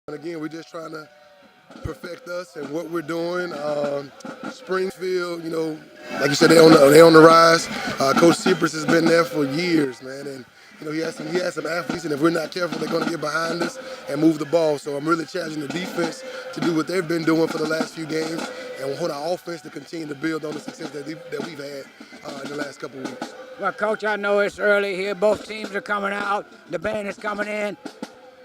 And again, we're just trying to perfect us and what we're doing. Springfield, like you said, they on the rise. Coach Cypress has been there for years, man, and he has some athletes, and if we're not careful, they're going to get behind us and move the ball. So I'm really challenging the defense to do what they've been doing for the last few games, and we want our offense to continue to build on the success that we've had in the last couple of weeks. Well, Coach, I know it's early here. Both teams are coming out. The band is coming in.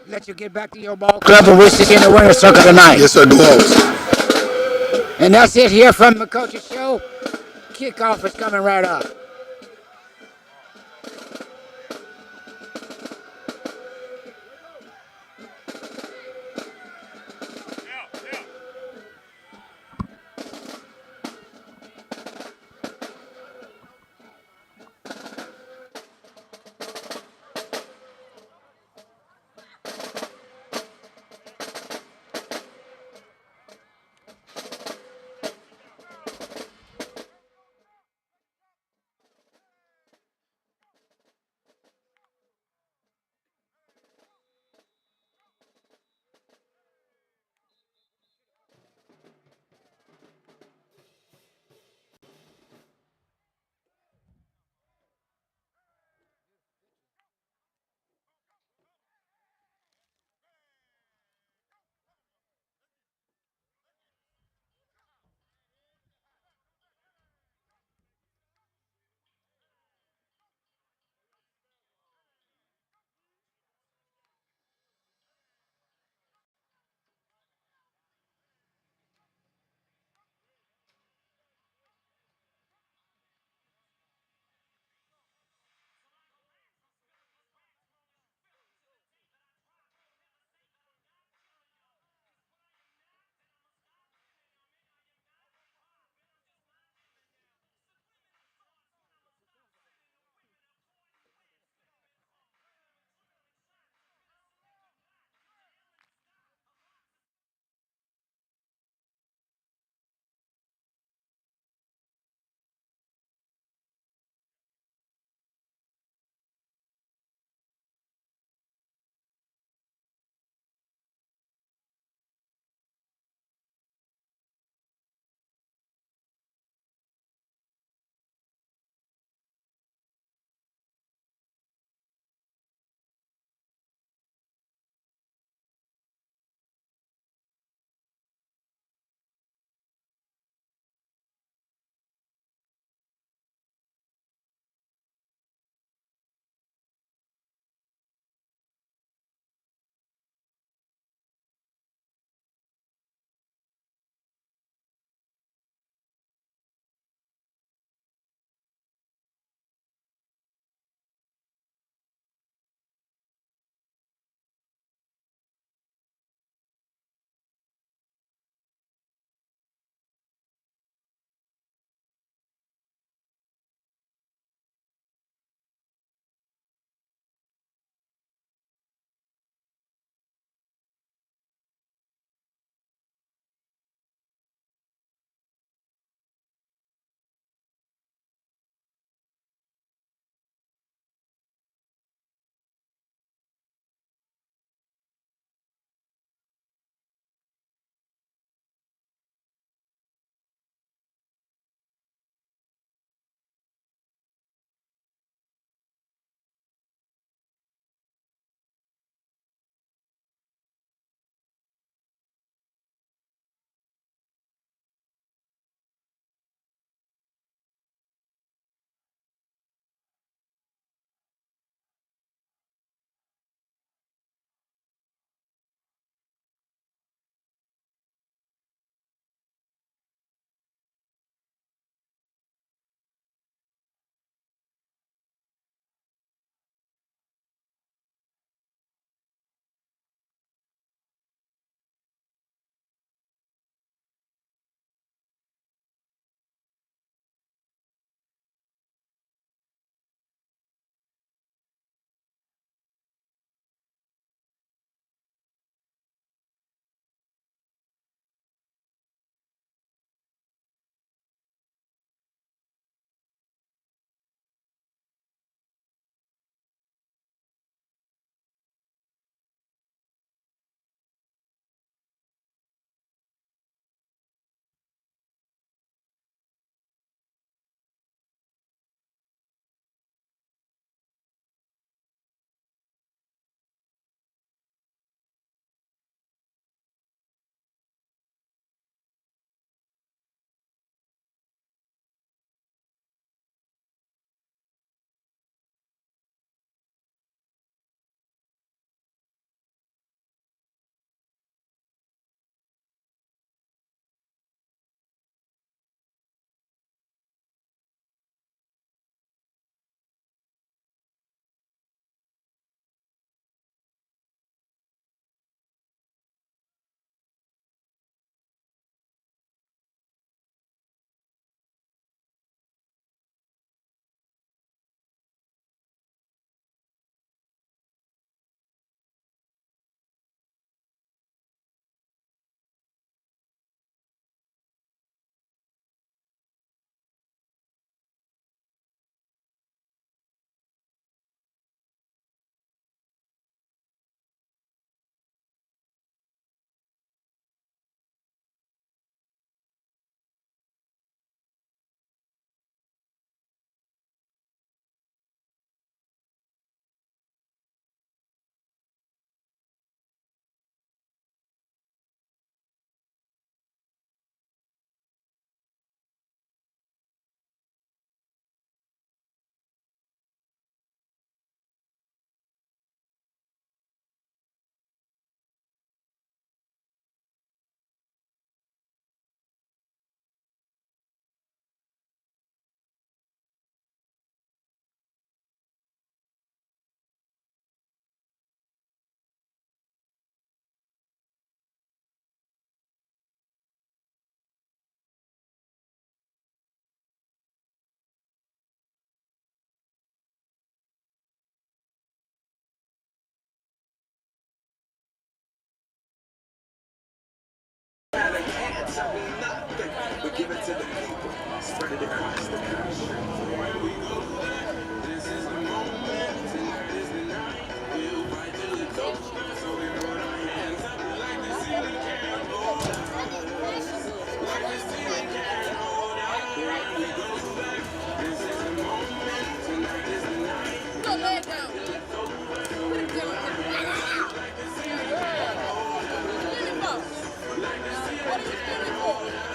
Let you get back to your ball club, and we'll see you in the winner's circle tonight. Yes, sir. Go Hawks. And that's it here from the Coach's Show. Kickoff is coming right up. tell me nothing, but give it to the people. Spread it across the country. Where we go back, this is the moment. Tonight is the night. We'll fight till it's over. So we put our hands up like the ceiling can't hold us. Like the ceiling can't hold us. Where we go back, this is the moment. Tonight is the night. Go lay it down. Put it down. Like the ceiling can't hold us. Like the ceiling can't hold us.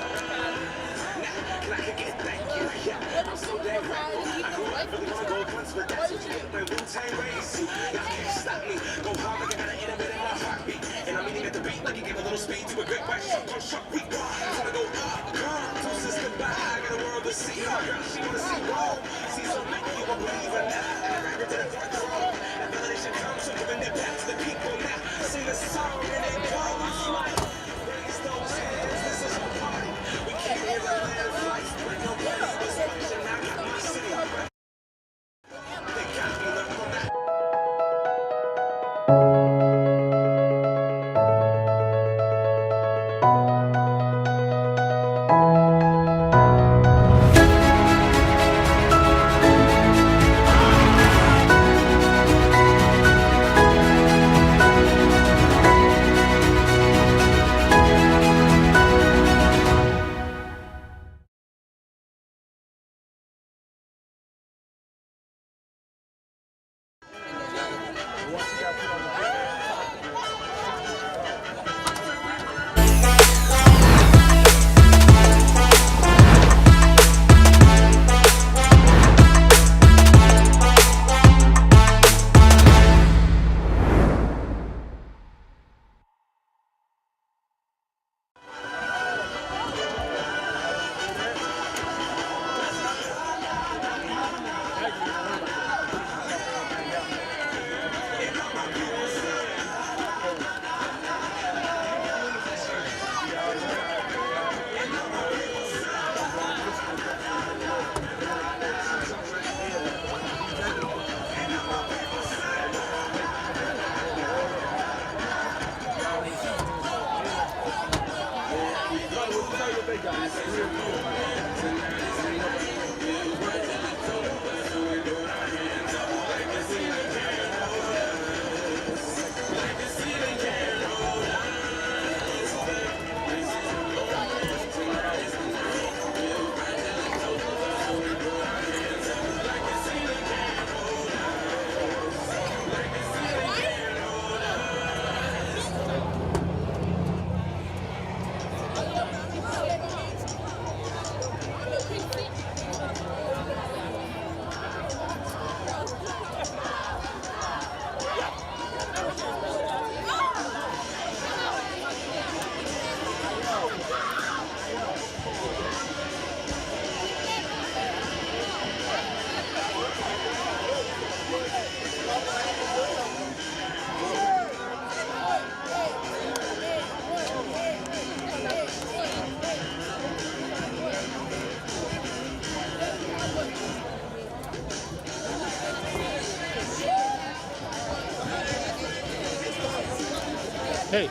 And I can get thank you, yeah. I'm so damn grateful. I grew up really wanna go once, but that's a kid when Wu-Tang raised you. Y'all can't stop me. Go hard like I got an intimate in my heartbeat. And I'm eating at the beat like you give a little speed to a great white shark on Shark Week. Trying to go up, two sis goodbye. I got a world to see. My girl, she wanna see gold. See so many you won't believe it now. And I rap it to the front row. And validation comes from giving it back to the people now. Sing a song and it goes like, raise those hands, this is your party. We came here to live life, bring no bloody destruction. I got my city. They got me left on that. Hey.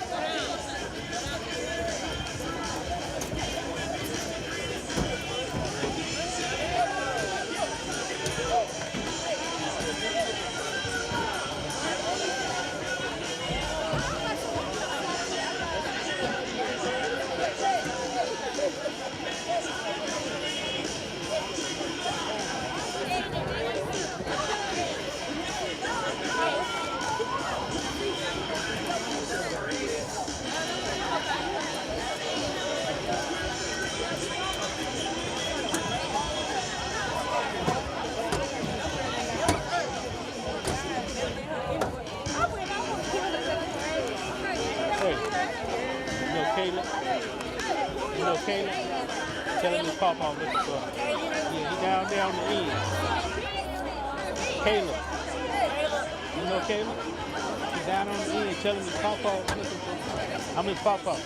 Caleb? Tell him to pop off looking for him. Yeah, he down there on the end. Caleb. You know Caleb? He's down on the end. Tell him to pop off looking for him. I'm his pop off.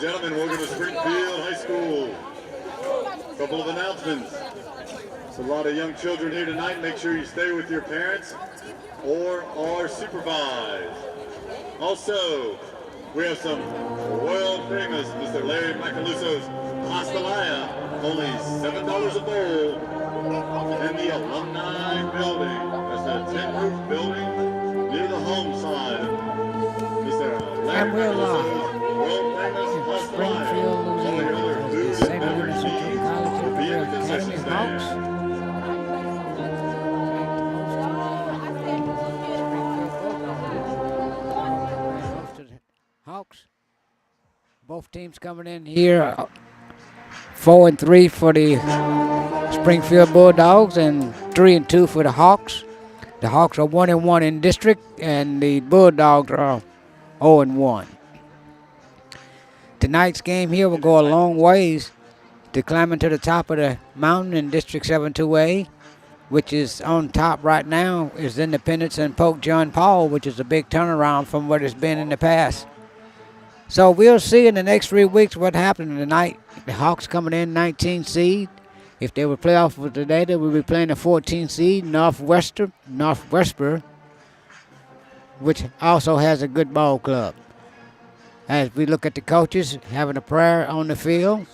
gentlemen, welcome to Springfield High School. A couple of announcements. There's a lot of young children here tonight. Make sure you stay with your parents or are supervised. Also, we have some world famous Mr. Larry Macaluso's pastelaya, only $7 a bowl, in the Alumni Building. That's a tin-roof building near the home side. Mr. Larry And we're Macaluso's live world famous in pastelaya. Springfield, All your Louisiana, other as the food and St. beverage Louis Central needs College will be in the Academy concession Hawks. stand. Hawks. Both teams coming in here 4-3 for the Springfield Bulldogs and 3-2 for the Hawks. The Hawks are 1-1 in district, and the Bulldogs are 0-1. Tonight's game here will go a long ways to climbing to the top of the mountain in District 7-2A, which is on top right now is Independence and Polk John Paul, which is a big turnaround from what it's been in the past. So we'll see in the next 3 weeks what happened tonight. The Hawks coming in 19 seed. If they were playoff for today, they would be playing a 14 seed, Northwestern, which also has a good ball club. As we look at the coaches having a prayer on the field.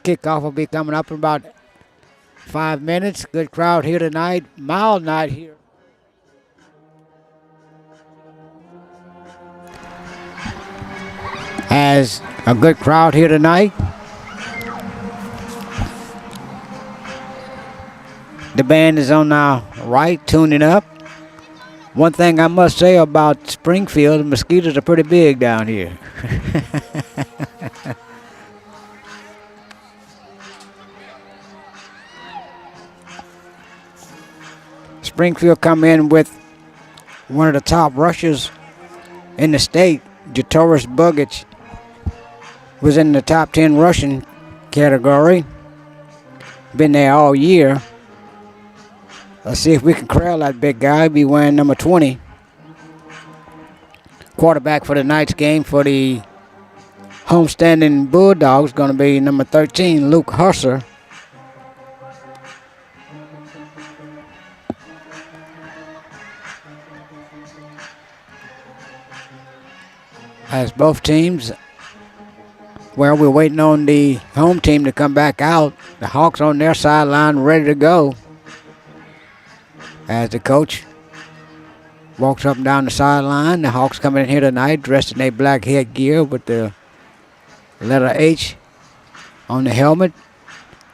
Kickoff will be coming up in about 5 minutes. Good crowd here tonight. Mild night here. As a good crowd here tonight. The band is on our right, tuning up. One thing I must say about Springfield, the mosquitoes are pretty big down here. Springfield come in with one of the top rushers in the state, Jatoris Bugich, was in the top 10 rushing category. Been there all year. Let's see if we can corral that big guy. Be wearing number 20. Quarterback for tonight's game for the homestanding Bulldogs going to be number 13, Luke Husser. As both teams, well, we're waiting on the home team to come back out. The Hawks on their sideline ready to go. As the coach walks up and down the sideline, the Hawks coming in here tonight dressed in their black headgear with the letter H on the helmet.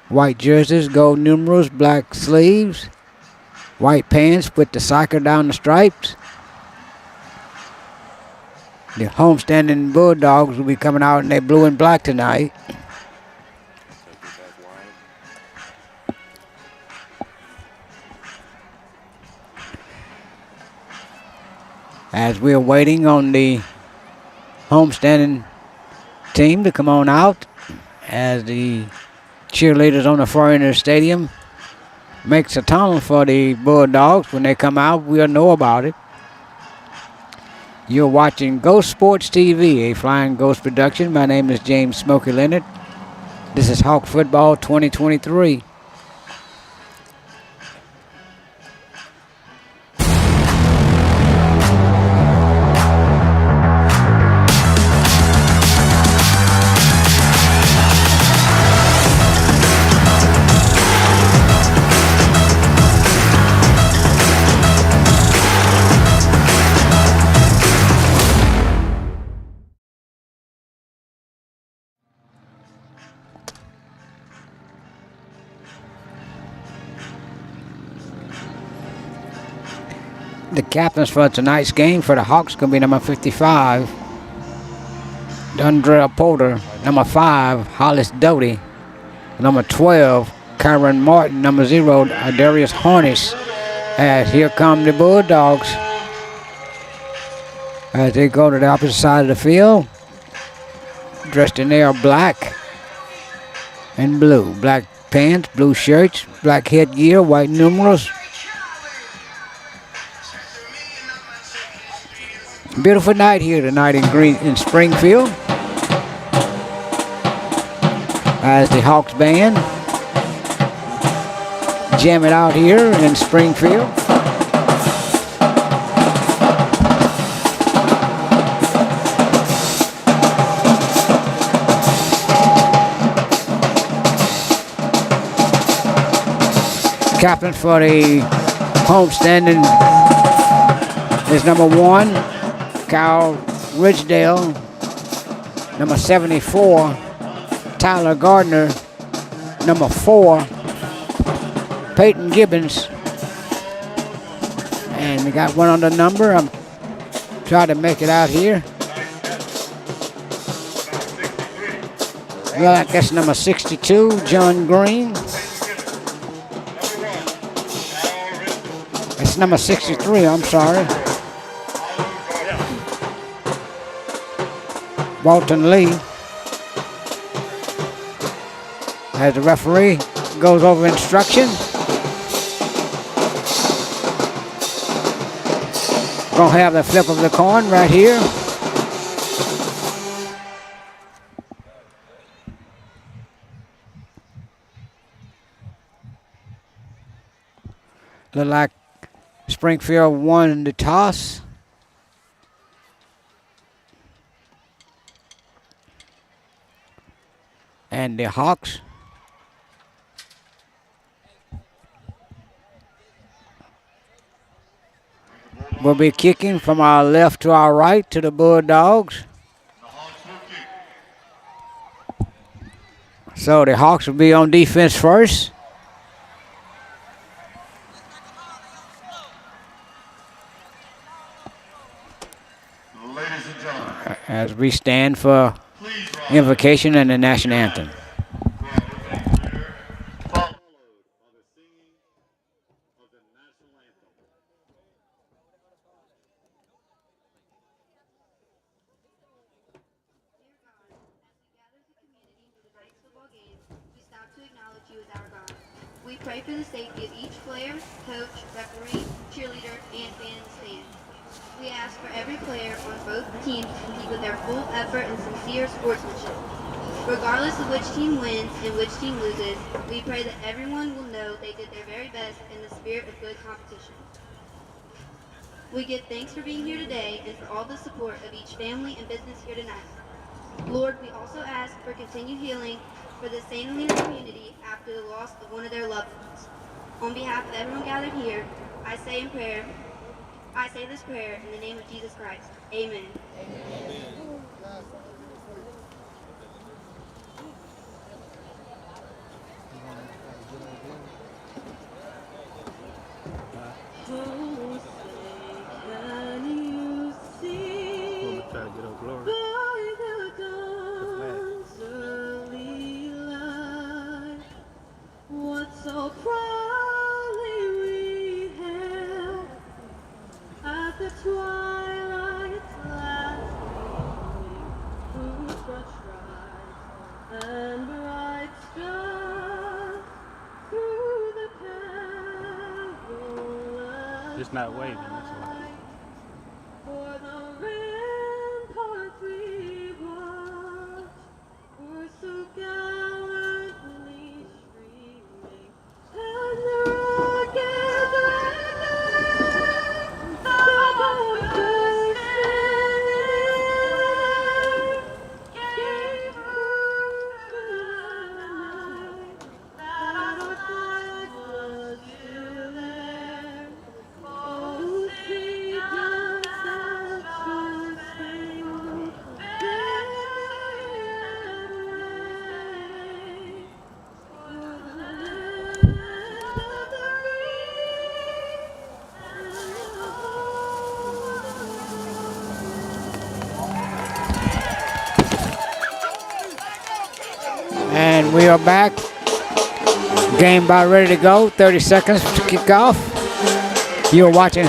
White jerseys, gold numerals, black sleeves, white pants with the cycle down the stripes. The homestanding Bulldogs will be coming out in their blue and black tonight. As we're waiting on the homestanding team to come on out, as the cheerleaders on the far end of the stadium makes a tunnel for the Bulldogs. When they come out, we'll know about it. You're watching Ghost Sports TV, a Flying Ghost production. My name is James Smokey Leonard. This is Hawk Football 2023. The captains for tonight's game for the Hawks going to be number 55, Dundrell Porter. Number 5, Hollis Doty. Number 12, Kyron Martin. Number 0, Darius Harness. As here come the Bulldogs. As they go to the opposite side of the field. Dressed in their black and blue. Black pants, blue shirts, black headgear, white numerals. Beautiful night here tonight in Springfield as the Hawks band jam it out here in Springfield. Captain for the homestanding is number 1, Kyle Ridgedale. Number 74, Tyler Gardner. Number 4, Peyton Gibbons. And we got one on the number. I'm trying to make it out here. Well, I guess number 62, John Green. It's number 63, I'm sorry. Walton Lee. As the referee goes over instruction. Gonna have the flip of the coin right here. Look like Springfield won the toss. And the Hawks will be kicking from our left to our right to the Bulldogs. So the Hawks will be on defense first. As we stand for invocation and the national anthem. We pray for the safety of each player, coach, referee, cheerleader, and fan in the stand. We ask for every player on both teams to compete with their full effort and sincere sportsmanship. Regardless of which team wins and which team loses, we pray that everyone will know they did their very best in the spirit of good competition. We give thanks for being here today and for all the support of each family and business here tonight. Lord, we also ask for continued healing for the St. Helena community after the loss of one of their loved ones. On behalf of everyone gathered here, I say this prayer in the name of Jesus Christ. Amen. So proudly we hailed at the twilight's last gleaming, whose broad stripes and bright stars through the perilous Just not waving, that's why. for the ramparts we watched were so gallantly streaming, and the rockets gave proof to the night that our flag was still there. Oh, see just as star-spangled banner wave for the land of the free and the And we are back. Game about ready to go. 30 seconds to kick off. You're watching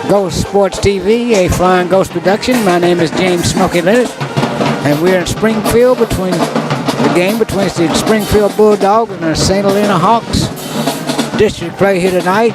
Ghost Sports TV, a Flying Ghost production. My name is James Smokey Leonard, and we're in Springfield between the game between the Springfield Bulldogs and the St. Helena Hawks. District play here tonight.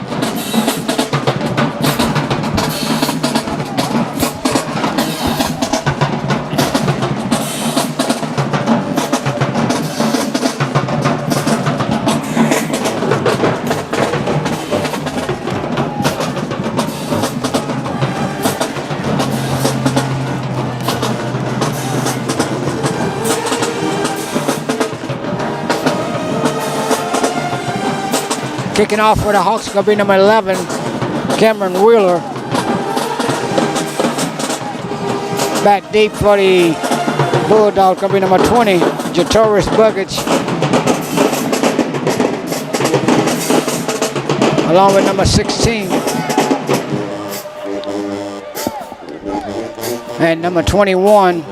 Kicking off for the Hawks going to be number 11, Cameron Wheeler. Back deep for the Bulldogs going to be number 20, Jatoris Buggage. Along with number 16. And number 21.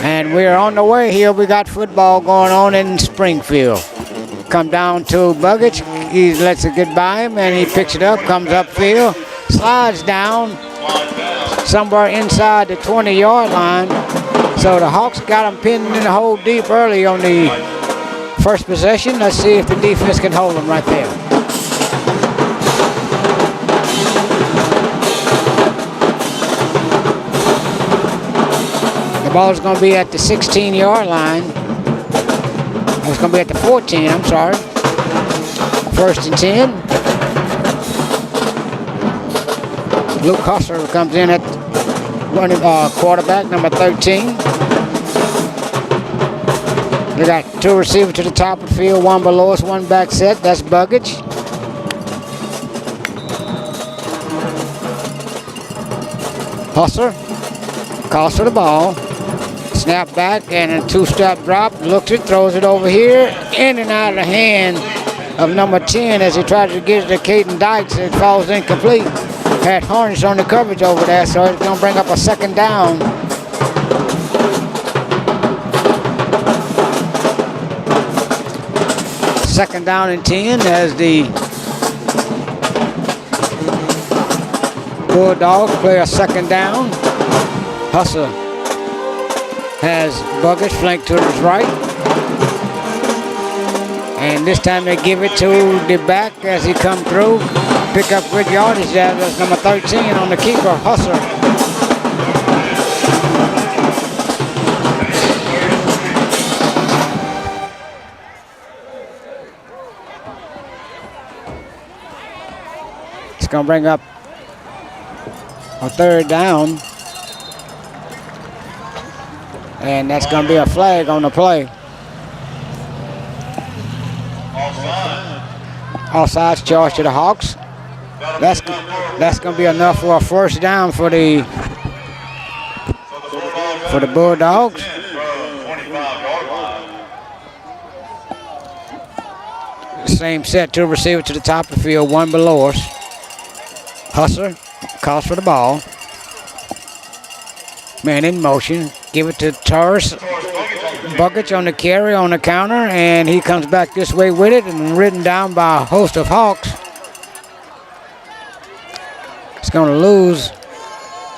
And we're on the way here. We got football going on in Springfield. Come down to Buggage. He lets it get by him and he picks it up, comes upfield, slides down somewhere inside the 20-yard line. So the Hawks got him pinned in the hole deep early on the first possession. Let's see if the defense can hold him right there. The ball is going to be at the 16-yard line. It's going to be at the 14, I'm sorry. First and 10. Luke Hustler comes in at running quarterback, number 13. They got two receivers to the top of the field, one below us, one back set. That's Buggage. Hustler calls for the ball. Snap back and a two-step drop. Looks it, throws it over here. In and out of the hand of number 10 as he tries to get it to Caden Dykes. It falls incomplete. Had Harnish on the coverage over there, so it's going to bring up a second down. Second down and 10 as the Bulldogs play a second down. Hustler has Buggage flanked to his right. And this time they give it to the back as he come through. Pick up good yardage there. That's number 13 on the keeper, Hustler. It's going to bring up a third down. And that's going to be a flag on the play. Offsides charge to the Hawks. That's going to be enough for a first down for the Bulldogs. Same set, two receivers to the top of the field, one below us. Hustler calls for the ball. Man in motion. Give it to Taurus. Buggage on the carry, on the counter, and he comes back this way with it and ridden down by a host of Hawks. It's going to lose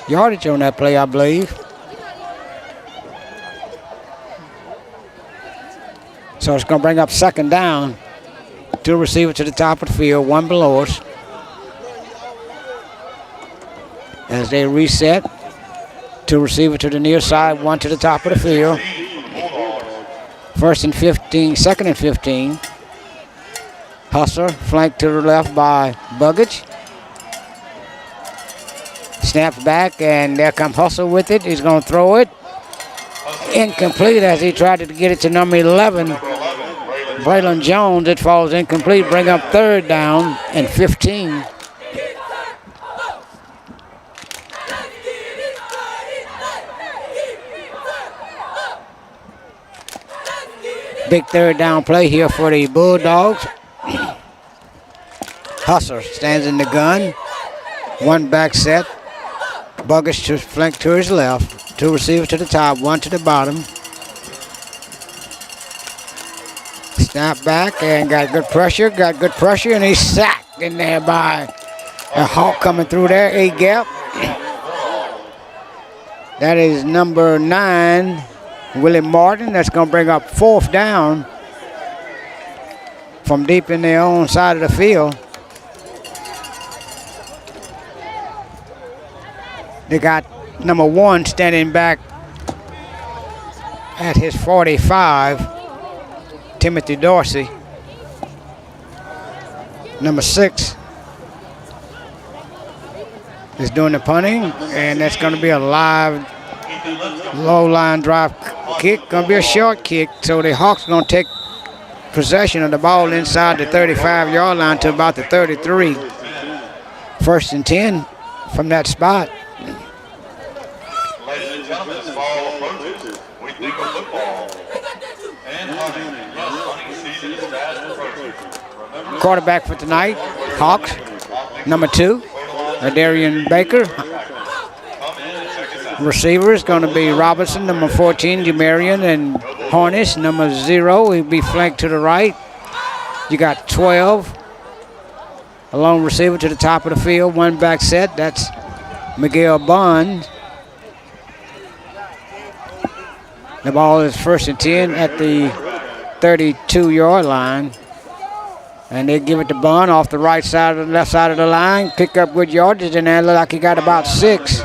yardage on that play, I believe. So it's going to bring up second down. Two receivers to the top of the field, one below us. As they reset. Two receivers to the near side, one to the top of the field. First and 15, second and 15. Hustler flanked to the left by Buggage. Snaps back and there comes Hustler with it. He's going to throw it. Incomplete as he tried to get it to number 11. Braylon Jones. It falls incomplete. Bring up third down and 15. Big third down play here for the Bulldogs. Hustler stands in the gun. One back set. Buggage to flank to his left. Two receivers to the top, one to the bottom. Snap back and got good pressure, and he's sacked in there by a Hawk coming through there, A gap. That is number 9. Willie Martin. That's going to bring up fourth down from deep in their own side of the field. They got number 1 standing back at his 45, Timothy Dorsey. Number 6 is doing the punting, and that's going to be a live low line drive kick, going to be a short kick. So the Hawks going to take possession of the ball inside the 35-yard line to about the 33. First and 10 from that spot. Ladies and gentlemen, as fall approaches, we think of football. And hunting. Yes, hunting season is fast approaching. Remember, Quarterback for tonight, Hawks, number 2, Darian Baker. Receivers going to be Robinson, number 14, Jamarian, and Hornish, number 0. He'll be flanked to the right. You got 12. A lone receiver to the top of the field, one back set. That's Miguel Bond. The ball is first and 10 at the 32-yard line. And they give it to Bond off the right side of the left side of the line. Pick up good yardage, and that look like he got about 6.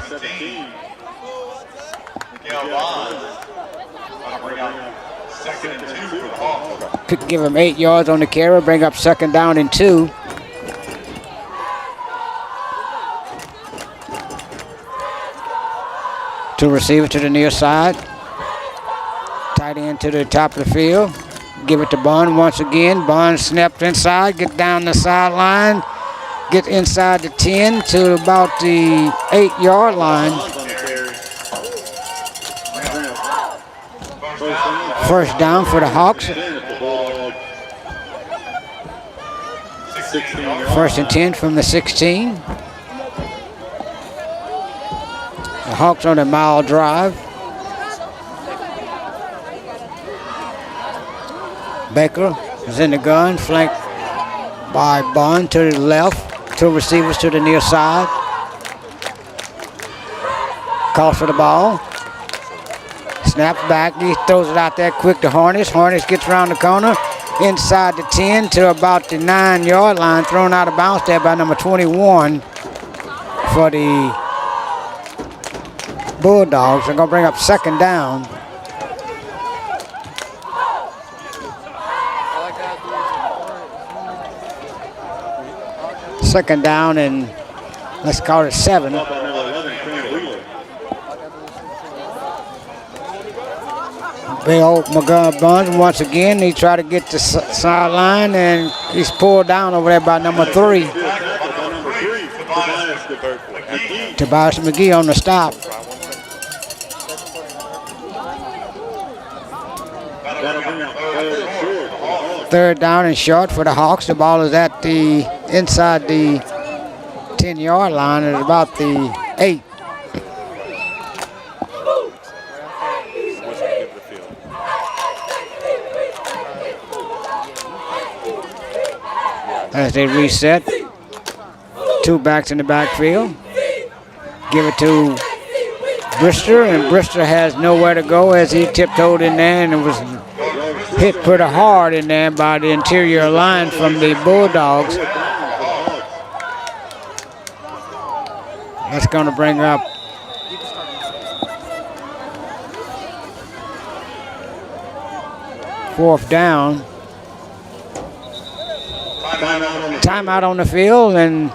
Could give him 8 yards on the carry, bring up second down and 2. Two receivers to the near side. Tight end to the top of the field. Give it to Bond once again. Bond snapped inside, get down the sideline, get inside the 10 to about the 8-yard line. First down for the Hawks. First and 10 from the 16. The Hawks on a mile drive. Baker is in the gun, flanked by Bond to the left. Two receivers to the near side. Calls for the ball. Snaps back, he throws it out there quick to Hornish. Hornish gets around the corner, inside the 10 to about the 9-yard line, thrown out of bounds there by number 21 for the Bulldogs. They're going to bring up second down. Second down and let's call it 7. Big old McGuire Buns once again. He tried to get the sideline and he's pulled down over there by number 3. Tobias McGee on the stop. Third down and short for the Hawks. The ball is at the inside the 10-yard line at about the 8. As they reset, 2 backs in the backfield. Give it to Brister, and Brister has nowhere to go as he tiptoed in there and it was hit pretty hard in there by the interior line from the Bulldogs. That's going to bring up fourth down. Timeout on the field, and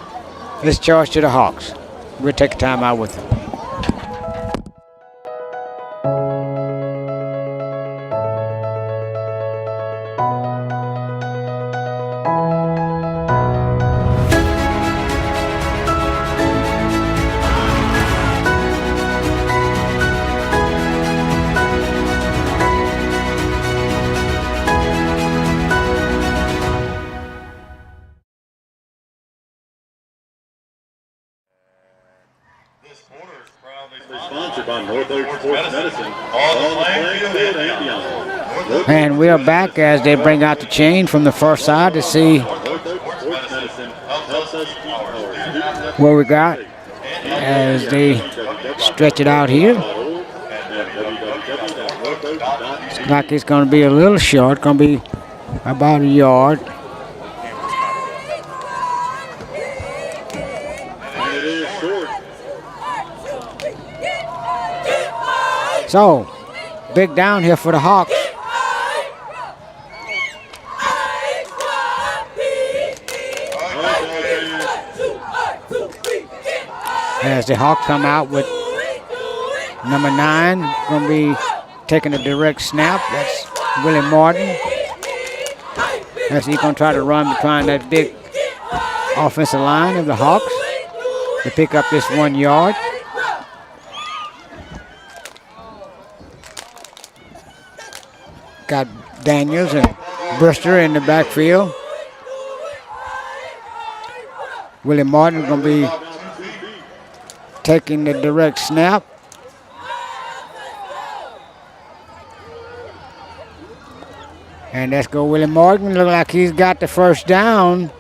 let's charge to the Hawks. We'll take a timeout with them. And we are back as they bring out the chain from the first side to see what we got as they stretch it out here. Looks like it's going to be a little short, going to be about a yard. So, big down here for the Hawks. As the Hawks come out with number 9, going to be taking a direct snap. That's Willie Martin. As he's going to try to run behind that big offensive line of the Hawks to pick up this 1 yard. Got Daniels and Brister in the backfield. Willie Martin going to be taking the direct snap. And let's go Willie Martin. Look like he's got the first down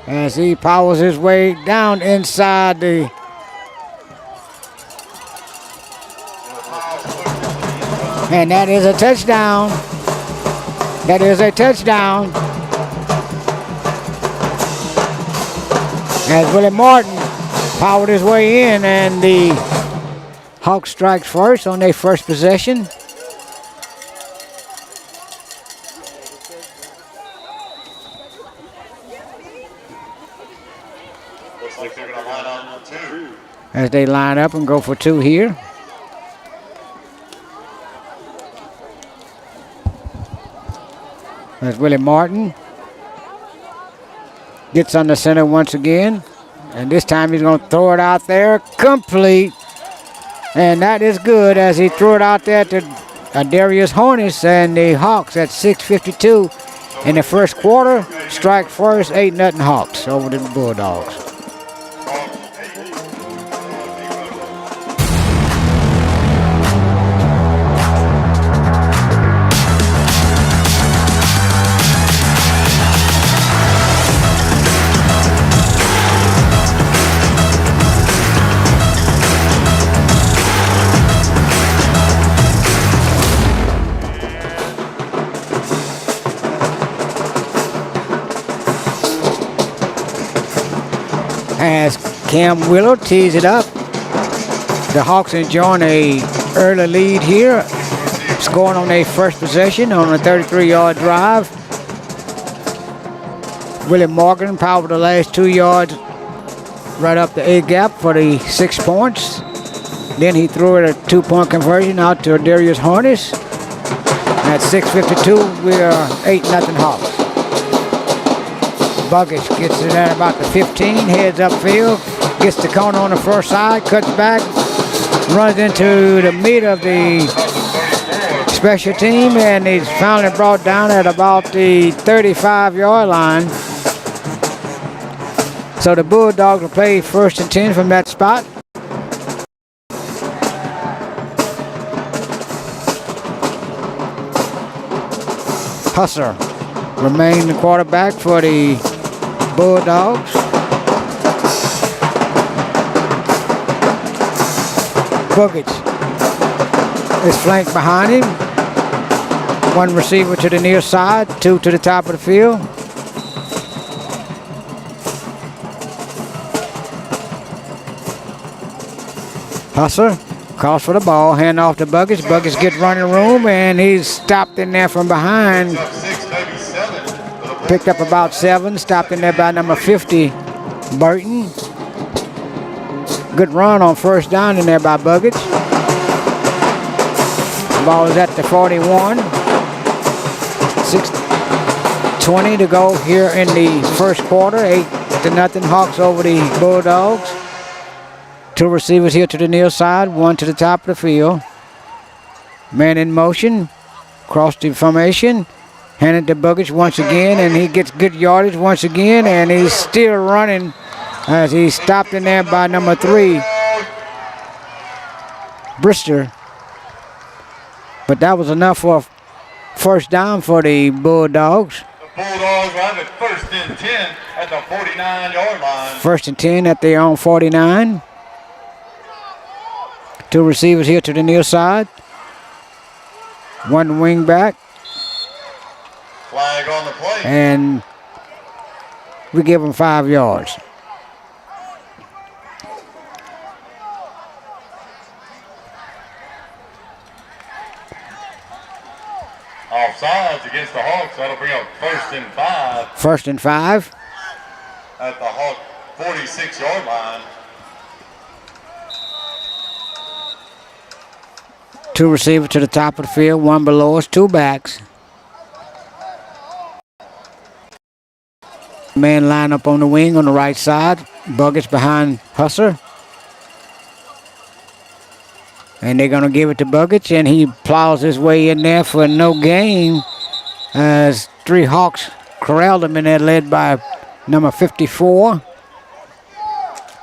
as he powers his way down inside the and that is a touchdown. That is a touchdown. As Willie Martin powered his way in, and the Hawks strikes first on their first possession. Looks like they're going to line on 2. As they line up and go for 2 here. As Willie Martin gets on the center once again. And this time he's going to throw it out there. Complete. And that is good as he threw it out there to Darius Hornis and the Hawks at 6:52 in the first quarter. Strike first, 8-0 Hawks over the Bulldogs. As Cam Willow tees it up. The Hawks enjoying a early lead here, scoring on their first possession on a 33-yard drive. Willie Morgan powered the last 2 yards right up the A-gap for the 6 points. Then he threw it a 2-point conversion out to Darius Hornis. At 6:52, we are 8-0 Hawks. Buggage gets it at about the 15, heads upfield, gets the corner on the first side, cuts back, runs into the meat of the special team, and he's finally brought down at about the 35-yard line. So the Bulldogs will play 1st and 10 from that spot. Husser remains the quarterback for the Bulldogs. Buggage is flanked behind him. 1 receiver to the near side, 2 to the top of the field. Hustler calls for the ball, hand off to Buggage. Buggage gets running room, and he's stopped in there from behind. Picked up about 7, stopped in there by number 50, Burton. Good run on first down in there by Buggage. The ball is at the 41. 6:20 to go here in the first quarter. 8-0 Hawks over the Bulldogs. 2 receivers here to the near side, 1 to the top of the field. Man in motion, cross the formation. Handed to Buggage once again, and he gets good yardage once again, and he's still running as he's stopped in there by number 3, Brister. But that was enough for a first down for the Bulldogs. The Bulldogs run at 1st and 10 at the 49-yard line. 1st and 10 at their own 49. 2 receivers here to the near side. 1 wing back. Flag on the play. And we give them 5 yards. Offsides against the Hawks. That'll bring up 1st and 5 1st and 5. at the Hawk 46-yard line. Two receivers to the top of the field, one below us, two backs. Man line up on the wing on the right side. Buggets behind Husser. And they're going to give it to Buggets, and he plows his way in there for no gain as three Hawks corralled him in there, led by number 54,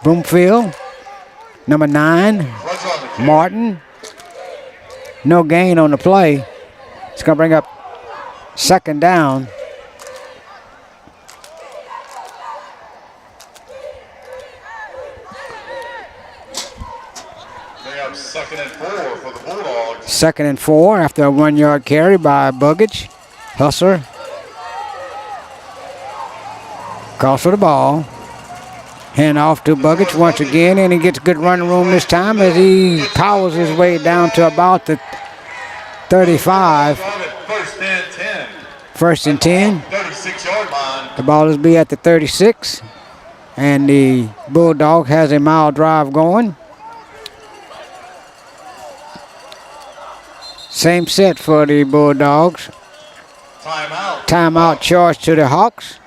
Broomfield. Number 9, Martin. No gain on the play. It's going to bring up second down. Second and 4 for the Bulldogs. Second and 4 after a 1-yard carry by Buggage. Hustler calls for the ball. Hand off to Buggage once again, and he gets good running room this time as he powers his way down to about the 35. First and 10. First and 10. 36-yard line. The ball is be at the 36, and the Bulldog has a mile drive going. Same set for the Bulldogs. Timeout. Timeout charge to the Hawks.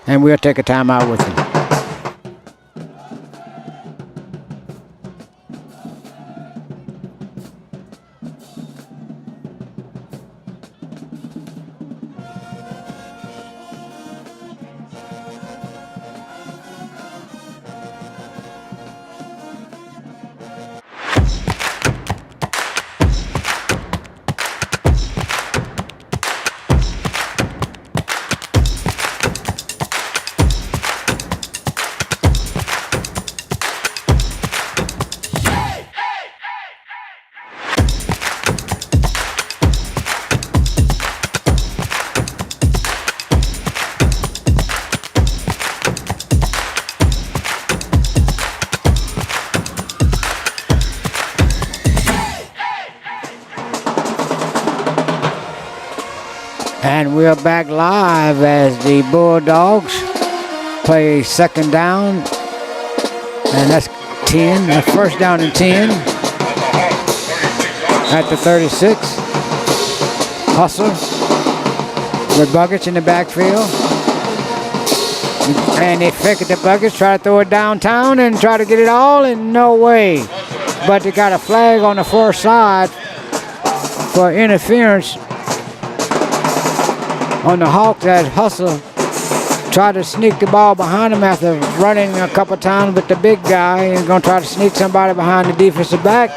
And we'll take a timeout with them. And we're back live as the Bulldogs play second down. And that's 10. That's first down and 10. At the 36. Hustler with Buggets in the backfield. And they fake it to Buggets, try to throw it downtown and try to get it all, and no way. But they got a flag on the far side for interference on the Hawks as Hustle tried to sneak the ball behind him after running a couple times with the big guy and going to try to sneak somebody behind the defensive back.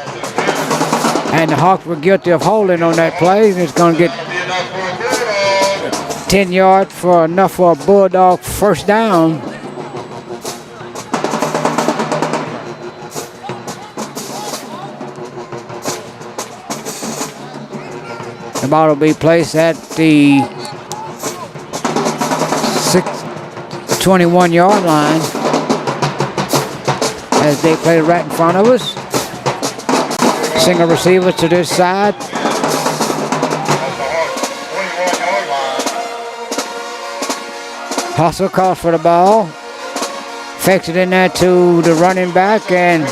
And the Hawks were guilty of holding on that play. It's going to get 10 yards for enough for a Bulldog first down. The ball will be placed at the 21-yard line as they play right in front of us. Single receivers to this side. Hustle calls for the ball. Fakes it in there to the running back, and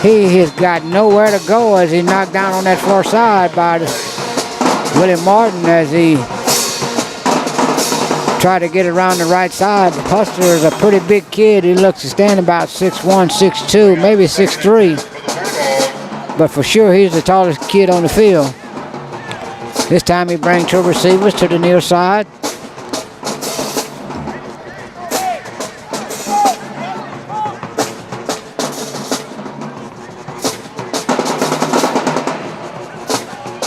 he has got nowhere to go as he knocked down on that far side by Willie Martin as he tried to get around the right side. Hustler is a pretty big kid. He looks to stand about 6'1", 6'2", maybe 6'3". But for sure, he's the tallest kid on the field. This time he brings two receivers to the near side.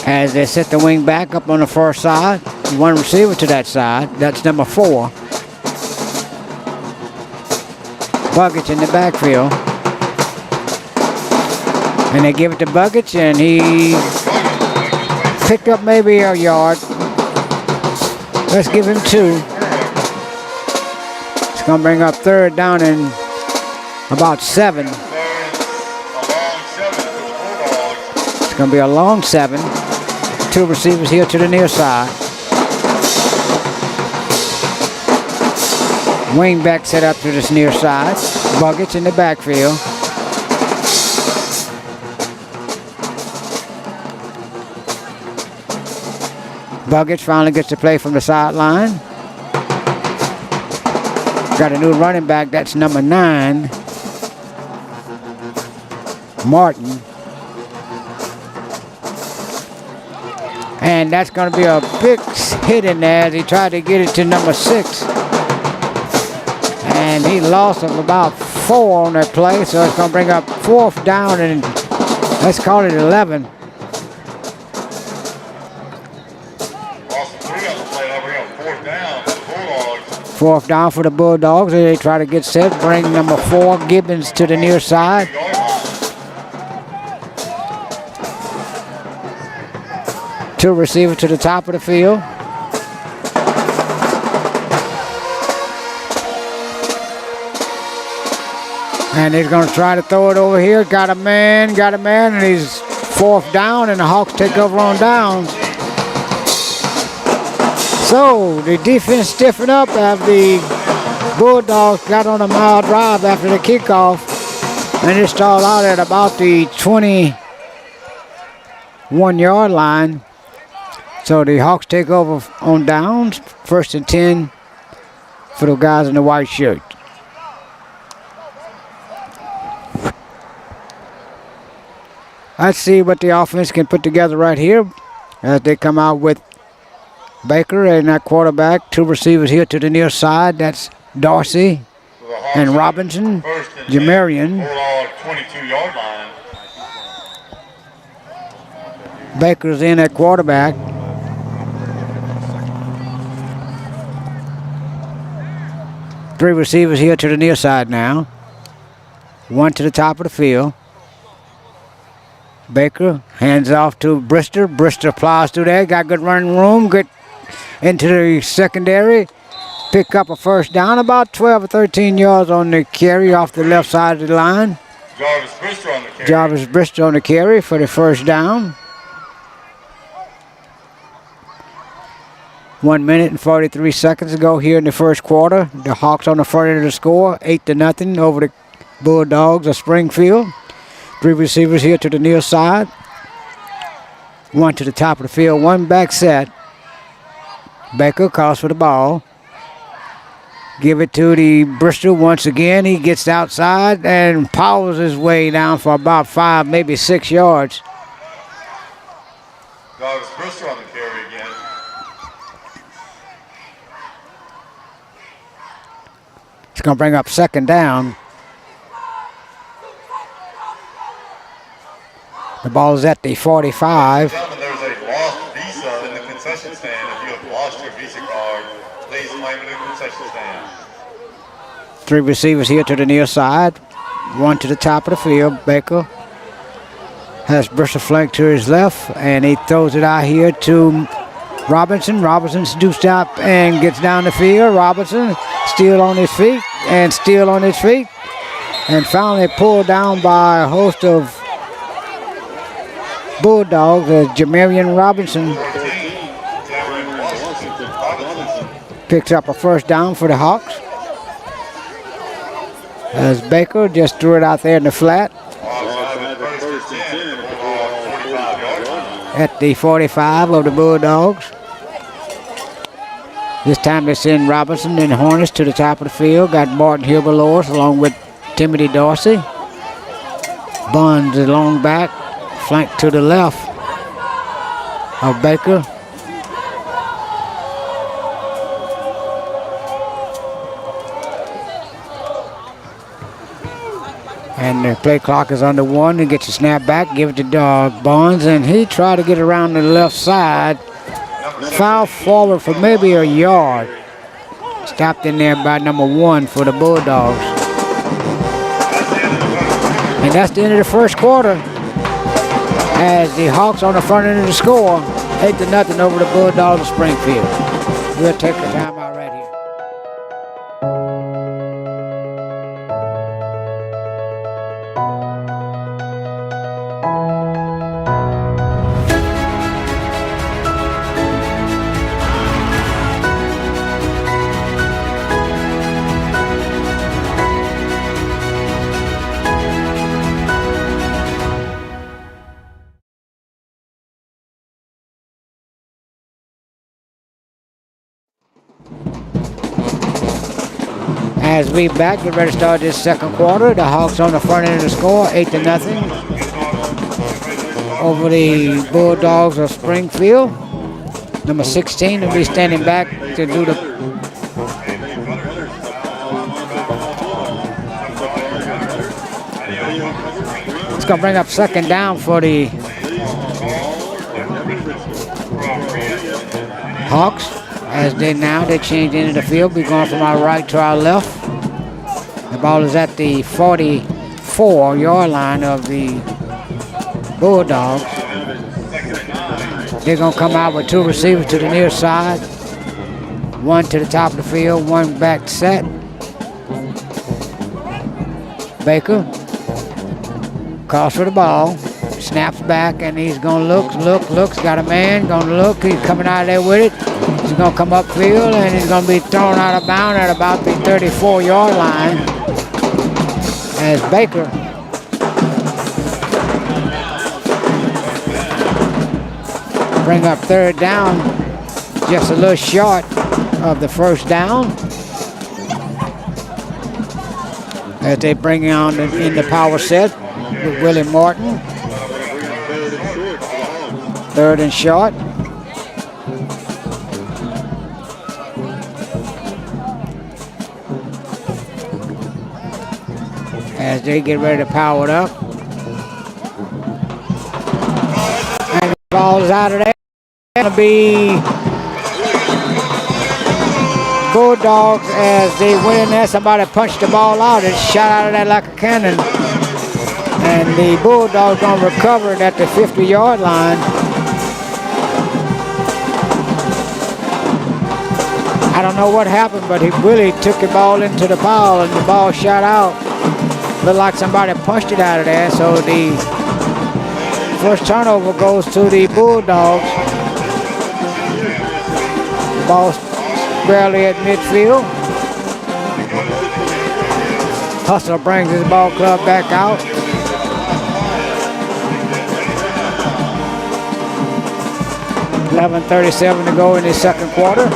As they set the wing back up on the far side. One receiver to that side. That's number 4. Buggets in the backfield. And they give it to Buggets, and he picked up maybe a yard. Let's give him 2. It's going to bring up third down and about 7. It's going to be a long 7. 2 receivers here to the near side. Wing back set up to this near side. Buggets in the backfield. Buggett finally gets to play from the sideline. Got a new running back, that's number 9, Martin. And that's going to be a big hit in there as he tried to get it to number 6. And he lost of about 4 on that play, so it's going to bring up 4th down and let's call it 11. Lost 3 on the play. Now bring up 4th down for the Bulldogs. 4th down for the Bulldogs. They try to get set, bring number 4, Gibbons, to the near side. 2-yard line. 2 receivers to the top of the field. And he's going to try to throw it over here. Got a man, and he's 4th down, and the Hawks take over on downs. So the defense stiffened up after the Bulldogs got on a mile drive after the kickoff, and it stalled out at about the 21-yard line. So the Hawks take over on downs, 1st and 10 for the guys in the white shirt. Let's see what the offense can put together right here as they come out with Baker and that quarterback. 2 receivers here to the near side. That's Darcy and Robinson. Jamarian. Bulldog 22-yard line. Baker's in at quarterback. Three receivers here to the near side now. 1 to the top of the field. Baker hands off to Brister. Brister plows through there. Got good running room. Get into the secondary. Pick up a 1st down. About 12 or 13 yards on the carry off the left side of the line. Jarvis Brister on the carry. Jarvis Brister on the carry for the 1st down. 1 minute and 43 seconds to go here in the 1st quarter. The Hawks on the front end of the score, 8-0 over the Bulldogs of Springfield. 3 receivers here to the near side. 1 to the top of the field, 1 back set. Baker calls for the ball. Give it to the Bristol once again. He gets outside and powers his way down for about 5, maybe 6 yards. Jarvis Brister on the carry again. It's going to bring up 2nd down. The ball is at the 45. Gentlemen, there's a lost visa in the concession stand. If you have lost your visa card, please claim it in the concession stand. 3 receivers here to the near side. 1 to the top of the field. Baker has Bristol flanked to his left, and he throws it out here to Robinson. Robinson's deuced up and gets down the field. Robinson still on his feet and still on his feet. And finally pulled down by a host of Bulldogs as Jamarian Robinson picks up a 1st down for the Hawks. As Baker just threw it out there in the flat. At the 45 of the Bulldogs. This time they send Robinson and Hornets to the top of the field. Got Martin here below us along with Timothy Dorsey. Buns is long back, flanked to the left of Baker. And the play clock is under 1. He gets a snap back, give it to Bonds, and he tried to get around the left side. Foul forward for maybe a yard. Stopped in there by number 1 for the Bulldogs. And that's the end of the 1st quarter. As the Hawks on the front end of the score, 8-0 over the Bulldogs of Springfield. We'll take the time out right here. As we back, get ready to start this second quarter. The Hawks on the front end of the score, 8-0 over the Bulldogs of Springfield. Number 16 will be standing back to do the It's going to bring up second down for the Hawks. As they change into the field. Be going from our right to our left. The ball is at the 44-yard line of the Bulldogs. They're going to come out with two receivers to the near side. One to the top of the field, one back set. Baker calls for the ball, snaps back, and he's going to looks, got a man, going to look. He's coming out of there with it. He's going to come upfield, and he's going to be thrown out of bounds at about the 34-yard line as Baker bring up third down, just a little short of the first down. As they bring on in the power set with Willie Martin. Third and short. As they get ready to power it up. And the ball is out of there. It's going to be Bulldogs as they went in there. Somebody punched the ball out and shot out of there like a cannon. And the Bulldogs going to recover it at the 50-yard line. I don't know what happened, but he really took the ball into the pile and the ball shot out. Looked like somebody punched it out of there. So the first turnover goes to the Bulldogs. The ball barely at midfield. Hustler brings his ball club back out. .11:37 to go in the second quarter.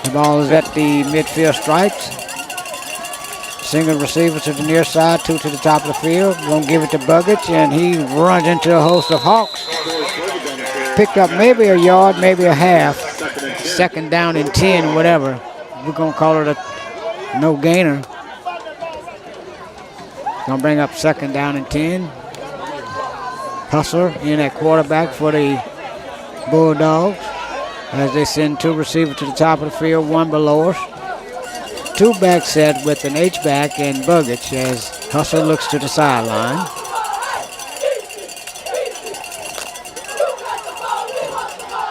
The ball is at the midfield stripes. Single receiver to the near side, two to the top of the field. Won't give it to Buggage, and he runs into a host of Hawks. Picked up maybe a yard, maybe a half. Second down and 10, whatever. We're going to call it a no gainer. Going to bring up second down and 10. Hustler in at quarterback for the Bulldogs as they send two receivers to the top of the field, one below us. Two back set with an H-back and Buggage as Hustler looks to the sideline.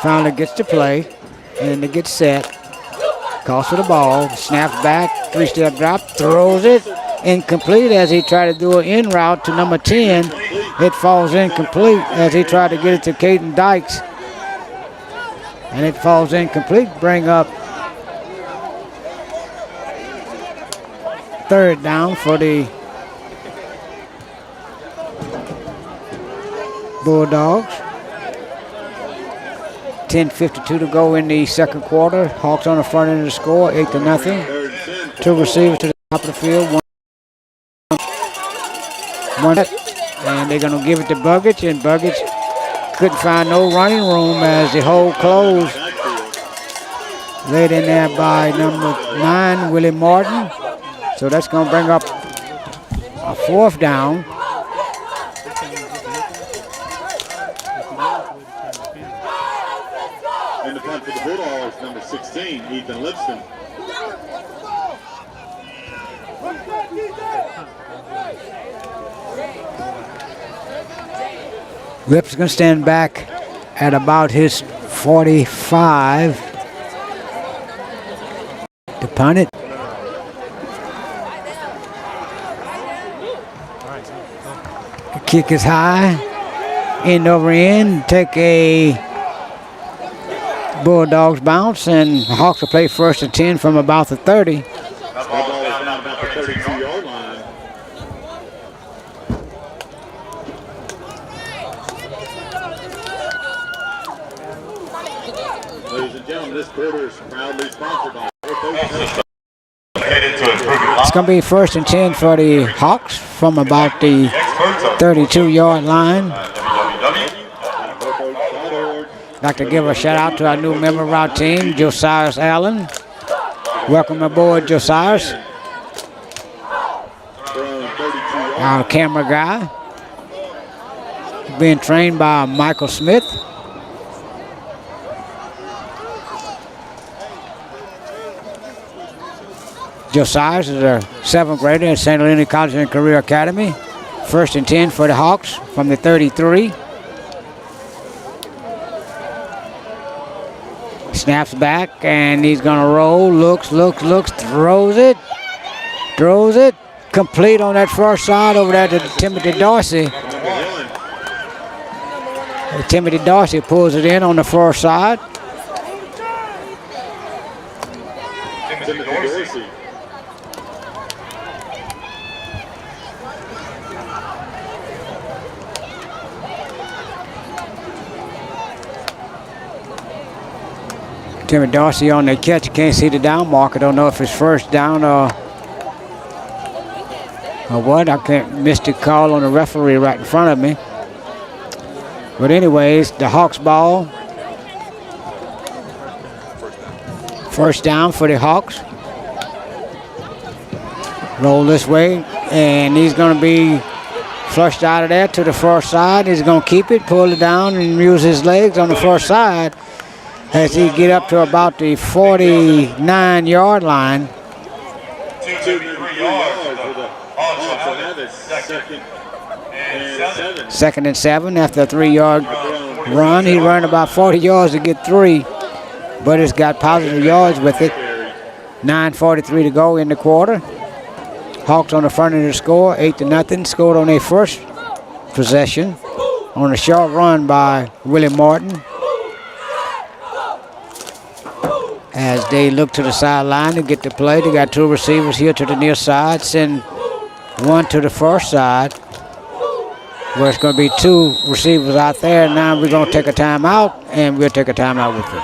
Finally gets to play, and it gets set. Calls for the ball, snaps back, three-step drop, throws it. Incomplete as he tried to do an in route to number 10. It falls incomplete as he tried to get it to Caden Dykes. And it falls incomplete. Bring up third down for the Bulldogs. 10:52 to go in the second quarter. Hawks on the front end of the score, 8-0. Two receivers to the top of the field. One, and they're going to give it to Buggage, and Buggage couldn't find no running room as the hole closed. Laid in there by number 9, Willie Martin. So that's going to bring up a fourth down. And the punt for the Bulldogs, number 16, Ethan Lipston. Lip's going to stand back at about his 45 to punt it. The kick is high, end over end, take a Bulldogs bounce, and Hawks will play first and 10 from about the 30. That ball is now about the 32-yard line. Ladies and gentlemen, this quarter is proudly sponsored by It's going to be 1st and 10 for the Hawks from about the 32-yard line. I'd like to give a shout out to our new member of our team, Josias Allen. Welcome aboard, Josias. Our camera guy. Being trained by Michael Smith. Josias is a 7th grader at St. Helena College and Career Academy. 1st and 10 for the Hawks from the 33. Snaps back and he's gonna roll, looks, throws it. Complete on that far side over there to Timothy Dorsey. Timothy Dorsey pulls it in on the far side. Timothy Dorsey. Timothy Dorsey on the catch. You can't see the down marker. Don't know if it's first down or what. I can't miss the call on the referee right in front of me. But anyways, the Hawks ball. First down for the Hawks. Roll this way, and he's going to be flushed out of there to the far side. He's going to keep it, pull it down, and use his legs on the far side as he get up to about the 49-yard line. 2 to 3 yards for the Hawks will have it. 2nd and 7 after a 3-yard run. He ran about 40 yards to get 3, but it's got positive yards with it. 9:43 to go in the quarter. Hawks on the front of the score, 8-0. Scored on their first possession on a short run by Willie Martin. As they look to the sideline to get the play, they got 2 receivers here to the near side. Send one to the far side, where it's going to be 2 receivers out there. Now we're going to take a timeout, and we'll take a timeout with it.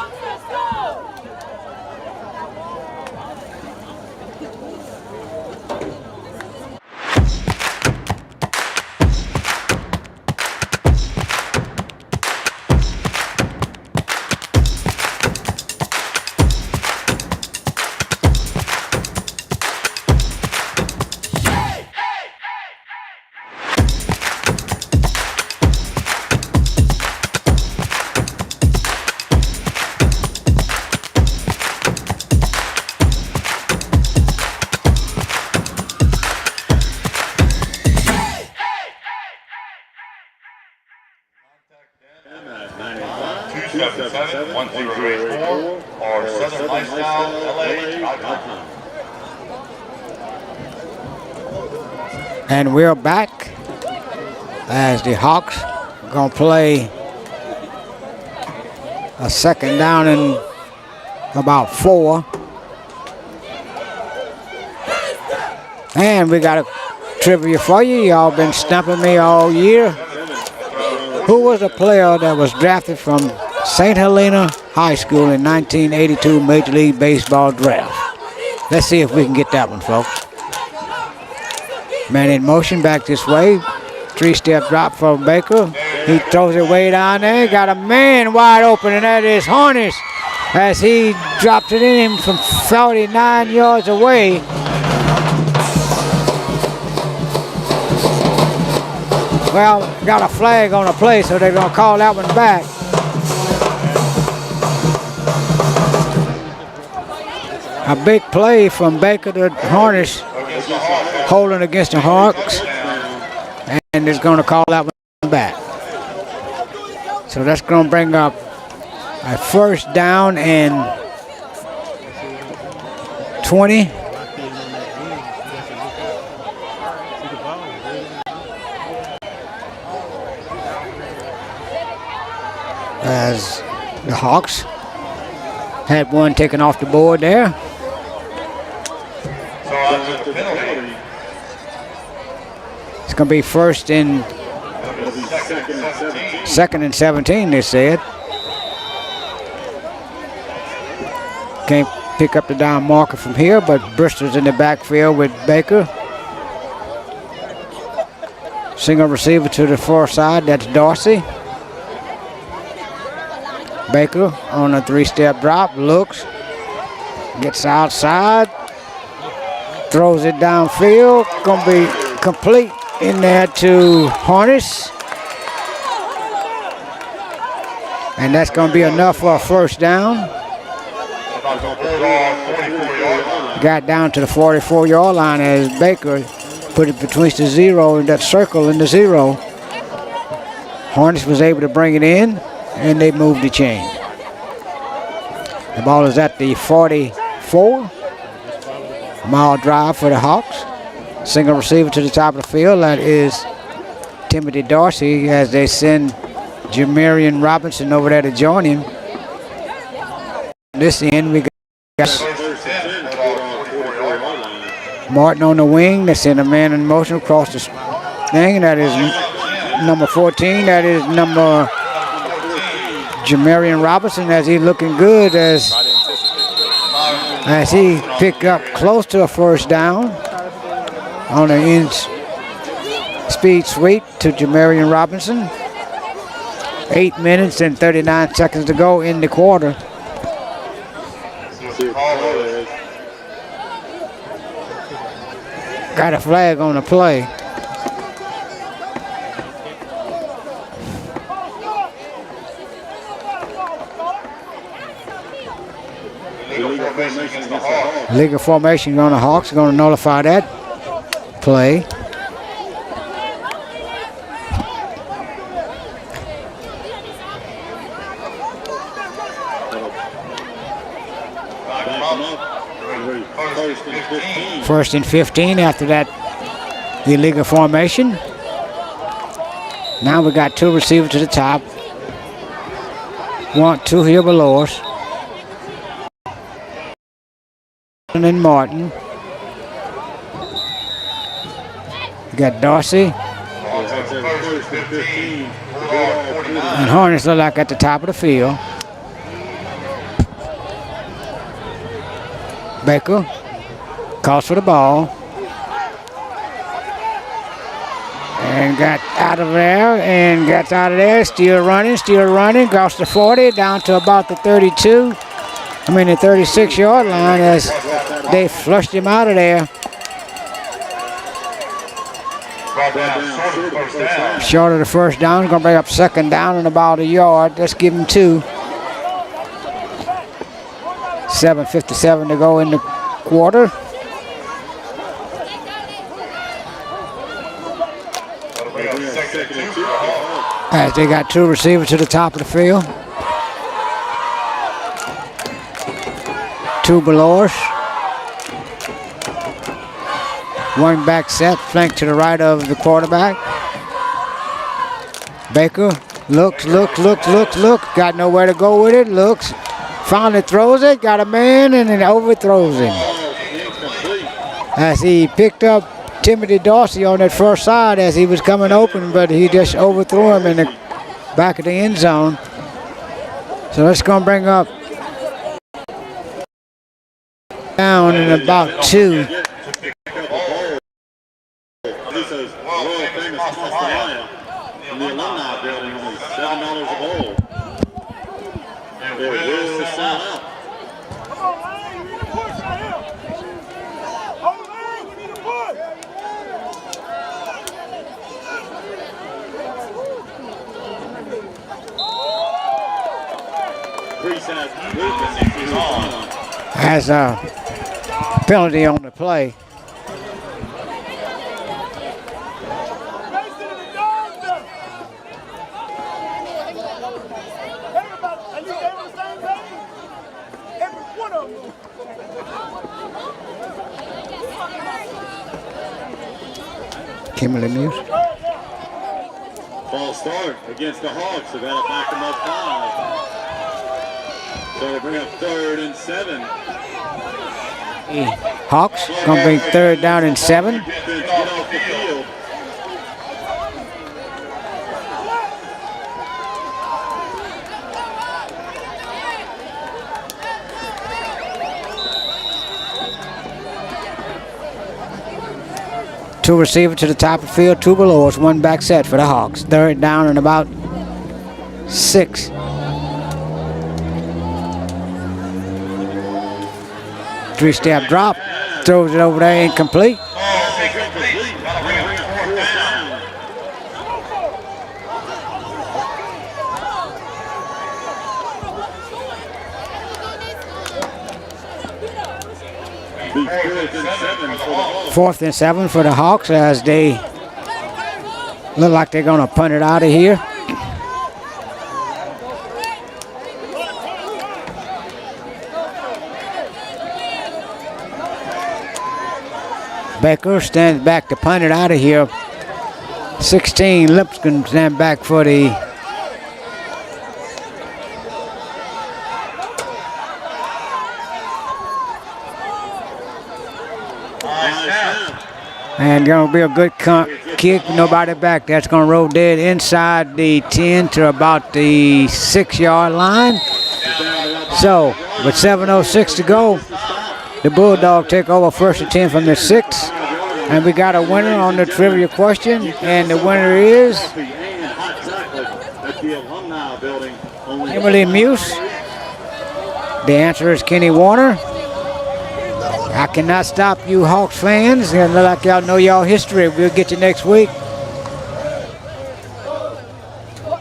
or Southern Lifestyle LA.com. And we're back as the Hawks gonna play a 2nd down and about 4. And we got a trivia for you. Y'all been stumping me all year. Who was a player that was drafted from St. Helena High School in 1982 Major League Baseball draft? Let's see if we can get that one, folks. Man in motion back this way. 3-step drop for Baker. He throws it way down there. Got a man wide open, and that is Harness as he drops it in him from 49 yards away. Well, got a flag on the play, so they're going to call that one back. A big play from Baker to Harness, holding against the Hawks, and is going to call that one back. So that's going to bring up a 1st down and 20. As the Hawks had one taken off the board there. It's going to be 1st and 2nd and 17, they said. Can't pick up the down marker from here, but Bristol's in the backfield with Baker. Single receiver to the far side, that's Dorsey. Baker on a 3-step drop, looks, gets outside, throws it downfield, gonna be complete in there to Harness. And that's gonna be enough for a first down. Got down to the 44-yard line as Baker put it between the 0 and that circle in the 0. Harness was able to bring it in, and they moved the chain. The ball is at the 44-mile drive for the Hawks. Single receiver to the top of the field. That is Timothy Dorsey as they send Jamarian Robinson over there to join him. This end, we got Martin on the wing. They send a man in motion across the thing. That is number 14. That is number Jamarian Robinson as he's looking good as he picked up close to a first down on an in-speed sweep to Jamarian Robinson. 8 minutes and 39 seconds to go in the quarter. Got a flag on the play. Legal formation on the Hawks. Going to nullify that play. First and 15 after that illegal formation. Now we got 2 receivers to the top. 2 here below us. And then Martin. We got Dorsey. And Harness look like at the top of the field. Baker calls for the ball. And got out of there and gets out of there. Still running. Goes to 40, down to about the 32. The 36-yard line as they flushed him out of there. Short of the first down. Going to bring up second down and about a yard. Let's give him 2. 7:57 to go in the quarter. As they got 2 receivers to the top of the field. 2 below us. 1 back set, flank to the right of the quarterback. Baker looks. Got nowhere to go with it. Looks. Finally throws it. Got a man and then overthrows him. As he picked up Timothy Dorsey on that first side as he was coming open, but he just overthrew him in the back of the end zone. So that's going to bring up down in about 2. Has a penalty on the play. Kimberly Muse. False start against the Hawks, so that'll back them up 5. So they bring up 3rd and 7. Hawks gonna bring 3rd down and 7. Two receiver to the top of the field, two below. It's one back set for the Hawks. Third down and about 6. Three-step drop. Throws it over there, incomplete. Fourth and 7 for the Hawks as they look like they're going to punt it out of here. Baker stands back to punt it out of here. 16, Lipscomb stand back for the and going to be a good kick, nobody back. That's going to roll dead inside the 10 to about the 6-yard line. So, with 7:06 to go, the Bulldogs take over first and 10 from the 6. And we got a winner on the trivia question, and the winner is Emily Muse. The answer is Kenny Warner. I cannot stop you Hawks fans. And look like y'all know y'all history. We'll get you next week.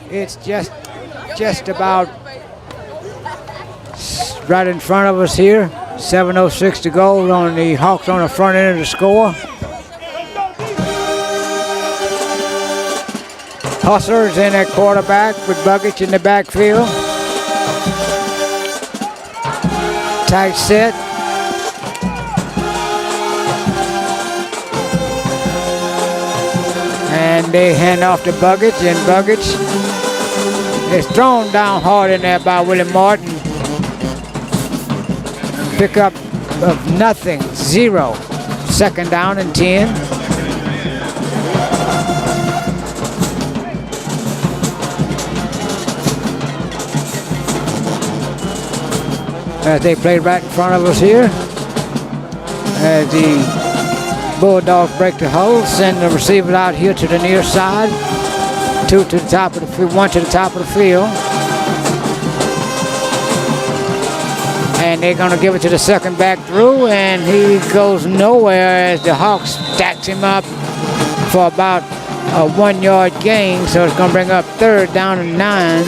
It's just about right in front of us here. 7:06 to go on the Hawks on the front end of the score. Hustler's in at quarterback with Buggich in the backfield. Tight set. And they hand off to Buggich, and Buggich is thrown down hard in there by Willie Martin. Pick up of nothing, 0. Second down and 10. As they play right in front of us here. As the Bulldogs break the huddle, send the receiver out here to the near side. Two to the top of the field, one to the top of the field. And they're going to give it to the second back through, and he goes nowhere as the Hawks stacks him up for about a 1-yard gain. So it's going to bring up third down and 9.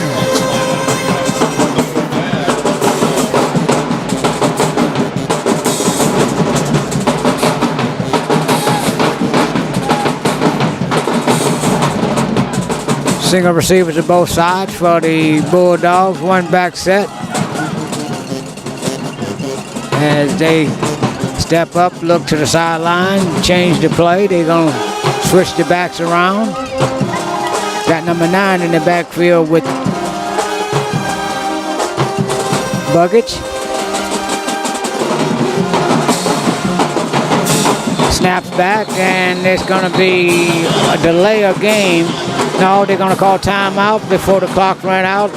Single receivers to both sides for the Bulldogs. One back set. As they step up, look to the sideline, change the play. They're going to switch the backs around. Got number 9 in the backfield with Buggich. Snaps back, and it's going to be a delay of game. No, they're going to call timeout before the clock ran out.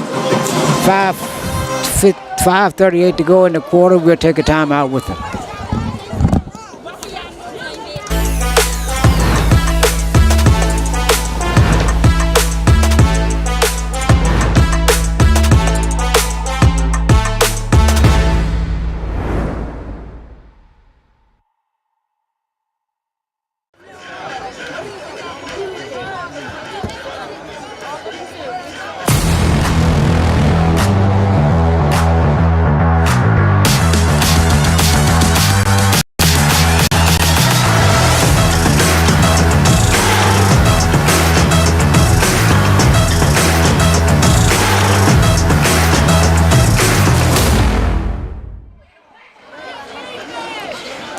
5:38 to go in the quarter. We'll take a timeout with them.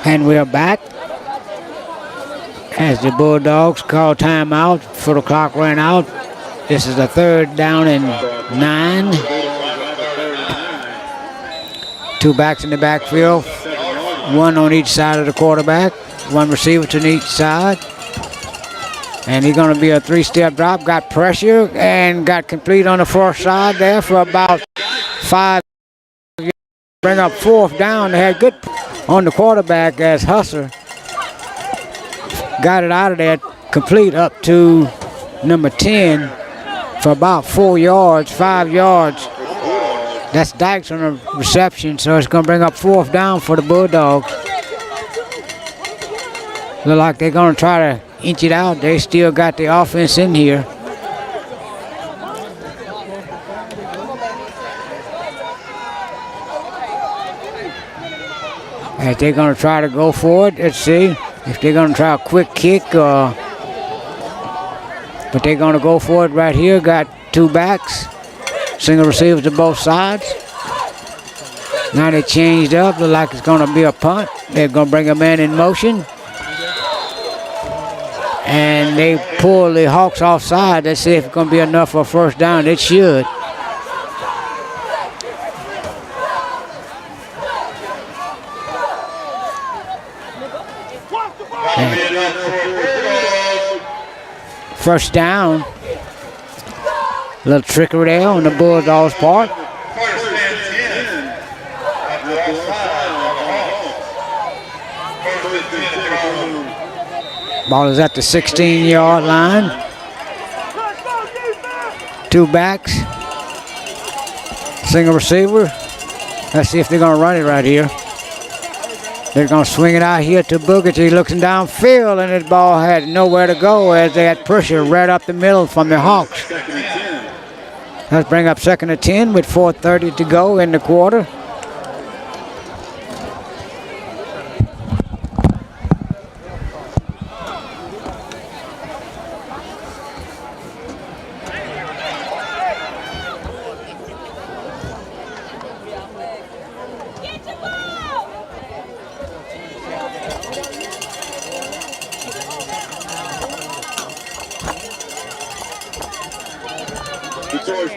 And we are back as the Bulldogs call timeout before the clock ran out. This is a third down and 9. Two backs in the backfield, one on each side of the quarterback, one receiver to each side. And he's going to be a 3-step drop, got pressure and got complete on the far side there for about 5. Bring up fourth down. They had good on the quarterback as Hustler got it out of there complete up to number 10 for about 4 yards, 5 yards. That's Dykes on the reception, so it's going to bring up 4th down for the Bulldogs. Look like they're going to try to inch it out. They still got the offense in here. And they're going to try to go for it. Let's see if they're going to try a quick kick. But they're going to go for it right here. Got 2 backs. Single receivers to both sides. Now they changed up. Look like it's going to be a punt. They're going to bring a man in motion. And they pull the Hawks offside. Let's see if it's going to be enough for a 1st down. It should. First down. A little trickery there on the Bulldogs' part. Ball is at the 16-yard line. 2 backs. Single receiver. Let's see if they're going to run it right here. They're going to swing it out here to Boogich. He's looking downfield, and his ball had nowhere to go as they had pressure right up the middle from the Hawks. Let's bring up 2nd and 10 with 4:30 to go in the quarter.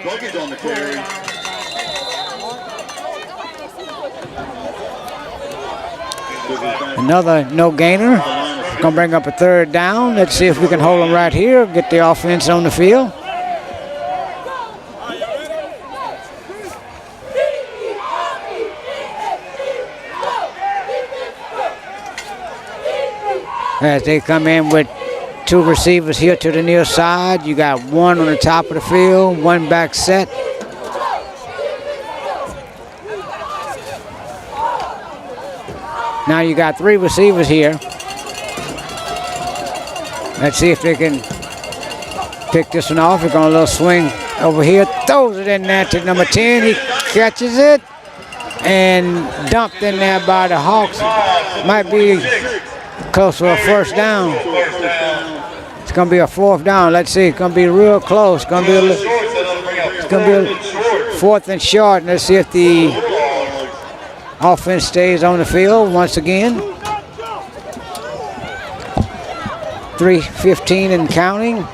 Bucket on the carry. Another no gainer. Gonna bring up a 3rd down. Let's see if we can hold them right here. Get the offense on the field. As they come in with 2 receivers here to the near side. You got 1 on the top of the field, 1 back set. Now you got 3 receivers here. Let's see if they can pick this one off. We're going a little swing over here. Throws it in there to number 10. He catches it and dumped in there by the Hawks. Might be close to a 1st down. It's going to be a 4th down. Let's see. It's going to be real close. It's going to be a 4th and short. Let's see if the offense stays on the field once again. 3:15 and counting.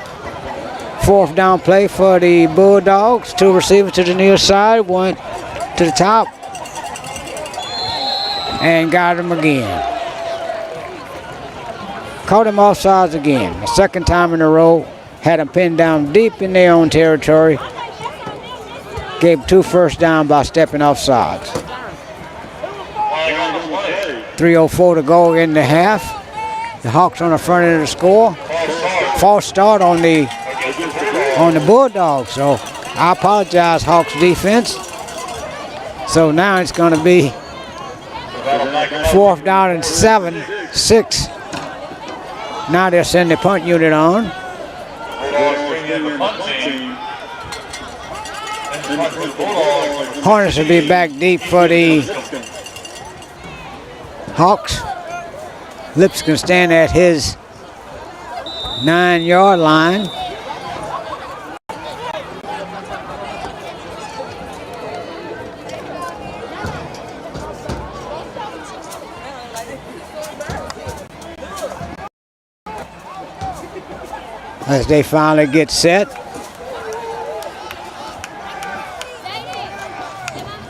4th down play for the Bulldogs. 2 receivers to the near side. 1 to the top. And got him again. Caught him offsides again. The 2nd time in a row. Had him pinned down deep in their own territory. Gave 2 first down by stepping offsides. 3:04 to go in the half. The Hawks on the front end of the score. False start on the Bulldogs. So I apologize, Hawks defense. So now it's going to be 4th down and 7, 6. Now they'll send the punt unit on. Hornets will be back deep for the Hawks. Lipscomb stand at his 9-yard line. As they finally get set.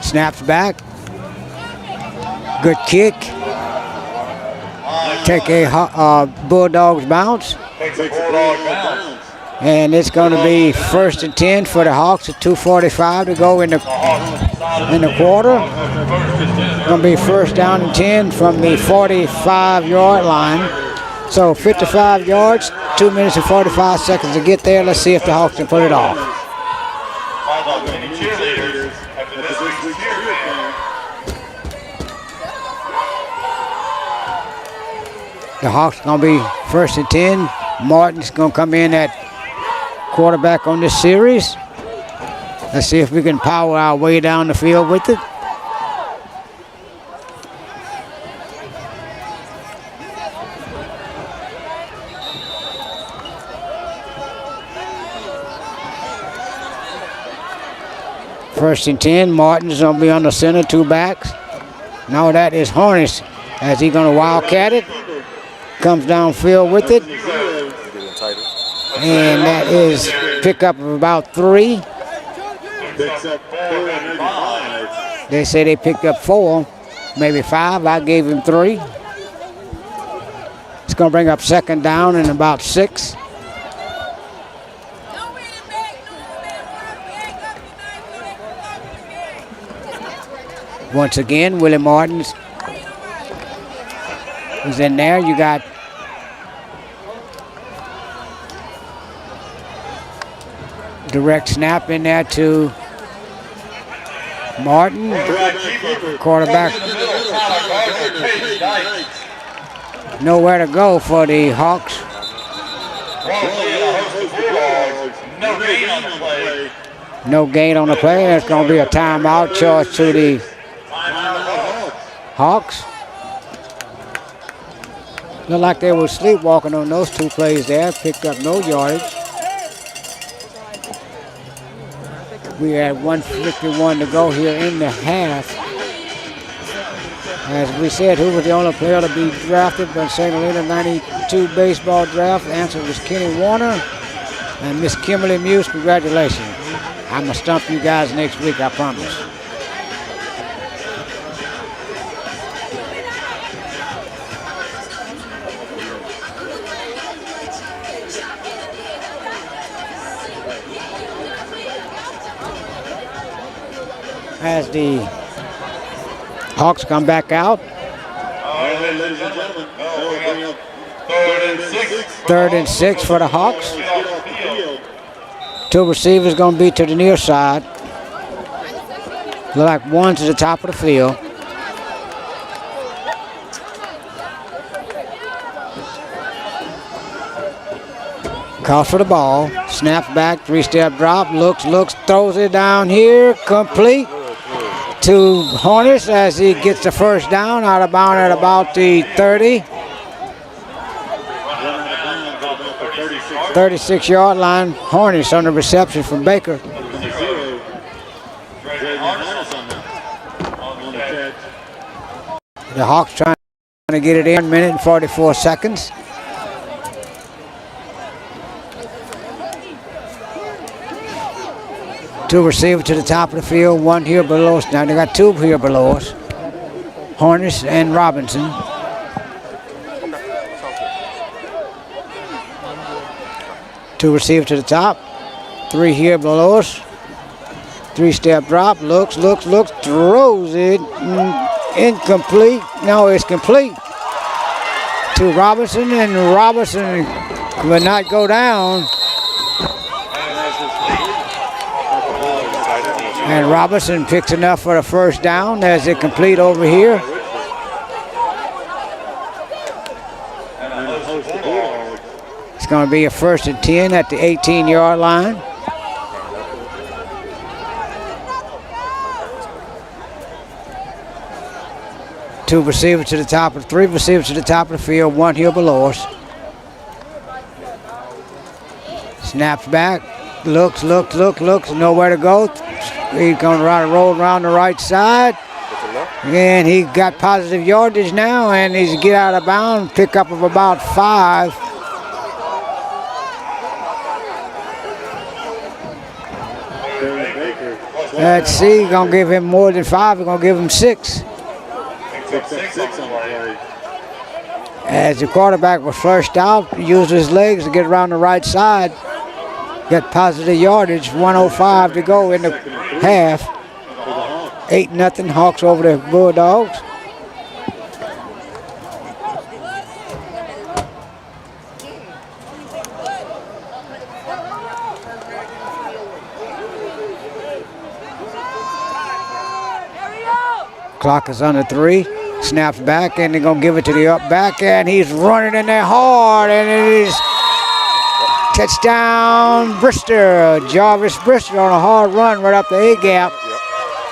Snaps back. Good kick. Take a Bulldogs bounce. And it's going to be 1st and 10 for the Hawks at 2:45 to go in the quarter. Going to be 1st down and 10 from the 45-yard line. So 55 yards, 2 minutes and 45 seconds to get there. Let's see if the Hawks can pull it off. Cheerleaders after this week's cheer camp. The Hawks going to be 1st and 10. Martin's going to come in at quarterback on this series. Let's see if we can power our way down the field with it. First and 10, Martin's going to be on the center, 2 backs. Now that is Harness as he's going to wildcat it. Comes downfield with it. And that is pickup of about 3. They say they picked up 4, maybe 5. I gave him 3. It's going to bring up 2nd down and about 6. Once again, Willie Martins is in there. You got direct snap in there to Martin. Quarterback. Nowhere to go for the Hawks. No gain on the play. There's going to be a timeout charged to the Hawks. Looked like they were sleepwalking on those 2 plays there. Picked up no yardage. We had 1:51 to go here in the half. As we said, who was the only player to be drafted by St. Helena 92 baseball draft? The answer was Kenny Warner. And Miss Kimberly Muse, congratulations. I'm going to stump you guys next week, I promise. As the Hawks come back out. Ladies and gentlemen, 3rd and 6 for the Hawks. 2 receivers going to be to the near side. Look like 1 to the top of the field. Calls for the ball. Snaps back, 3-step drop. Looks, throws it down here. Complete to Hornets as he gets the 1st down, out of bounds at about the 36-yard line. Hornets on the reception from Baker. The Hawks trying to get it in, 1 minute and 44 seconds. Two receivers to the top of the field, 1 here below us. Now they got 2 here below us. Hornish and Robinson. Two receivers to the top, 3 here below us. 3-step drop, looks, throws it, incomplete. No, it's complete to Robinson, and Robinson will not go down. And Robinson picks enough for the 1st down as it complete over here. It's going to be a 1st and 10 at the 18-yard line. Two receivers to the top of 3 receivers to the top of the field, 1 here below us. Snaps back, looks, nowhere to go. He's going to roll around the right side. And he got positive yardage now, and he's get out of bounds, pick up of about 5. Let's see, going to give him more than 5. We're going to give him 6. As the quarterback was flushed out, used his legs to get around the right side. Got positive yardage, 1:05 to go in the half. 8-0 Hawks over the Bulldogs. Clock is under 3. Snaps back, and they're going to give it to the up back, and he's running in there hard, and it is touchdown, Bristol. Jarvis Bristol on a hard run right up the A-gap. Yep.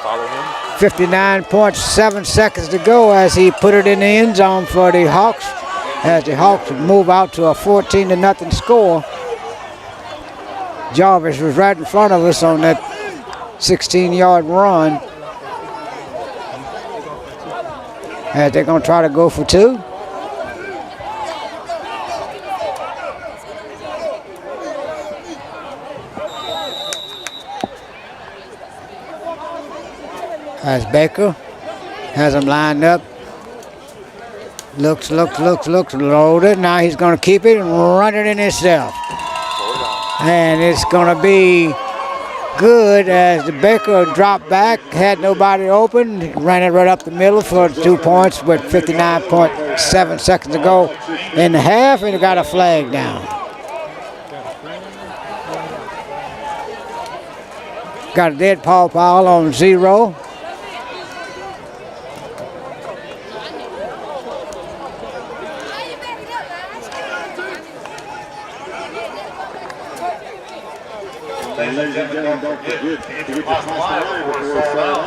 Follow him. 59.7 seconds to go as he put it in the end zone for the Hawks, as the Hawks move out to a 14-0 score. Jarvis was right in front of us on that 16-yard run. As they're going to try to go for 2. As Baker has him lined up. Looks, loaded. Now he's going to keep it and run it in himself. And it's going to be good as the Baker dropped back, had nobody open, ran it right up the middle for 2 points with 59.7 seconds to go in the half, and he got a flag down. Got a dead paw foul on 0. Ladies and gentlemen, don't forget to get your pasta line before we start out.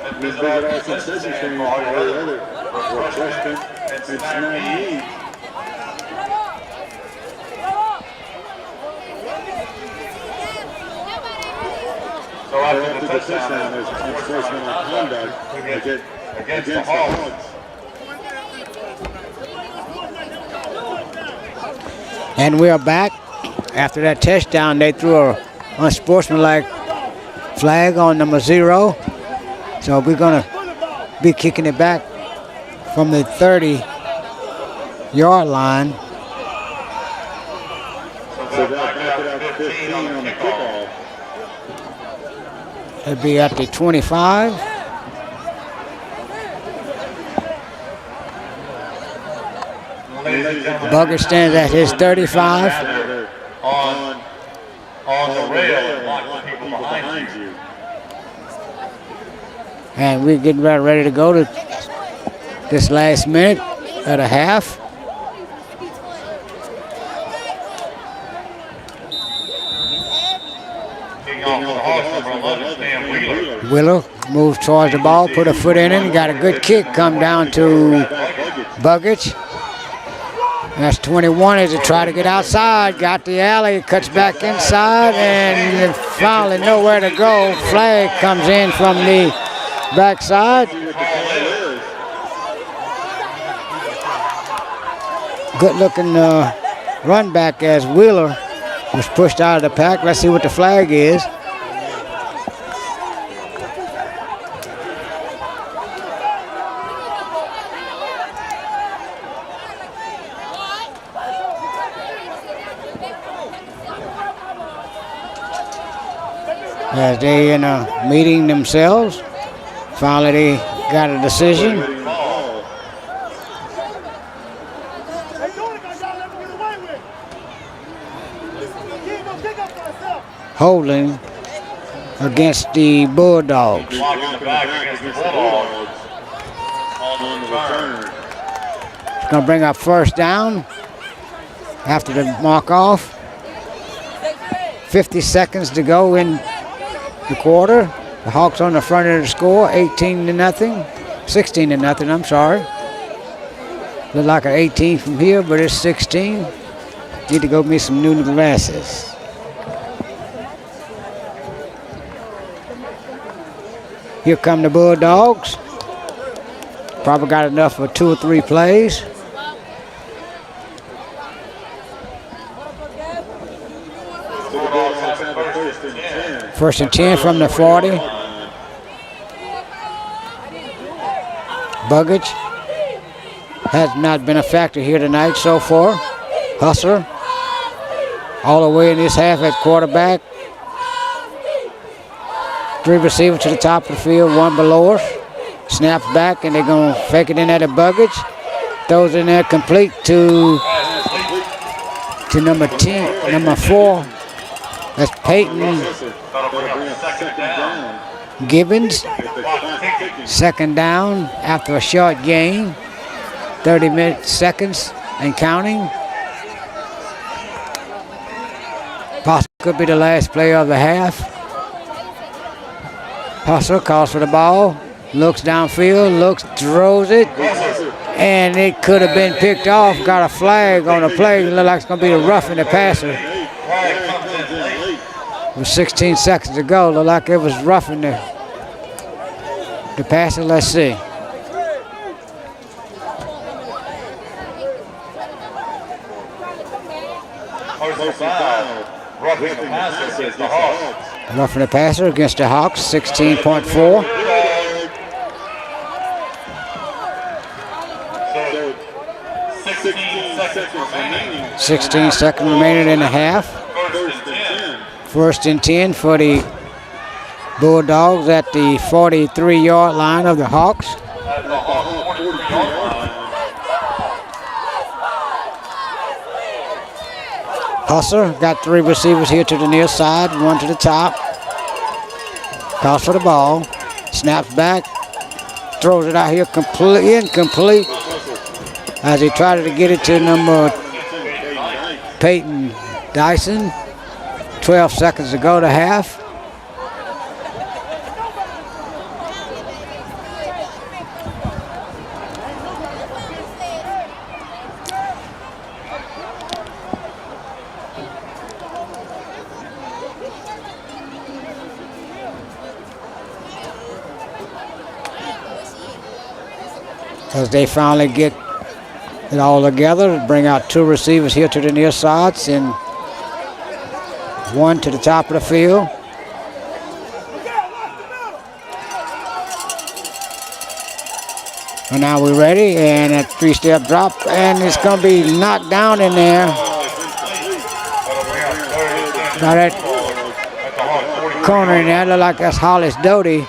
And visit our concession stand for all your other refreshment and snack needs. So after the touchdown, there's enforcement on conduct against the Hawks. And we are back. After that touchdown, they threw a unsportsmanlike flag on number 0. So we're going to be kicking it back from the 30-yard line. So they'll back it up 15 on the kickoff. It'll be at the 25. Bugger stands at his 35. On the rail and block the people behind you. And we're getting ready to go to this last minute at a half. Wheeler moves towards the ball, put a foot in it, got a good kick, come down to Buggage. That's 21 as they try to get outside. Got the alley, cuts back inside, and finally nowhere to go. Flag comes in from the backside. Good looking run back as Wheeler was pushed out of the pack. Let's see what the flag is. As they in a meeting themselves, finally they got a decision. Holding against the Bulldogs. It's going to bring up first down after the mark off. 50 seconds to go in the quarter. The Hawks on the front of the score, 18-0, 16-0, I'm sorry. Look like an 18 from here, but it's 16. Need to go get me some new glasses. Here come the Bulldogs. Probably got enough for 2 or 3 plays. First and 10 from the 40. Buggage has not been a factor here tonight so far. Hustler all the way in this half at quarterback. 3 receivers to the top of the field, 1 below us. Snaps back and they're going to fake it in at a Buggage. Throws in there complete to number 10, number 4. That's Peyton Gibbons. Second down after a short gain. 30 seconds and counting. Possibly could be the last play of the half. Hustler calls for the ball. Looks downfield. Looks, throws it. And it could have been picked off. Got a flag on the play. It looks like it's going to be a roughing the passer. With 16 seconds to go. Looked like it was roughing the passer. Let's see. Roughing the passer against the Hawks. Roughing the passer against the Hawks. 16.4. 16 seconds remaining in the half. First and 10 for the Bulldogs at the 43-yard line of the Hawks. Hustler got 3 receivers here to the near side, 1 to the top. Calls for the ball. Snaps back. Throws it out here incomplete. As he tried to get it to number Peyton Dyson. 12 seconds to go to half. As they finally get it all together, bring out 2 receivers here to the near sides and 1 to the top of the field. And now we're ready, and a 3-step drop, and it's going to be knocked down in there. Now that corner in there, look like that's Hollis Doty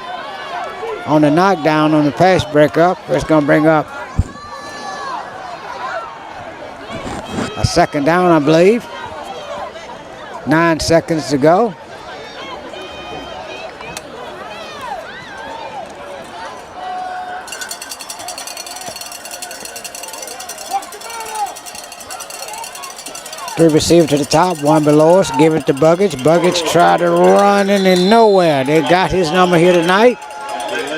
on the knockdown on the pass breakup. It's going to bring up a second down, I believe. 9 seconds to go. Three receivers to the top, 1 below us. Give it to Buggage. Buggage tried to run and in nowhere. They got his number here tonight.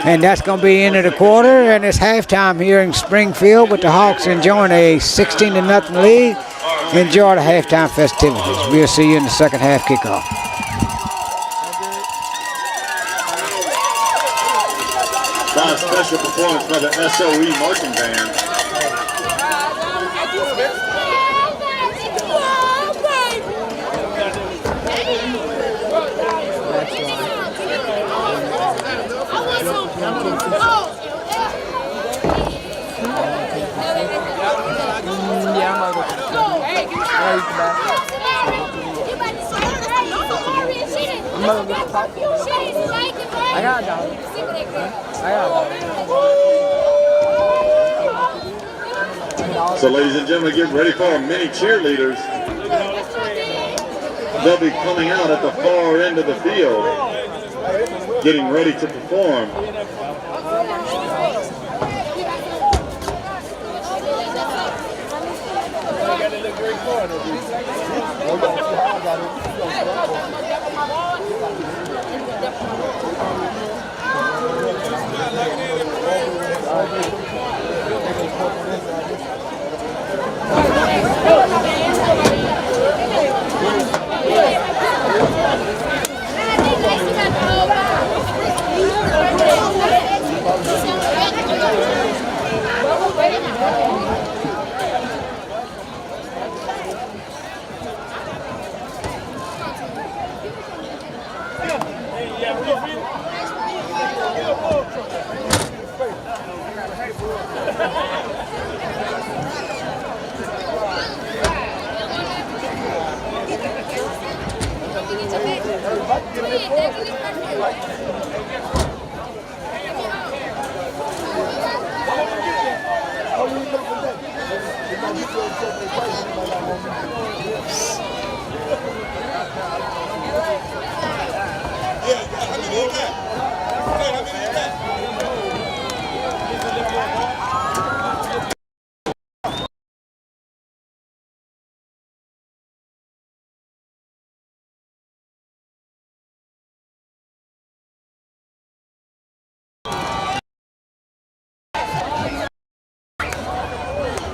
And that's going to be the end of the quarter. And it's halftime here in Springfield with the Hawks enjoying a 16-0 lead. Enjoy the halftime festivities. We'll see you in the second half kickoff. Live special performance by the SOE marching band. So ladies and gentlemen, get ready for our mini cheerleaders. They'll be coming out at the far end of the field, getting ready to perform.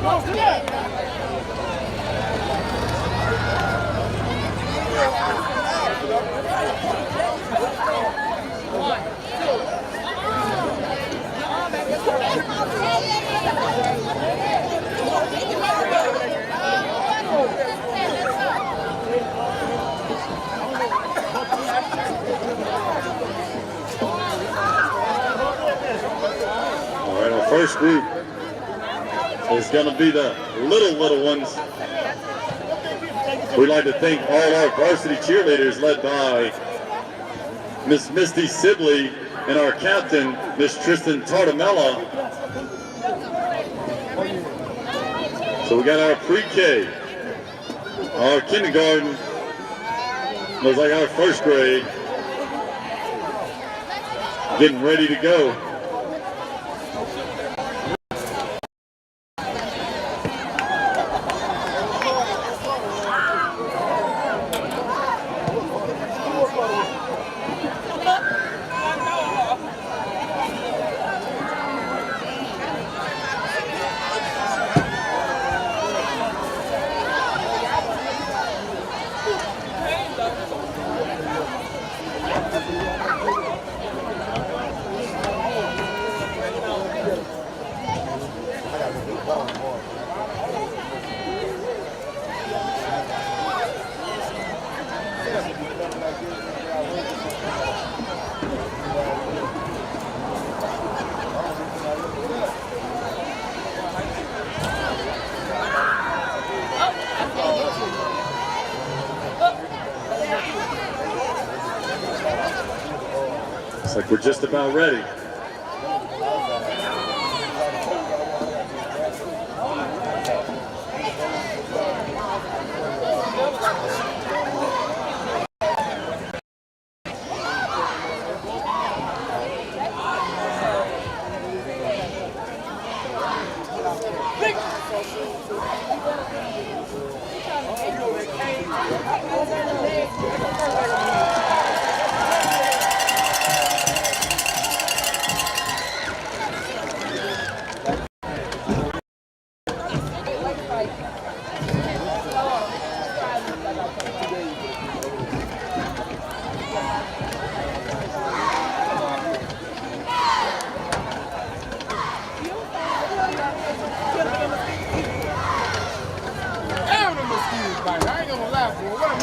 All right, our first group is going to be the little ones. We'd like to thank all our varsity cheerleaders led by Miss Misty Sibley and our captain, Miss Tristan Tartamella. So we got our pre-K, our kindergarten, looks like our first grade, getting ready to go. Looks like we're just about ready. Damn, the mosquitoes bite. I ain't gonna lie, boy. What am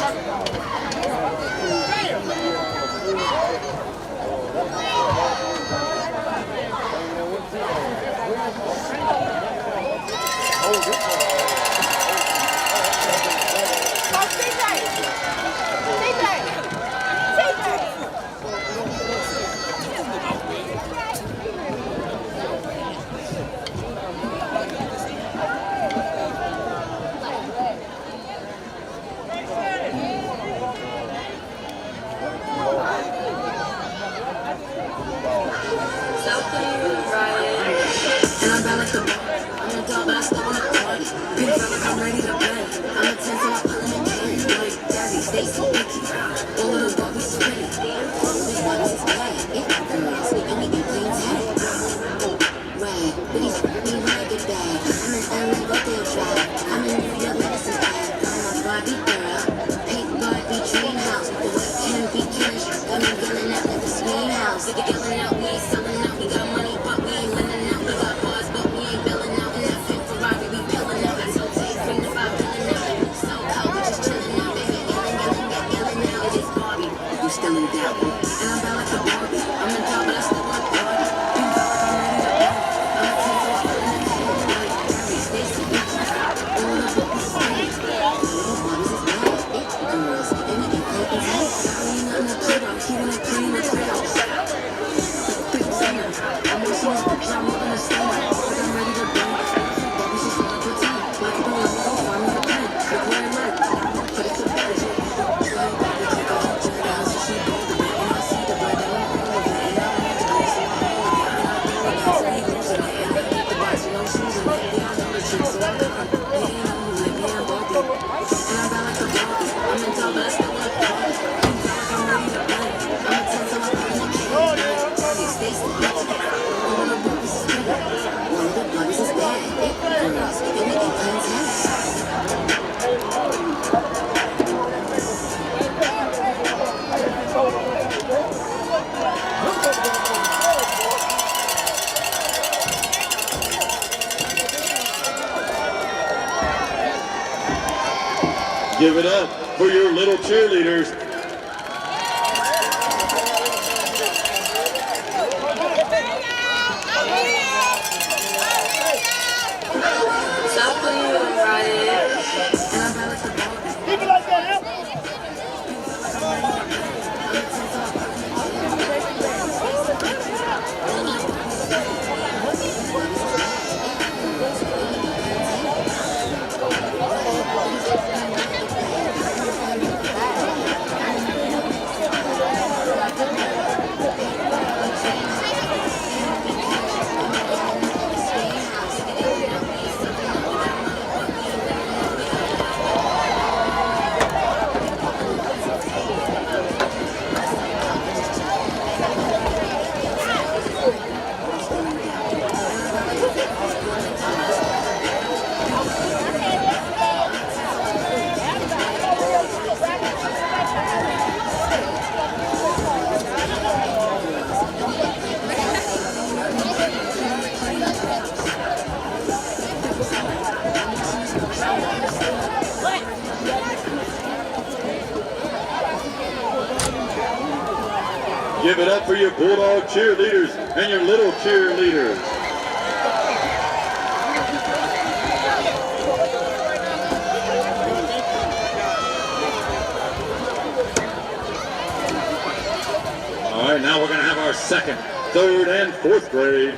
One of the boys is bad. Girls, Give it up for your little cheerleaders. Stop putting you in riot. Keep it like that, Give it up for your Bulldog cheerleaders and your little cheerleaders. All right, now we're going to have our second, third, and fourth grade.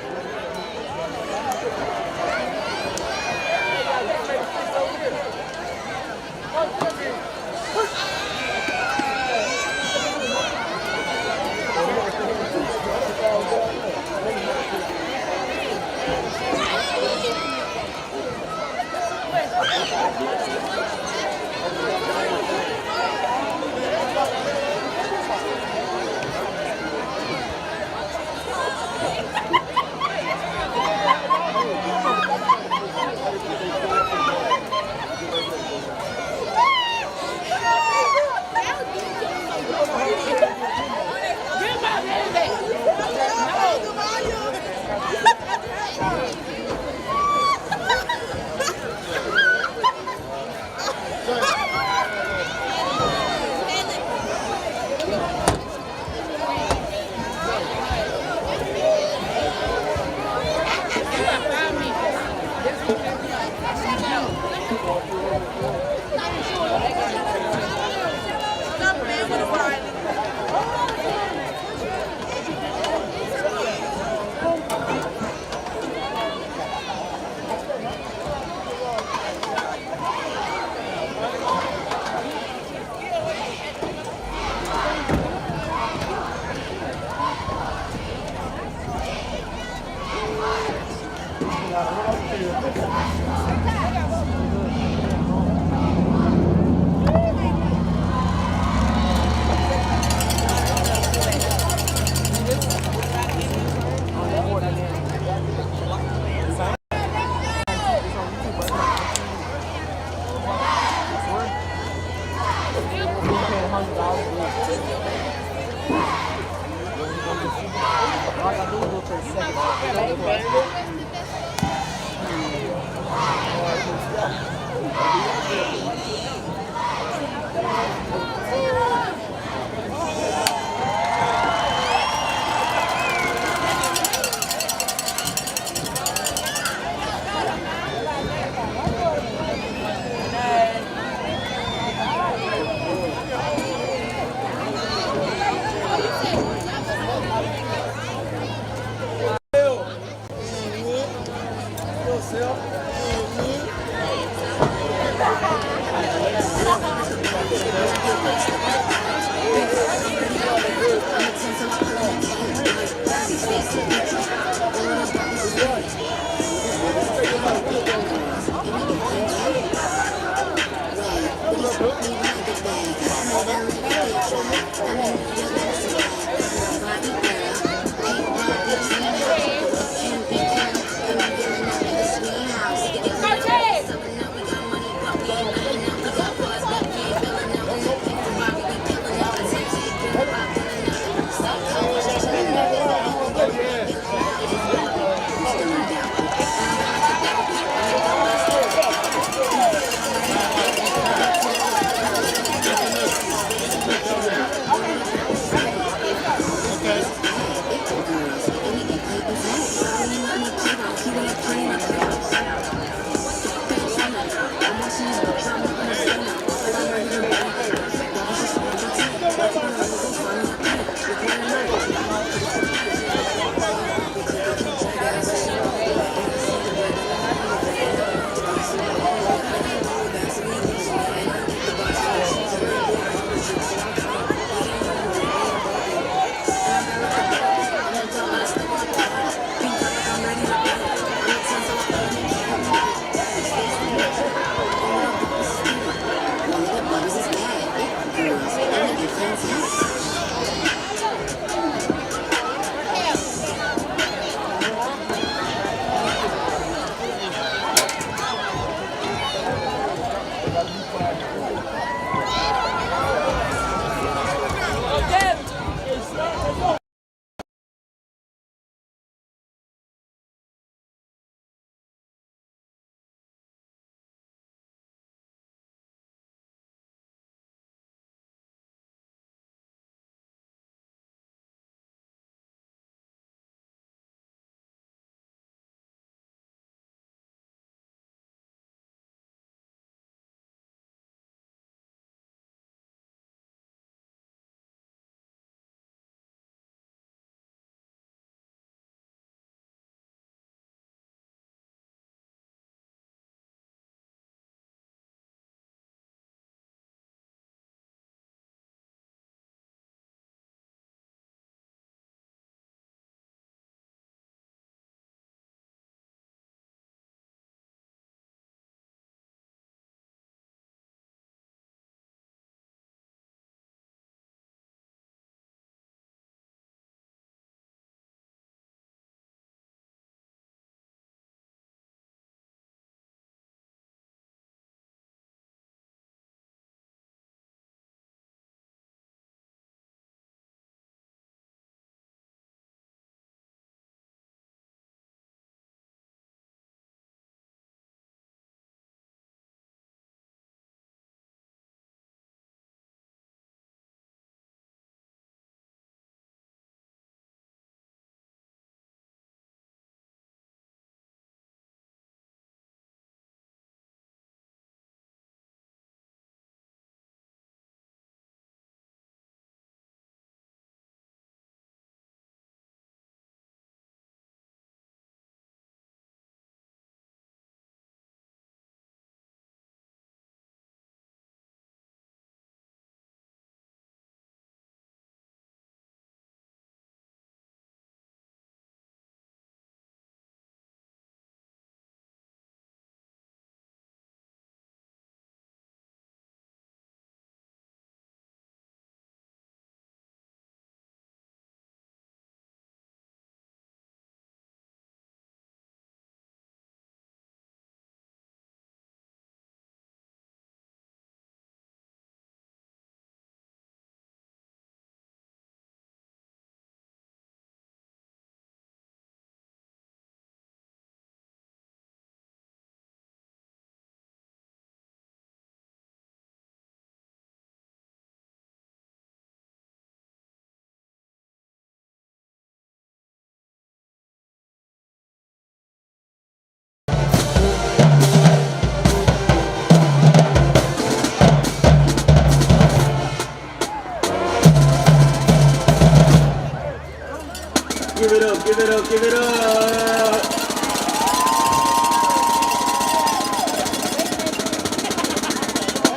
give it up, give it up.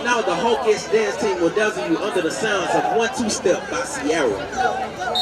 Now the Hawks dance team will dazzle you under the sounds of 1-2 Step by Sierra.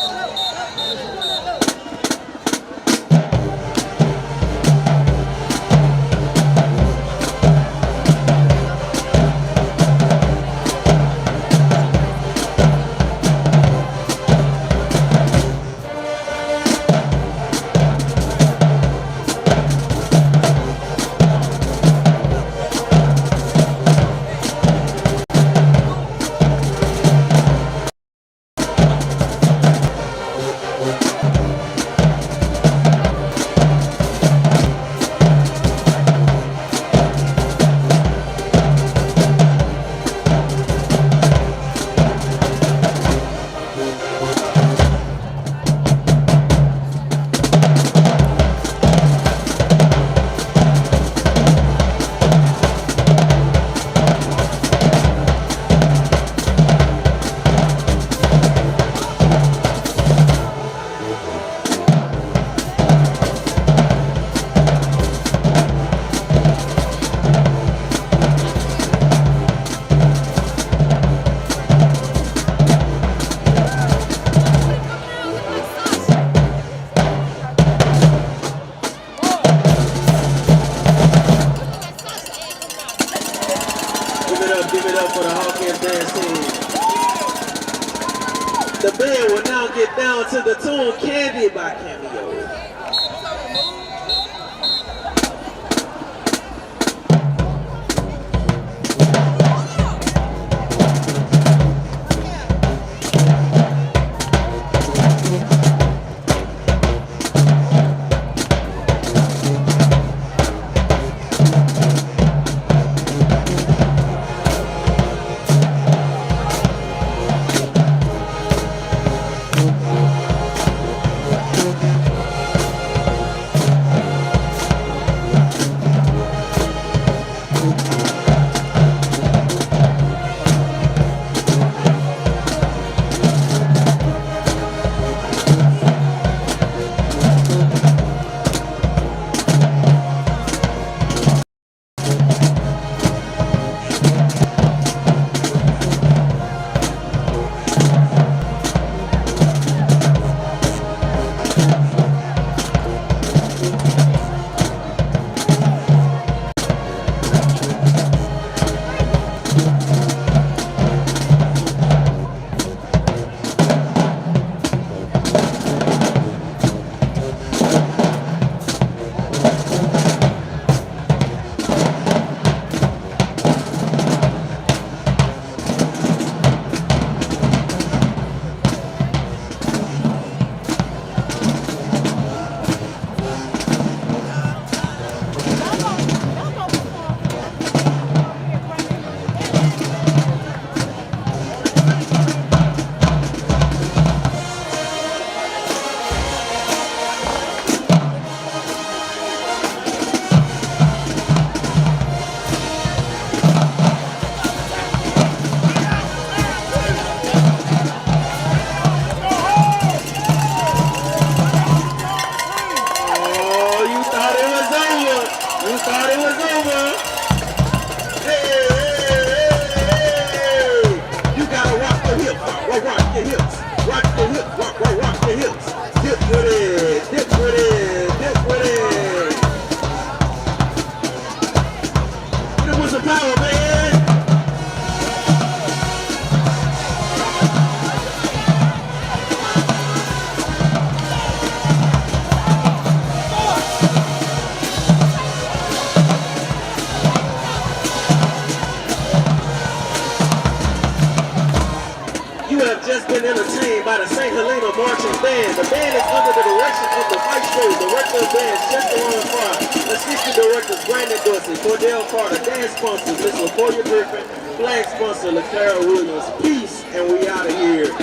Give it up for the Hawkins dance team. The band will now get down to the tune Candy by Cameo. Entertained by the St. Helena Marching Band. The band is under the direction of the maestro, director of dance, Chester Ron Fry, assistant directors Brandon Dorsey, Cordell Carter, dance sponsors Miss LaFoya Griffin, flag sponsor LaClara Williams. Peace, and we out of here.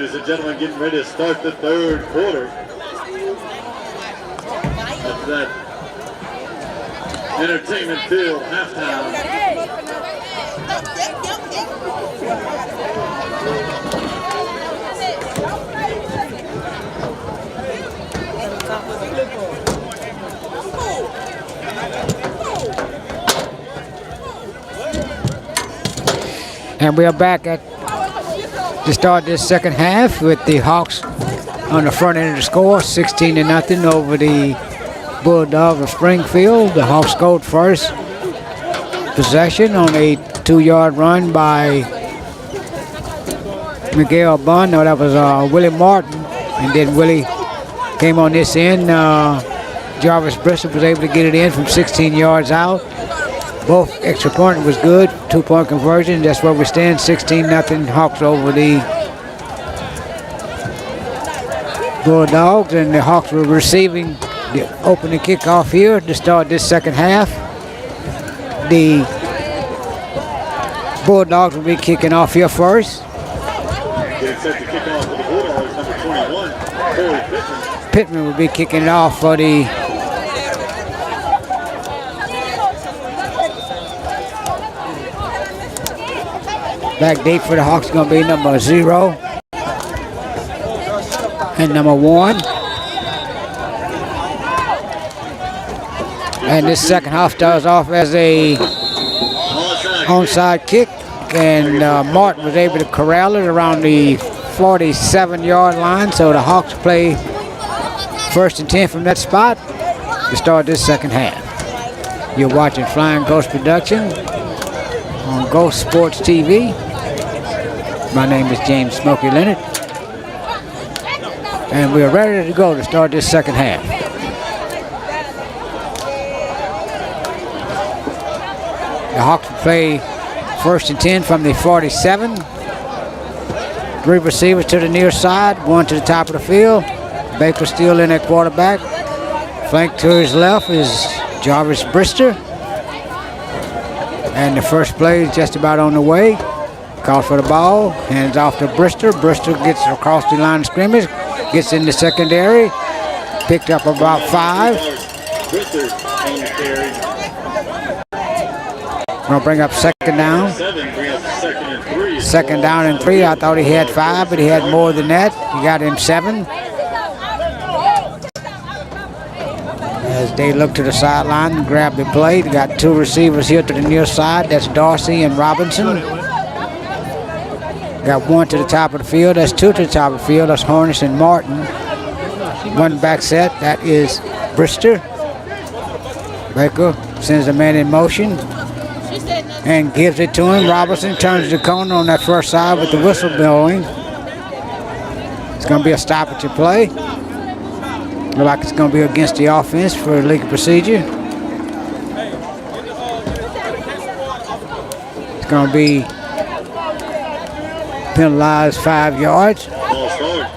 ladies and gentlemen, getting ready to start the third quarter. After that entertainment field halftime. And we are back to start this second half with the Hawks on the front end of the score, 16-0 over the Bulldogs of Springfield. The Hawks scored first possession on a 2-yard run by Miguel Bunn. No, that was Willie Martin. And then Willie came on this end. Jarvis Bristol was able to get it in from 16 yards out. Both extra point was good, 2-point conversion. That's where we stand, 16-0 Hawks over the Bulldogs, and the Hawks were receiving the opening kickoff here to start this second half. The Bulldogs will be kicking off here first. Getting set to kick off for the Bulldogs, number 21, Corey Pittman. Pittman will be kicking it off for the back deep for the Hawks is going to be number 0 and number 1. And this second half starts off as a onside kick, and Martin was able to corral it around the 47-yard line. So the Hawks play 1st and 10 from that spot to start this second half. You're watching Flying Ghost Production on Ghost Sports TV. My name is James Smokey Leonard, and we are ready to go to start this second half. The Hawks will play 1st and 10 from the 47. 3 receivers to the near side, 1 to the top of the field. Baker still in at quarterback. Flank to his left is Jarvis Brister. And the first play is just about on the way. Calls for the ball, hands off to Brister. Brister gets across the line of scrimmage, gets in the secondary, picked up about 5. Brister on the carry. Gonna bring up second down. 7, bring up second and 3. Second down and 3. I thought he had 5, but he had more than that. He got him 7. As they look to the sideline and grab the play, they got 2 receivers here to the near side. That's Darcy and Robinson. Got 1 to the top of the field. That's 2 to the top of the field. That's Harness and Martin. 1 back set. That is Brister. Baker sends the man in motion and gives it to him. Robinson turns the corner on that first side with the whistle blowing. It's going to be a stoppage of play. Look like it's going to be against the offense for legal procedure. It's going to be penalized 5 yards. Ball start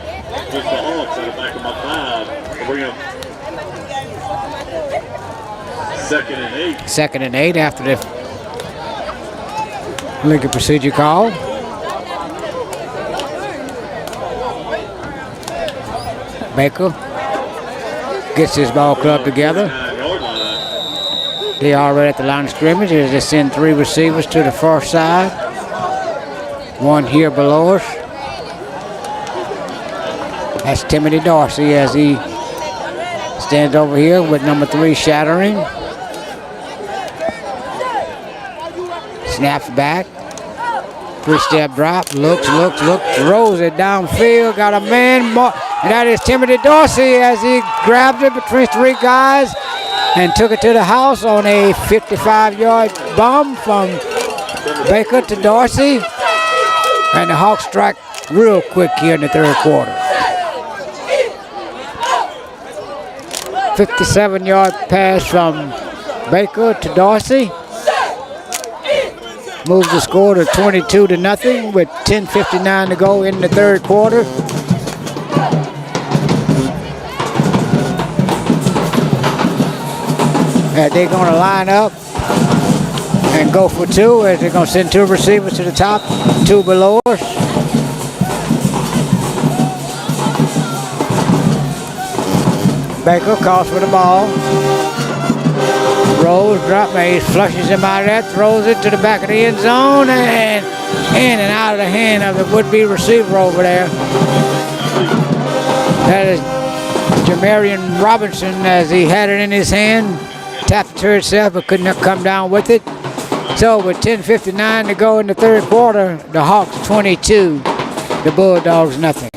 with the Hawks at the back of my 5. We'll bring up 2nd and 8. 2nd and 8 after the legal procedure call. Baker gets his ball club together. 9-yard line. They are already at the line of scrimmage. They send 3 receivers to the far side. 1 here below us. That's Timothy Darcy as he stands over here with number 3 shattering. Snaps back. 3-step drop. Looks, throws it downfield. Got a man, and that is Timothy Darcy as he grabbed it between 3 guys and took it to the house on a 55-yard bomb from Baker to Darcy. And the Hawks strike real quick here in the third quarter. 57-yard pass from Baker to Darcy. Moves the score to 22-0 with 10:59 to go in the third quarter. They're going to line up and go for 2 as they're going to send 2 receivers to the top, 2 below us. Baker calls for the ball. Rolls, drop maze, flushes him out of there, throws it to the back of the end zone, and in and out of the hand of the would-be receiver over there. That is Jamarian Robinson as he had it in his hand. Tapped it to itself but couldn't come down with it. So with 10:59 to go in the third quarter, the Hawks 22, the Bulldogs nothing.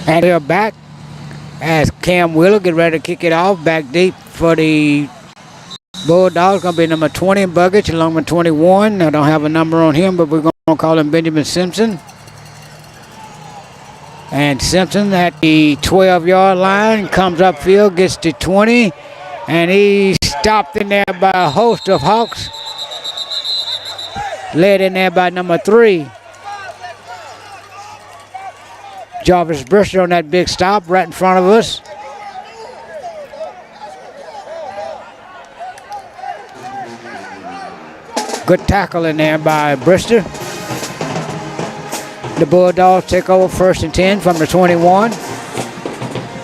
And they're back as Cam Wheeler get ready to kick it off. Back deep for the Bulldogs. Going to be number 20 in Buggage along with 21. I don't have a number on him, but we're going to call him Benjamin Simpson. And Simpson at the 12-yard line comes upfield, gets to 20, and he's stopped in there by a host of Hawks. Led in there by number 3. Jarvis Brister on that big stop right in front of us. Good tackle in there by Brister. The Bulldogs take over 1st and 10 from the 21.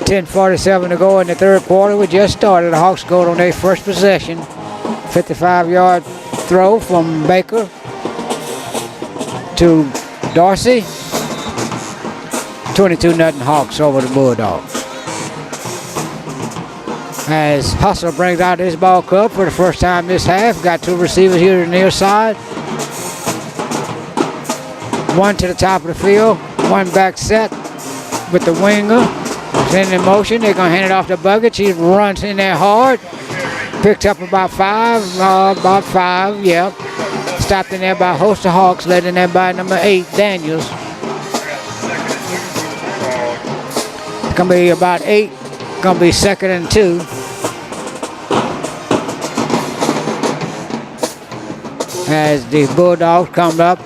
10:47 to go in the third quarter. We just started. The Hawks go on their first possession. 55-yard throw from Baker to Dorsey. 22-0 Hawks over the Bulldogs. As Hustle brings out this ball club for the first time this half. Got 2 receivers here to the near side. One to the top of the field. One back set with the winger. It's in motion. They're going to hand it off to Buggage. He runs in there hard. Picked up about 5. Yeah. Stopped in there by a host of Hawks. Led in there by number 8, Daniels. Gonna be about 8. Gonna be 2nd and 2. As the Bulldogs come up,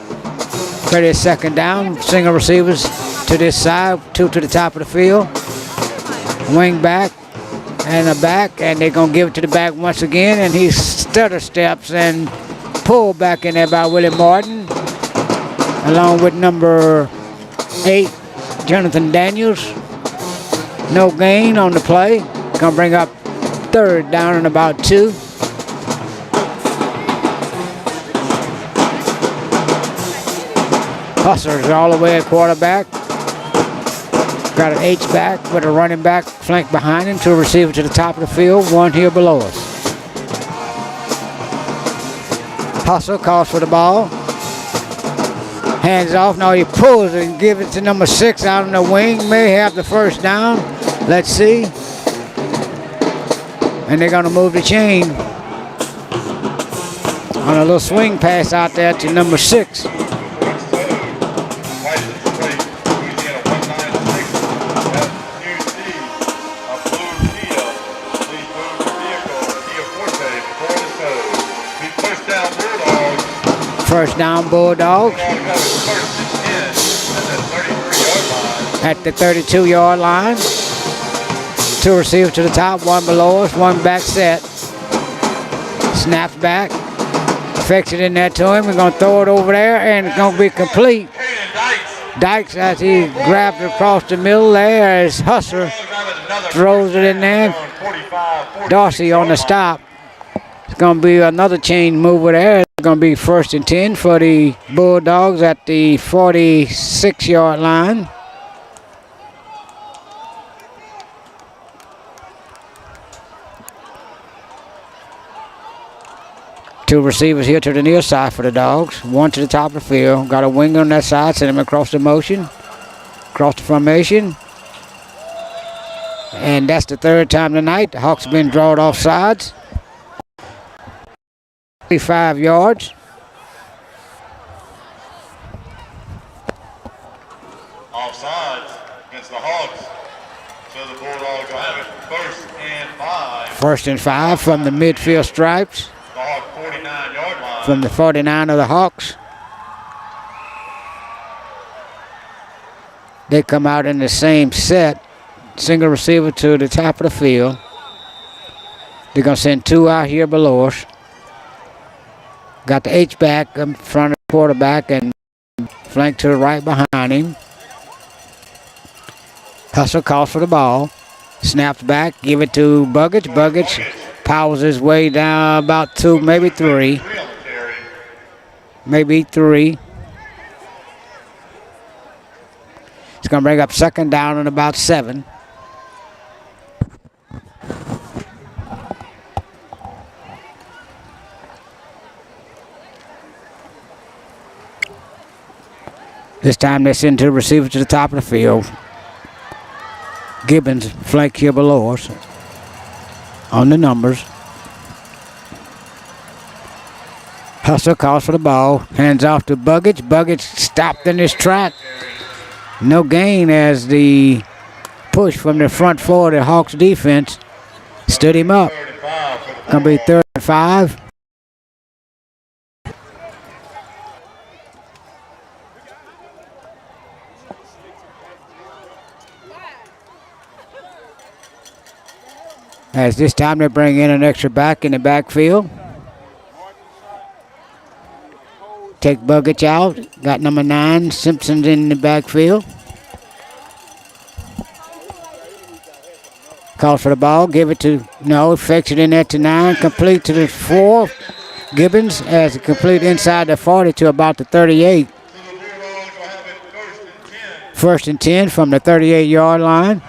ready 2nd down. Single receivers to this side, 2 to the top of the field. Wing back and a back, and they're gonna give it to the back once again, and he stutter steps and pulled back in there by Willie Martin, along with number 8, Jonathan Daniels. No gain on the play. Gonna bring up 3rd down and about 2. Hustlers all the way at quarterback. Got an H-back with a running back flank behind him. 2 receivers to the top of the field. 1 here below us. Hustle calls for the ball. Hands off. Now he pulls and gives it to number 6 out on the wing. May have the 1st down. Let's see. And they're going to move the chain on a little swing pass out there to number 6. First down Bulldogs at the 32-yard line. 2 receivers to the top, 1 below us, 1 back set. Snaps back, fix it in there to him. We're going to throw it over there, and it's going to be complete. Dykes, as he grabbed it across the middle there, as Hustler throws it in there. Dorsey on the stop. It's going to be another chain mover there. It's going to be 1st and 10 for the Bulldogs at the 46-yard line. Two receivers here to the near side for the Dogs. One to the top of the field. Got a wing on that side. Send him across the motion. Across the formation. And that's the third time tonight. The Hawks have been drawn off sides. 5 yards. Offsides against the Hawks. So the Bulldogs will have it 1st and 5. 1st and 5 from the midfield stripes. The Hawk 49-yard line. From the 49 of the Hawks. They come out in the same set. Single receiver to the top of the field. They're going to send 2 out here below us. Got the H-back in front of the quarterback and flank to the right behind him. Hustle calls for the ball. Snaps back, give it to Buggage. Buggage powers his way down about 2, maybe 3. Maybe 3. It's going to bring up 2nd down and about 7. This time they send 2 receivers to the top of the field. Gibbons flank here below us on the numbers. Hustle calls for the ball. Hands off to Buggage. Buggage stopped in his track. No gain as the push from the front 4 of the Hawks defense stood him up. Gonna be 3rd and 5. As this time they bring in an extra back in the backfield. Take Buggage out. Got number 9, Simpson's in the backfield. Calls for the ball. Give it to, no, fakes it in there to 9. Complete to the 4. Gibbons as it complete inside the 40 to about the 38. 1st and 10 from the 38-yard line.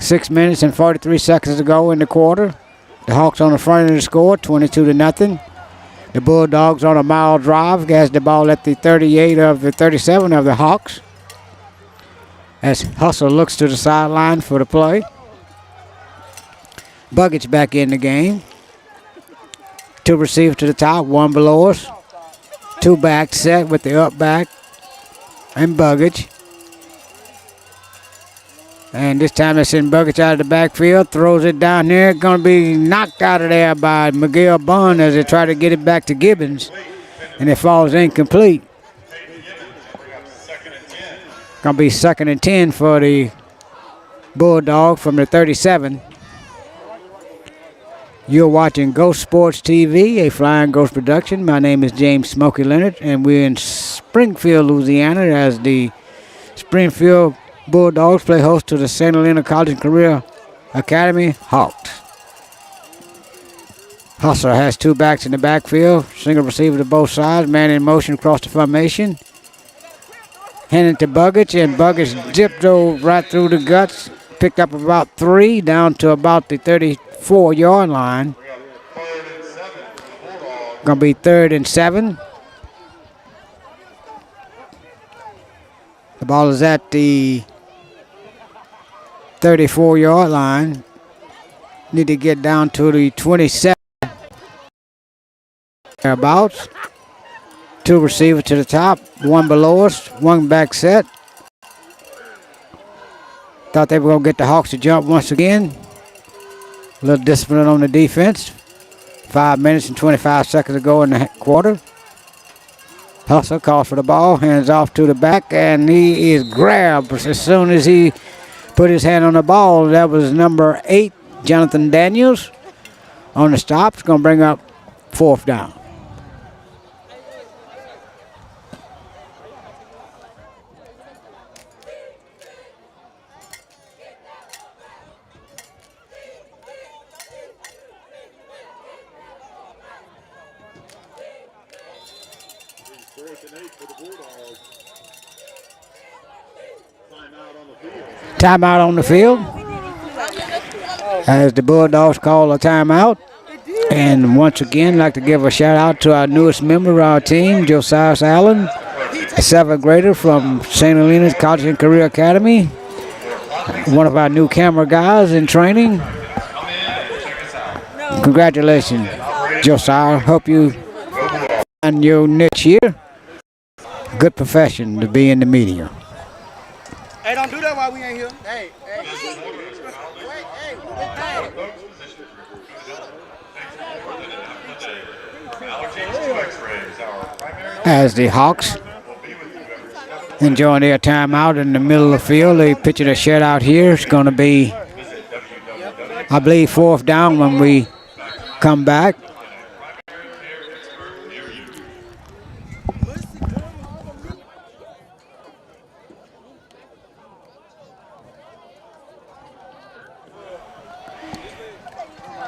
6 minutes and 43 seconds to go in the quarter. The Hawks on the front of the score, 22-0. The Bulldogs on a mile drive. Has the ball at the 38 of the 37 of the Hawks. As Hustle looks to the sideline for the play. Buggage back in the game. 2 receivers to the top, 1 below us. 2 back set with the up back and Buggage. And this time they send Buggage out of the backfield, throws it down there. Going to be knocked out of there by Miguel Bond as they try to get it back to Gibbons. And it falls incomplete. Going to be 2nd and 10 for the Bulldog from the 37. You're watching Ghost Sports TV, a Flying Ghost production. My name is James Smokey Leonard, and we're in Springfield, Louisiana, as the Springfield Bulldogs play host to the St. Helena College and Career Academy Hawks. Hustler has 2 backs in the backfield. Single receiver to both sides. Man in motion across the formation. Handed to Buggage, and Buggage dipped right through the guts. Picked up about 3 down to about the 34-yard line. Going to be 3rd and 7. The ball is at the 34-yard line. Need to get down to the 27. Thereabouts. 2 receivers to the top, 1 below us, 1 back set. Thought they were going to get the Hawks to jump once again. A little discipline on the defense. 5 minutes and 25 seconds to go in the quarter. Hustle calls for the ball, hands off to the back, and he is grabbed as soon as he put his hand on the ball. That was number 8, Jonathan Daniels. On the stop, it's going to bring up 4th down. Timeout on the field. As the Bulldogs call a timeout. And once again, I'd like to give a shout out to our newest member of our team, Josiah Allen, a 7th grader from St. Helena's College and Career Academy. One of our new camera guys in training. Congratulations, Josiah. Hope you find your niche here. Good profession to be in the media. Hey, don't do that while we ain't here. Hey. As the Hawks enjoying their time out in the middle of the field, they pitching a shutout here. It's going to be, I believe, 4th down when we come back.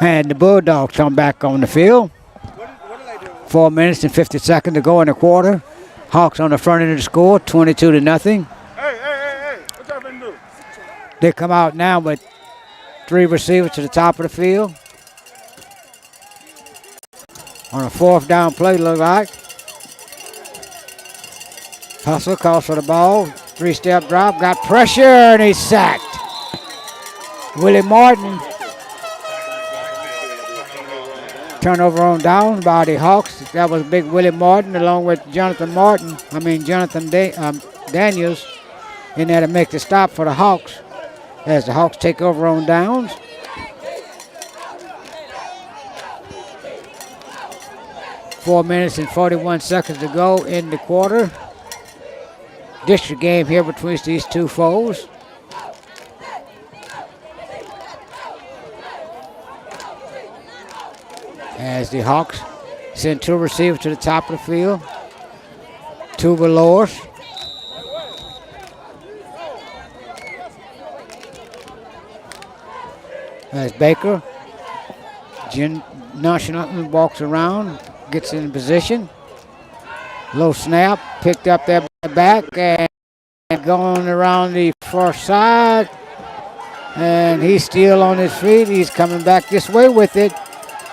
And the Bulldogs come back on the field. 4 minutes and 50 seconds to go in the quarter. Hawks on the front end of the score, 22-0. Hey. What y'all been doing? They come out now with 3 receivers to the top of the field. On a 4th down play, look like. Hustle calls for the ball. 3-step drop, got pressure, and he's sacked. Willie Martin. Turnover on down by the Hawks. That was big Willie Martin along with Jonathan Daniels in there to make the stop for the Hawks as the Hawks take over on downs. Four minutes and 41 seconds to go in the quarter. District game here between these two foes. As the Hawks send 2 receivers to the top of the field. 2 below. As Baker nonchalantly walks around, gets in position. Low snap, picked up there by the back and going around the far side. And he's still on his feet. He's coming back this way with it.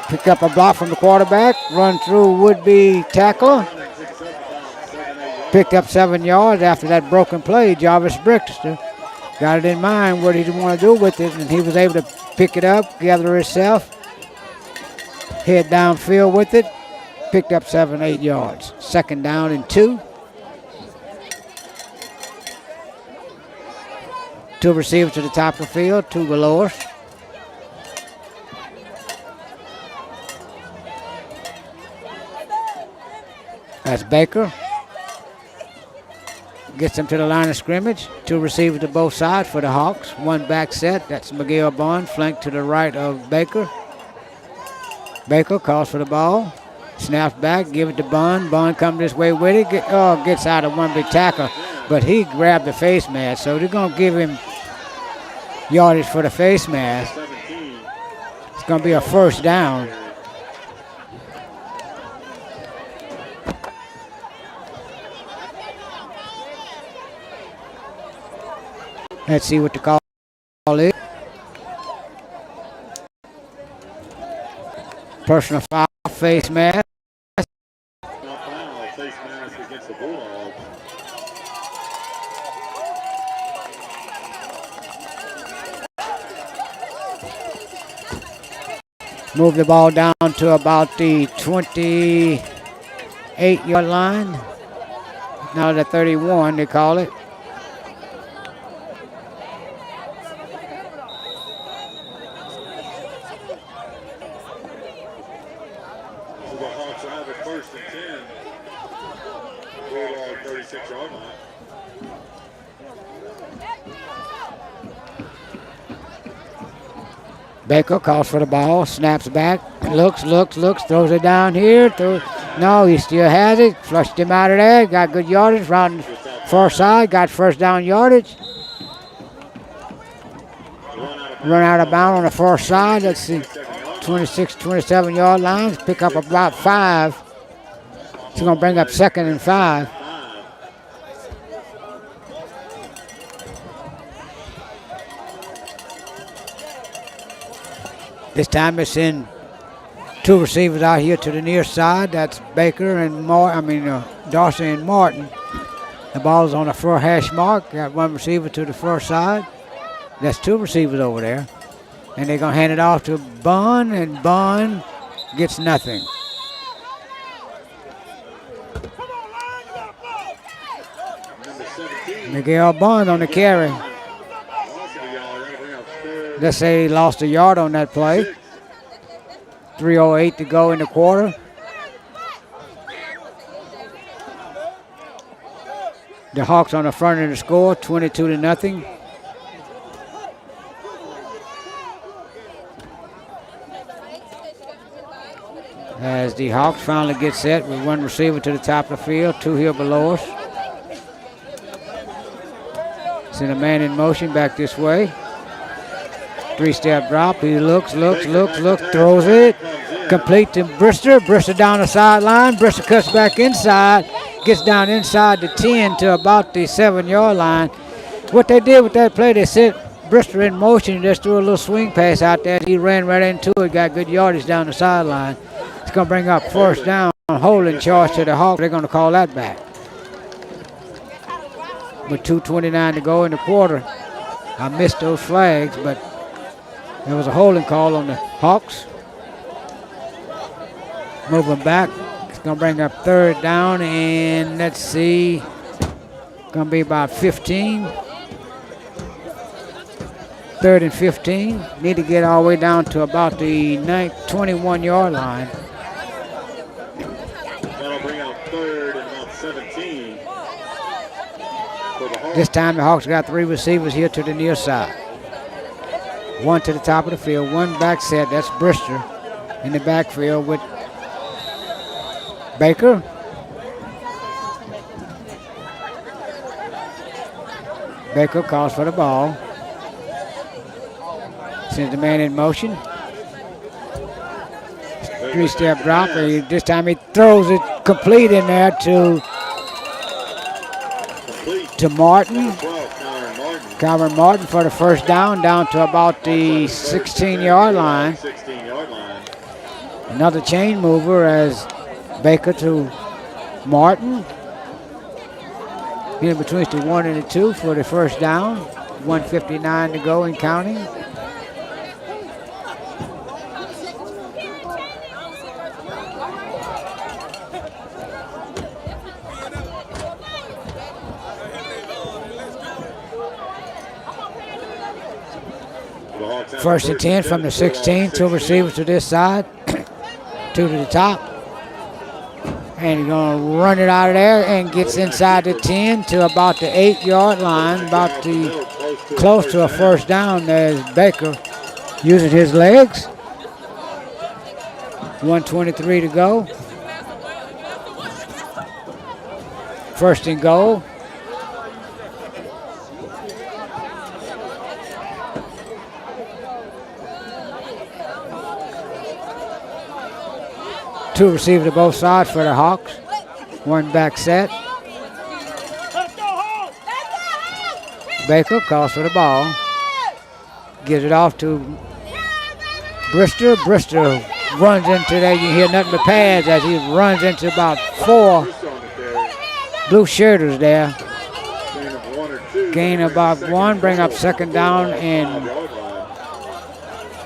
Picked up a block from the quarterback, run through would-be tackler. Picked up 7 yards after that broken play. Jarvis Brickster got it in mind what he want to do with it, and he was able to pick it up, gather himself, head downfield with it, picked up 7-8 yards. 2nd down and 2. 2 receivers to the top of the field, 2 below us. That's Baker. Gets them to the line of scrimmage. 2 receivers to both sides for the Hawks. 1 back set. That's Miguel Bond, flanked to the right of Baker. Baker calls for the ball. Snaps back, give it to Bond. Bond comes this way with it. Gets out of one big tackle. But he grabbed the face mask, so they're going to give him yardage for the face mask. It's going to be a 1st down. Let's see what the call is. Personal foul, face mask. Face mask against the Bulldogs. Move the ball down to about the 28-yard line. Now the 31, they call it. Baker calls for the ball, snaps back, looks, throws it down here. No, he still has it. Flushed him out of there. Got good yardage. Round far side, got 1st down yardage. Run out of bounds on the far side. Let's see, 26, 27-yard lines. Pick up about 5. It's going to bring up 2nd and 5. This time it's in Two receivers out here to the near side. That's Baker and Darcy and Martin. The ball's on the far hash mark. Got one receiver to the far side. That's two receivers over there. And they're going to hand it off to Bun, and Bun gets nothing. Miguel Bun on the carry. Let's say he lost a yard on that play. 3:08 to go in the quarter. The Hawks on the front of the score, 22-0. As the Hawks finally get set with one receiver to the top of the field, two here below us. Send a man in motion back this way. Three-step drop. He looks, throws it. Complete to Brister. Brister down the sideline. Brister cuts back inside. Gets down inside the 10 to about the 7-yard line. What they did with that play, they set Brister in motion and just threw a little swing pass out there. He ran right into it, got good yardage down the sideline. It's going to bring up first down. Holding charge to the Hawks. They're going to call that back. With 2:29 to go in the quarter. I missed those flags, but there was a holding call on the Hawks. Moving back. It's going to bring up third down, and let's see. Going to be about 15. Third and 15. Need to get all the way down to about the 21-yard line. That'll bring out third and about 17. This time the Hawks got three receivers here to the near side. One to the top of the field, one back set. That's Brister in the backfield with Baker. Baker calls for the ball. Sends the man in motion. Three-step drop. This time he throws it complete in there to Martin. Calvin Martin for the first down to about the 16-yard line. Another chain mover as Baker to Martin. In between the 1 and the 2 for the first down. 1:59 to go and counting. First and 10 from the 16, two receivers to this side, two to the top. And he's going to run it out of there and gets inside the 10 to about the 8-yard line, about the close to a first down. There's Baker using his legs. 1:23 to go. First and goal. Two receivers to both sides for the Hawks. One back set. Baker calls for the ball. Gives it off to Brister. Brister runs into there. You hear nothing but pads as he runs into about 4 blue shirters there. Gain about 1. Bring up second down and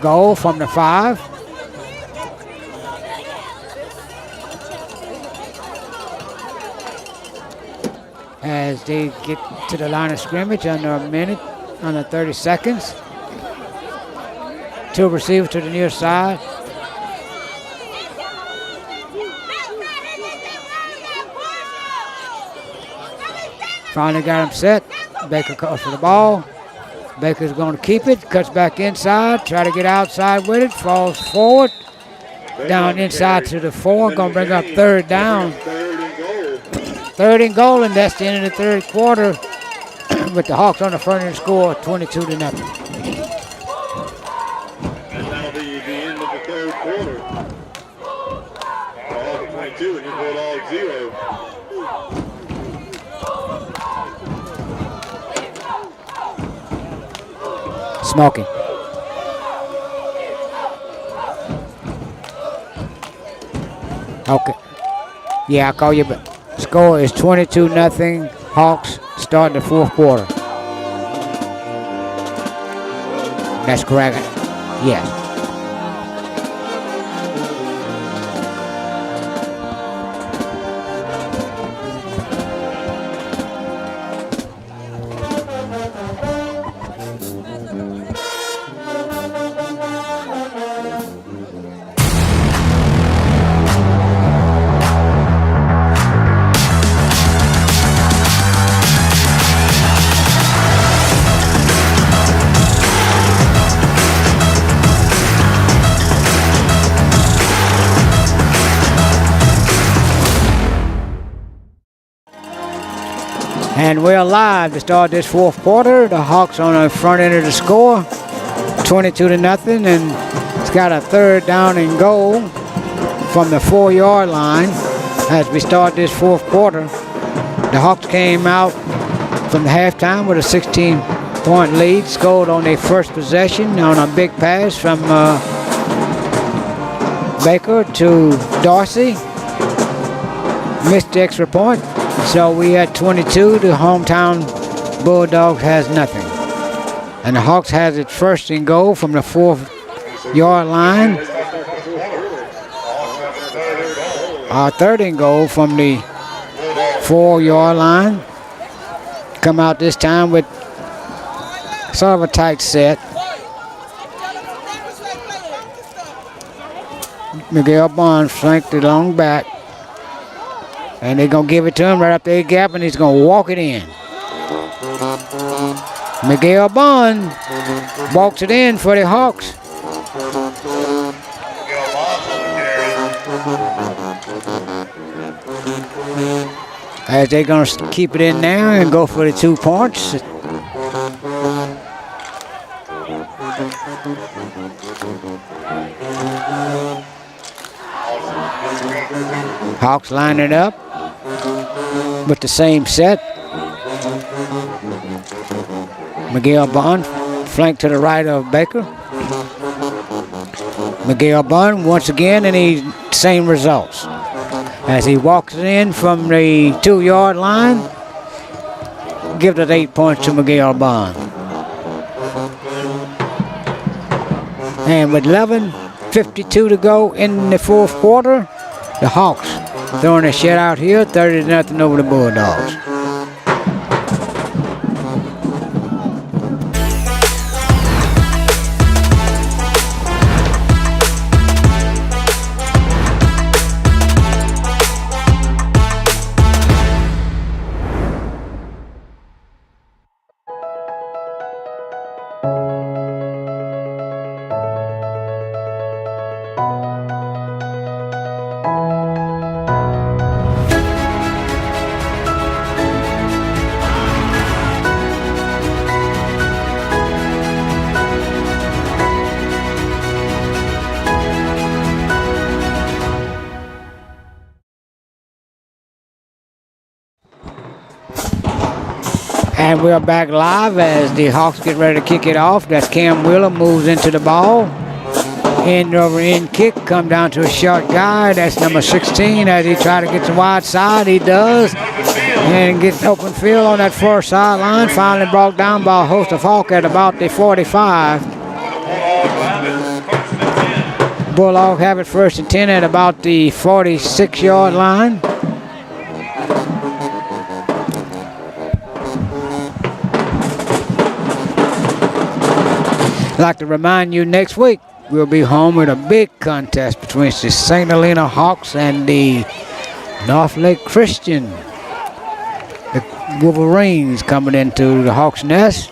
goal from the 5. As they get to the line of scrimmage under a minute, under 30 seconds. Two receivers to the near side. Finally got him set. Baker calls for the ball. Baker's going to keep it, cuts back inside, try to get outside with it, falls forward. Down inside to the 4, going to bring up third down. Third and goal, and that's the end of the third quarter with the Hawks on the front of the score, 22-0. And that'll be the end of the third quarter. Hawks 22 and your Bulldogs 0. Smoking. Okay. Yeah, I'll call you back. Score is 22-0. Hawks starting the fourth quarter. That's correct. Yes. And we're live to start this fourth quarter. The Hawks on the front end of the score, 22-0, and it's got a third down and goal from the 4-yard line as we start this fourth quarter. The Hawks came out from the halftime with a 16-point lead, scored on their first possession on a big pass from Baker to Dorsey. Missed the extra point. So we at 22, the hometown Bulldogs has nothing. And the Hawks has it first and goal from the 4-yard line. Our third and goal from the 4-yard line. Come out this time with sort of a tight set. Miguel Barnes flanked the long back. And they're going to give it to him right up the gap, and he's going to walk it in. Miguel Bond walks it in for the Hawks. As they're going to keep it in now and go for the 2 points. Hawks line it up with the same set. Miguel Bond flanked to the right of Baker. Miguel Bond once again, and he same results. As he walks in from the 2-yard line, gives it 8 points to Miguel Bond. And with 11:52 to go in the fourth quarter, the Hawks throwing a shutout here, 30-0 over the Bulldogs. And we're back live as the Hawks get ready to kick it off. That's Cam Wheeler moves into the ball. End over end kick, come down to a short guy. That's number 16 as he tries to get the wide side. He does. And gets open field on that far sideline. Finally brought down by a host of Hawks at about the 45. Bulldogs have it first and 10 at about the 46-yard line. I'd like to remind you next week we'll be home with a big contest between the St. Helena Hawks and the North Lake Christian. The Wolverines coming into the Hawks' nest.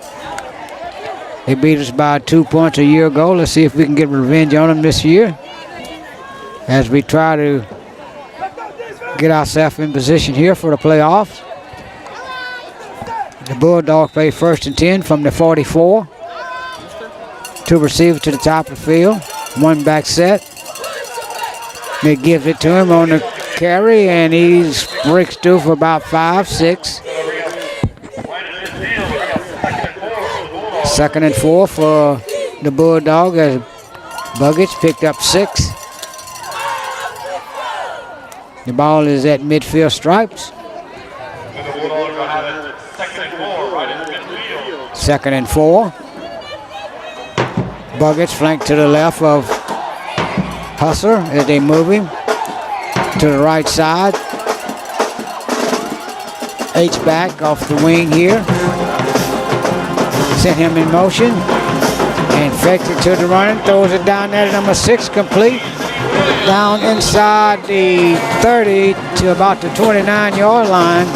They beat us by 2 points a year ago. Let's see if we can get revenge on them this year as we try to get ourselves in position here for the playoffs. The Bulldogs play first and 10 from the 44. 2 receivers to the top of the field. 1 back set. They gives it to him on the carry, and he breaks through for about 5-6. 2nd and 4 for the Bulldog as Buggets picked up 6. The ball is at midfield stripes. Second and 4. Buckets flanked to the left of Hustler as they move him to the right side. H-back off the wing here. Sent him in motion and fakes it to the runner. Throws it down there to number 6, complete. Down inside the 30 to about the 29-yard line.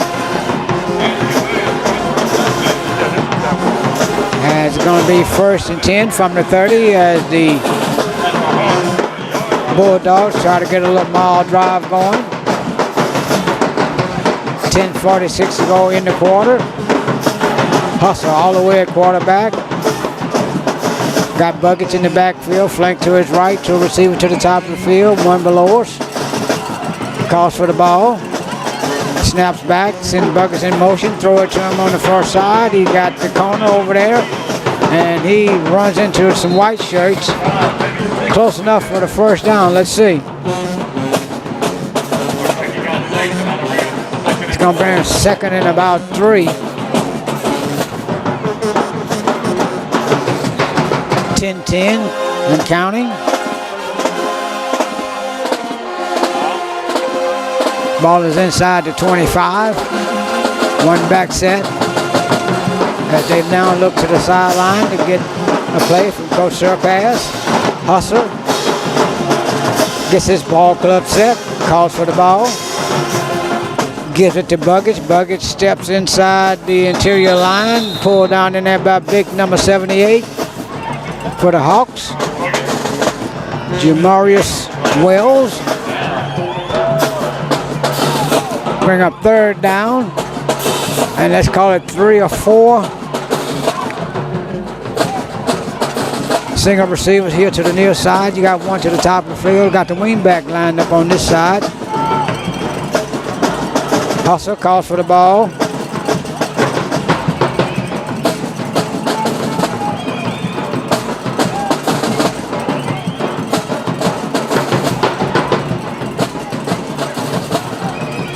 As it's going to be 1st and 10 from the 30 as the Bulldogs try to get a little mile drive going. 10:46 to go in the quarter. Hustle all the way at quarterback. Got Buckets in the backfield, flanked to his right, to a receiver to the top of the field, one below us. Calls for the ball. Snaps back, sends Buckets in motion, throw it to him on the far side. He got the corner over there, and he runs into some white shirts. Close enough for the first down. Let's see. It's going to bring him 2nd and about 3. 10-10 and counting. Ball is inside the 25. One back set. As they now look to the sideline to get a play from Coach Surpass. Hustler gets his ball club set. Calls for the ball. Gives it to Buckets. Buckets steps inside the interior line. Pulled down in there by big number 78 for the Hawks. Jamarius Wells. Bring up 3rd down. And let's call it 3 or 4. Single receivers here to the near side. You got one to the top of the field. Got the wingback lined up on this side. Hustle calls for the ball.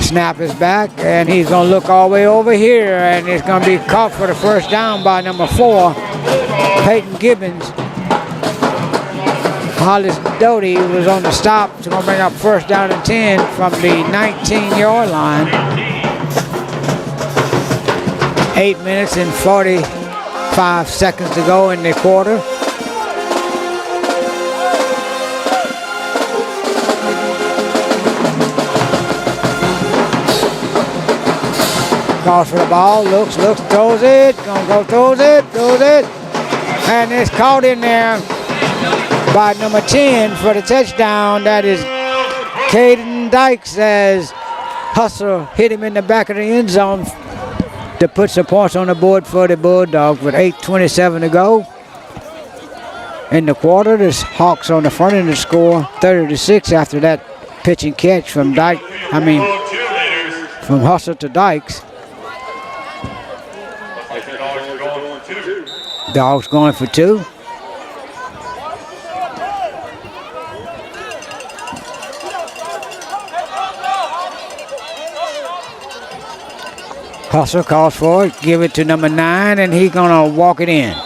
Snap is back, and he's going to look all the way over here, and it's going to be caught for the first down by number 4, Peyton Gibbons. Hollis Doty was on the stop. It's going to bring up 1st down and 10 from the 19-yard line. 8 minutes and 45 seconds to go in the quarter. Calls for the ball, looks, throws it, gonna go, throws it, and it's caught in there by number 10 for the touchdown. That is Caden Dykes, as Hustler hit him in the back of the end zone to put some points on the board for the Bulldogs with 8:27 to go in the quarter. This Hawks on the front end of the score, 30-6 after that pitch and catch from from Hustler to Dykes. Dogs going for 2. Hustler calls for it, give it to number 9, and he's gonna walk it in.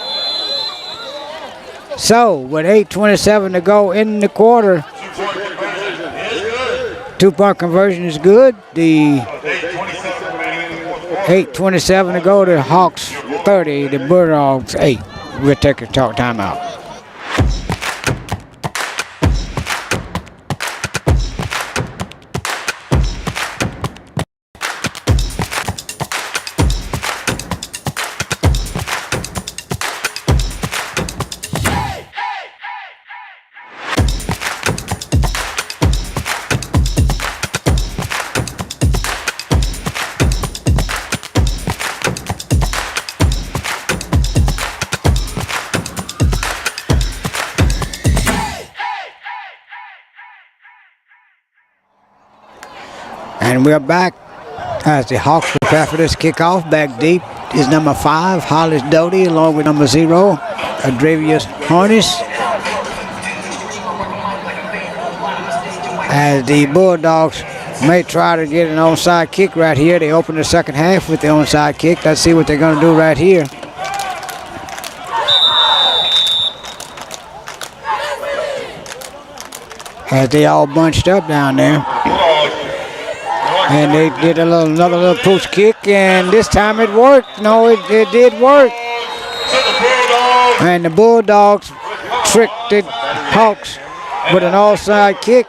So with 8:27 to go in the quarter, 2-point conversion is good. The 8:27 to go, the Hawks 30, the Bulldogs 8. We'll take a timeout. And we're back as the Hawks prepare for this kickoff. Back deep is number 5, Hollis Doty, along with number 0, Adrevius Harness. As the Bulldogs May try to get an onside kick right here. They open the second half with the onside kick. Let's see what they're going to do right here. As they all bunched up down there. And they did another little push kick, and this time it worked. No, it did work. And the Bulldogs tricked the Hawks with an onside kick.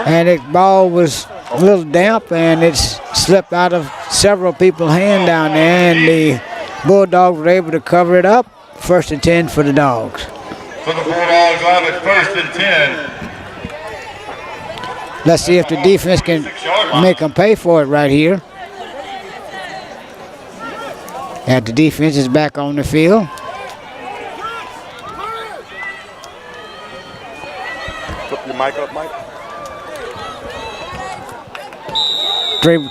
And the ball was a little damp, and it slipped out of several people's hand down there, and the Bulldogs were able to cover it up. 1st and 10 for the Dogs. So the Bulldogs have it 1st and 10. Let's see if the defense can make them pay for it right here. And the defense is back on the field. Flip your mic up, Mike.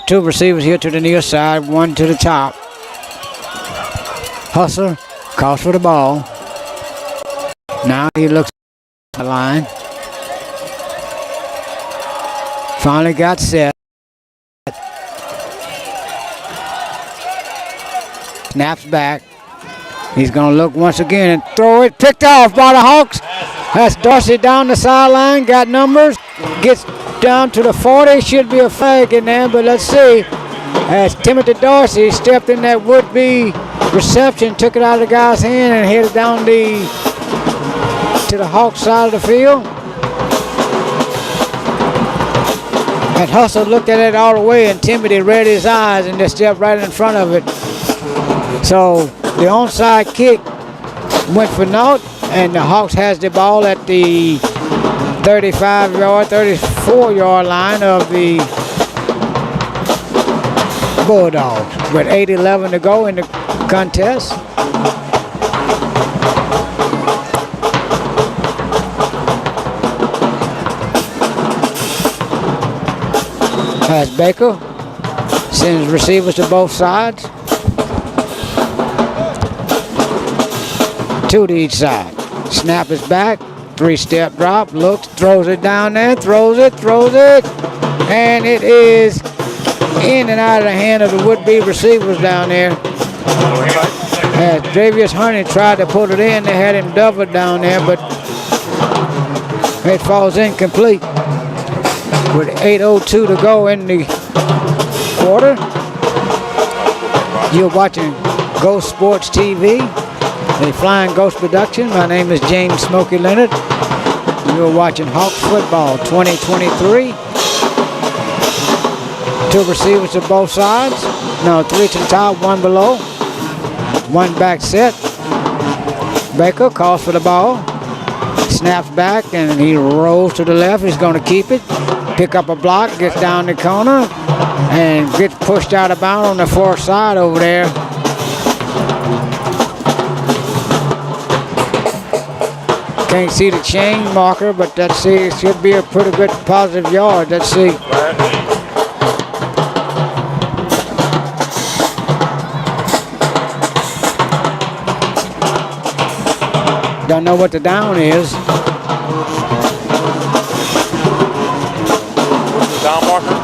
Two receivers here to the near side, one to the top. Hustler calls for the ball. Now he looks at the line. Finally got set. Snaps back. He's going to look once again and throw it. Picked off by the Hawks. That's Dorsey down the sideline. Got numbers. Gets down to the 40. Should be a flag in there, but let's see. As Timothy Dorsey stepped in that would-be reception, took it out of the guy's hand and headed down to the Hawks side of the field. And Hustle looked at it all the way, and Timothy read his eyes and just stepped right in front of it. So the onside kick went for naught, and the Hawks has the ball at the 35-yard, 34-yard line of the Bulldogs with 8:11 to go in the contest. As Baker sends receivers to both sides. Two to each side. Snap is back. 3-step drop. Looks, throws it down there. Throws it. And it is in and out of the hand of the would-be receivers down there. As Dravius Honey tried to put it in, they had him doubled down there, but it falls incomplete. With 8:02 to go in the quarter. You're watching Ghost Sports TV, a Flying Ghost production. My name is James Smokey Leonard. You're watching Hawks football 2023. Two receivers to both sides. No, three to the top, one below. One back set. Baker calls for the ball. Snaps back and he rolls to the left. He's going to keep it. Pick up a block, gets down the corner, and gets pushed out of bounds on the far side over there. Can't see the chain marker, but let's see, it should be a pretty good positive yard. Let's see. Don't know what the down is. Down marker.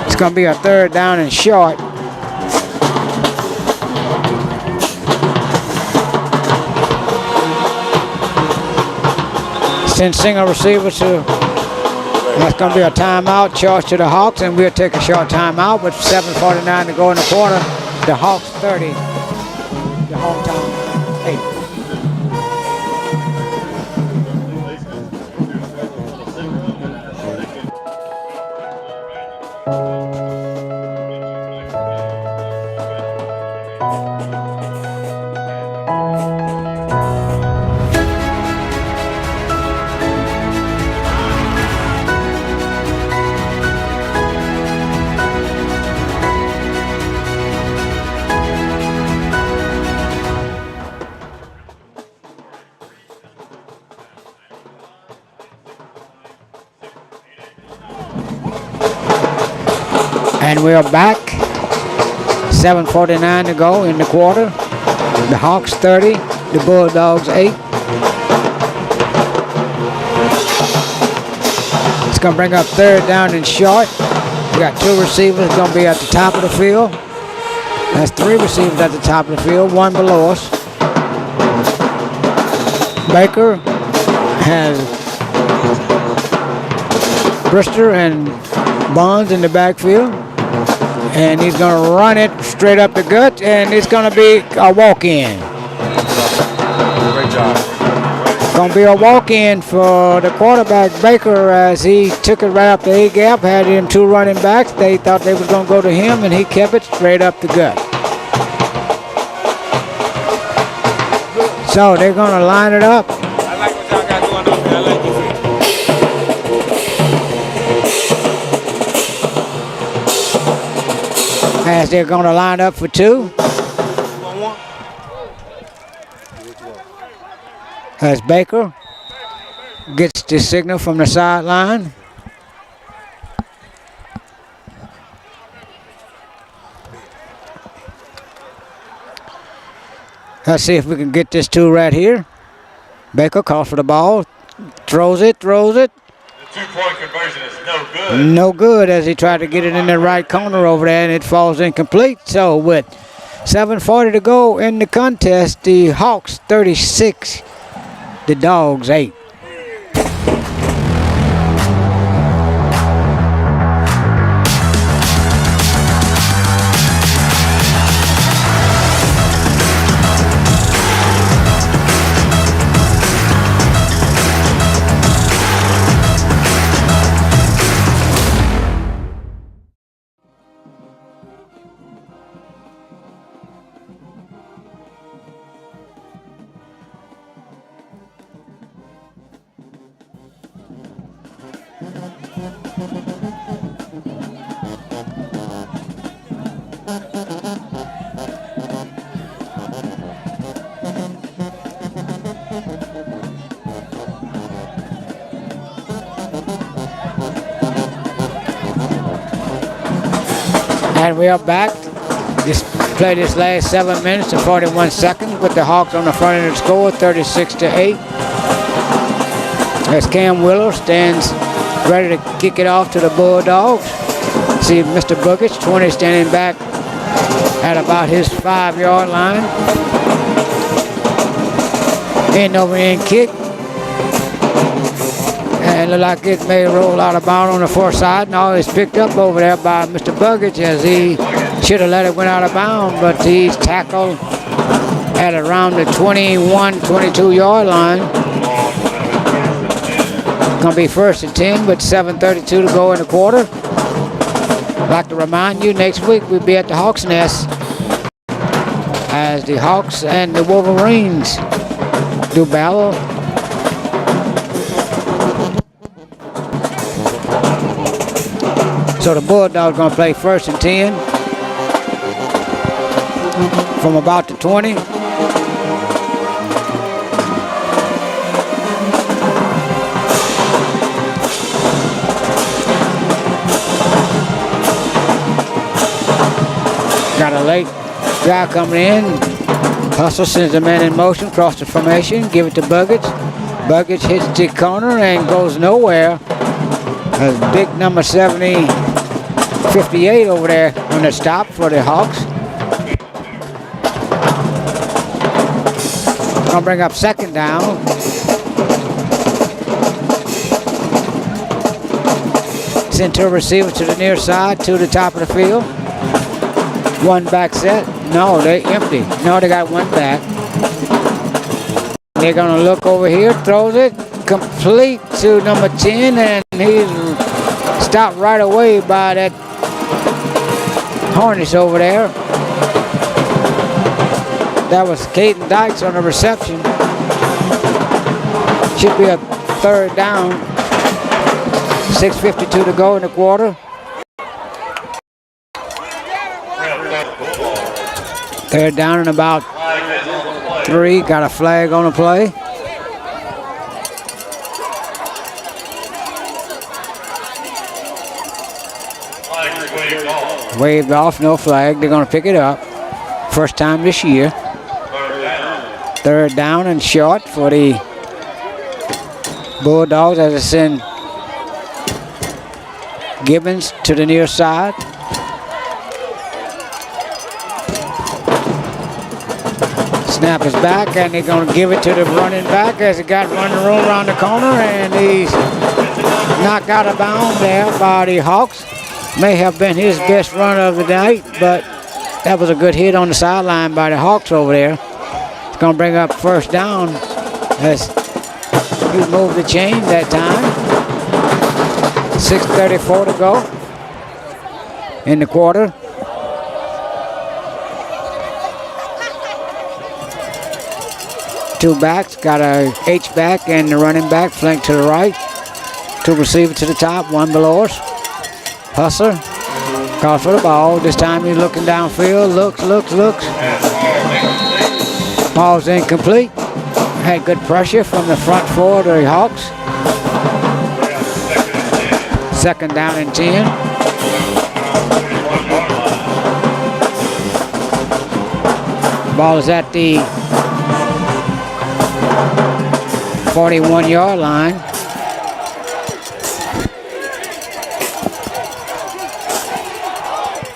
It's going to be a 3rd down and short. Send single receivers to, that's going to be a timeout, charge to the Hawks, and we'll take a short timeout with 7:49 to go in the quarter. The Hawks 30, the hometown 8. And we're back. 7:49 to go in the quarter. The Hawks 30, The Bulldogs 8. It's going to bring up 3rd down and short. We got 2 receivers going to be at the top of the field. That's 3 receivers at the top of the field, 1 below us. Baker has Brister and Bonds in the backfield. And he's going to run it straight up the gut, and it's going to be a walk-in. Great job. Going to be a walk-in for the quarterback, Baker, as he took it right up the A-gap, had him 2 running backs. They thought they was going to go to him, and he kept it straight up the gut. So they're going to line it up. I like what y'all got going on. I like you. As they're going to line up for 2. As Baker gets the signal from the sideline. Let's see if we can get this 2 right here. Baker calls for the ball, throws it. The 2-point conversion is no good. No good as he tried to get it in the right corner over there, and it falls incomplete. So with 7:40 to go in the contest, the Hawks 36, the Dogs 8. And we are back. Just play this last 7 minutes and 41 seconds with the Hawks on the front end of the score, 36-8. As Cam Willow stands ready to kick it off to the Bulldogs. See Mr. Buckets, 20, standing back at about his 5-yard line. End over end kick. And look like it may roll out of bounds on the far side. No, it's picked up over there by Mr. Buggage as he should have let it went out of bounds, but he's tackled at around the 21, 22-yard line. Gonna be 1st and 10, but 7:32 to go in the quarter. I'd like to remind you, next week we'll be at the Hawks Nest as the Hawks and the Wolverines do battle. So the Bulldogs gonna play 1st and 10 from about the 20. Got a late guy coming in. Hustle sends the man in motion across the formation. Give it to Buggage. Buggage hits the corner and goes nowhere. As big number 70, 58 over there on the stop for the Hawks. Gonna bring up 2nd down. Send 2 receivers to the near side, to the top of the field. 1 back set. No, they empty. No, they got 1 back. They're gonna look over here, throws it complete to number 10, and he's stopped right away by that Harness over there. That was Caden Dykes on the reception. Should be a 3rd down. 6:52 to go in the quarter. 3rd down and about 3. Got a flag on the play. Waved off, no flag. They're going to pick it up. First time this year. Third down and short for the Bulldogs as they send Gibbons to the near side. Snap is back, and they're going to give it to the running back as he got running room around the corner, and he's knocked out of bounds there by the Hawks. May have been his best run of the night, but that was a good hit on the sideline by the Hawks over there. It's going to bring up first down as he moved the chain that time. 6:34 to go in the quarter. Two backs, got a H-back and the running back flanked to the right. Two receivers to the top, one below us. Hustler calls for the ball. This time he's looking downfield, looks. Ball's incomplete. Had good pressure from the front four of the Hawks. Second down and 10. Ball is at the 41-yard line.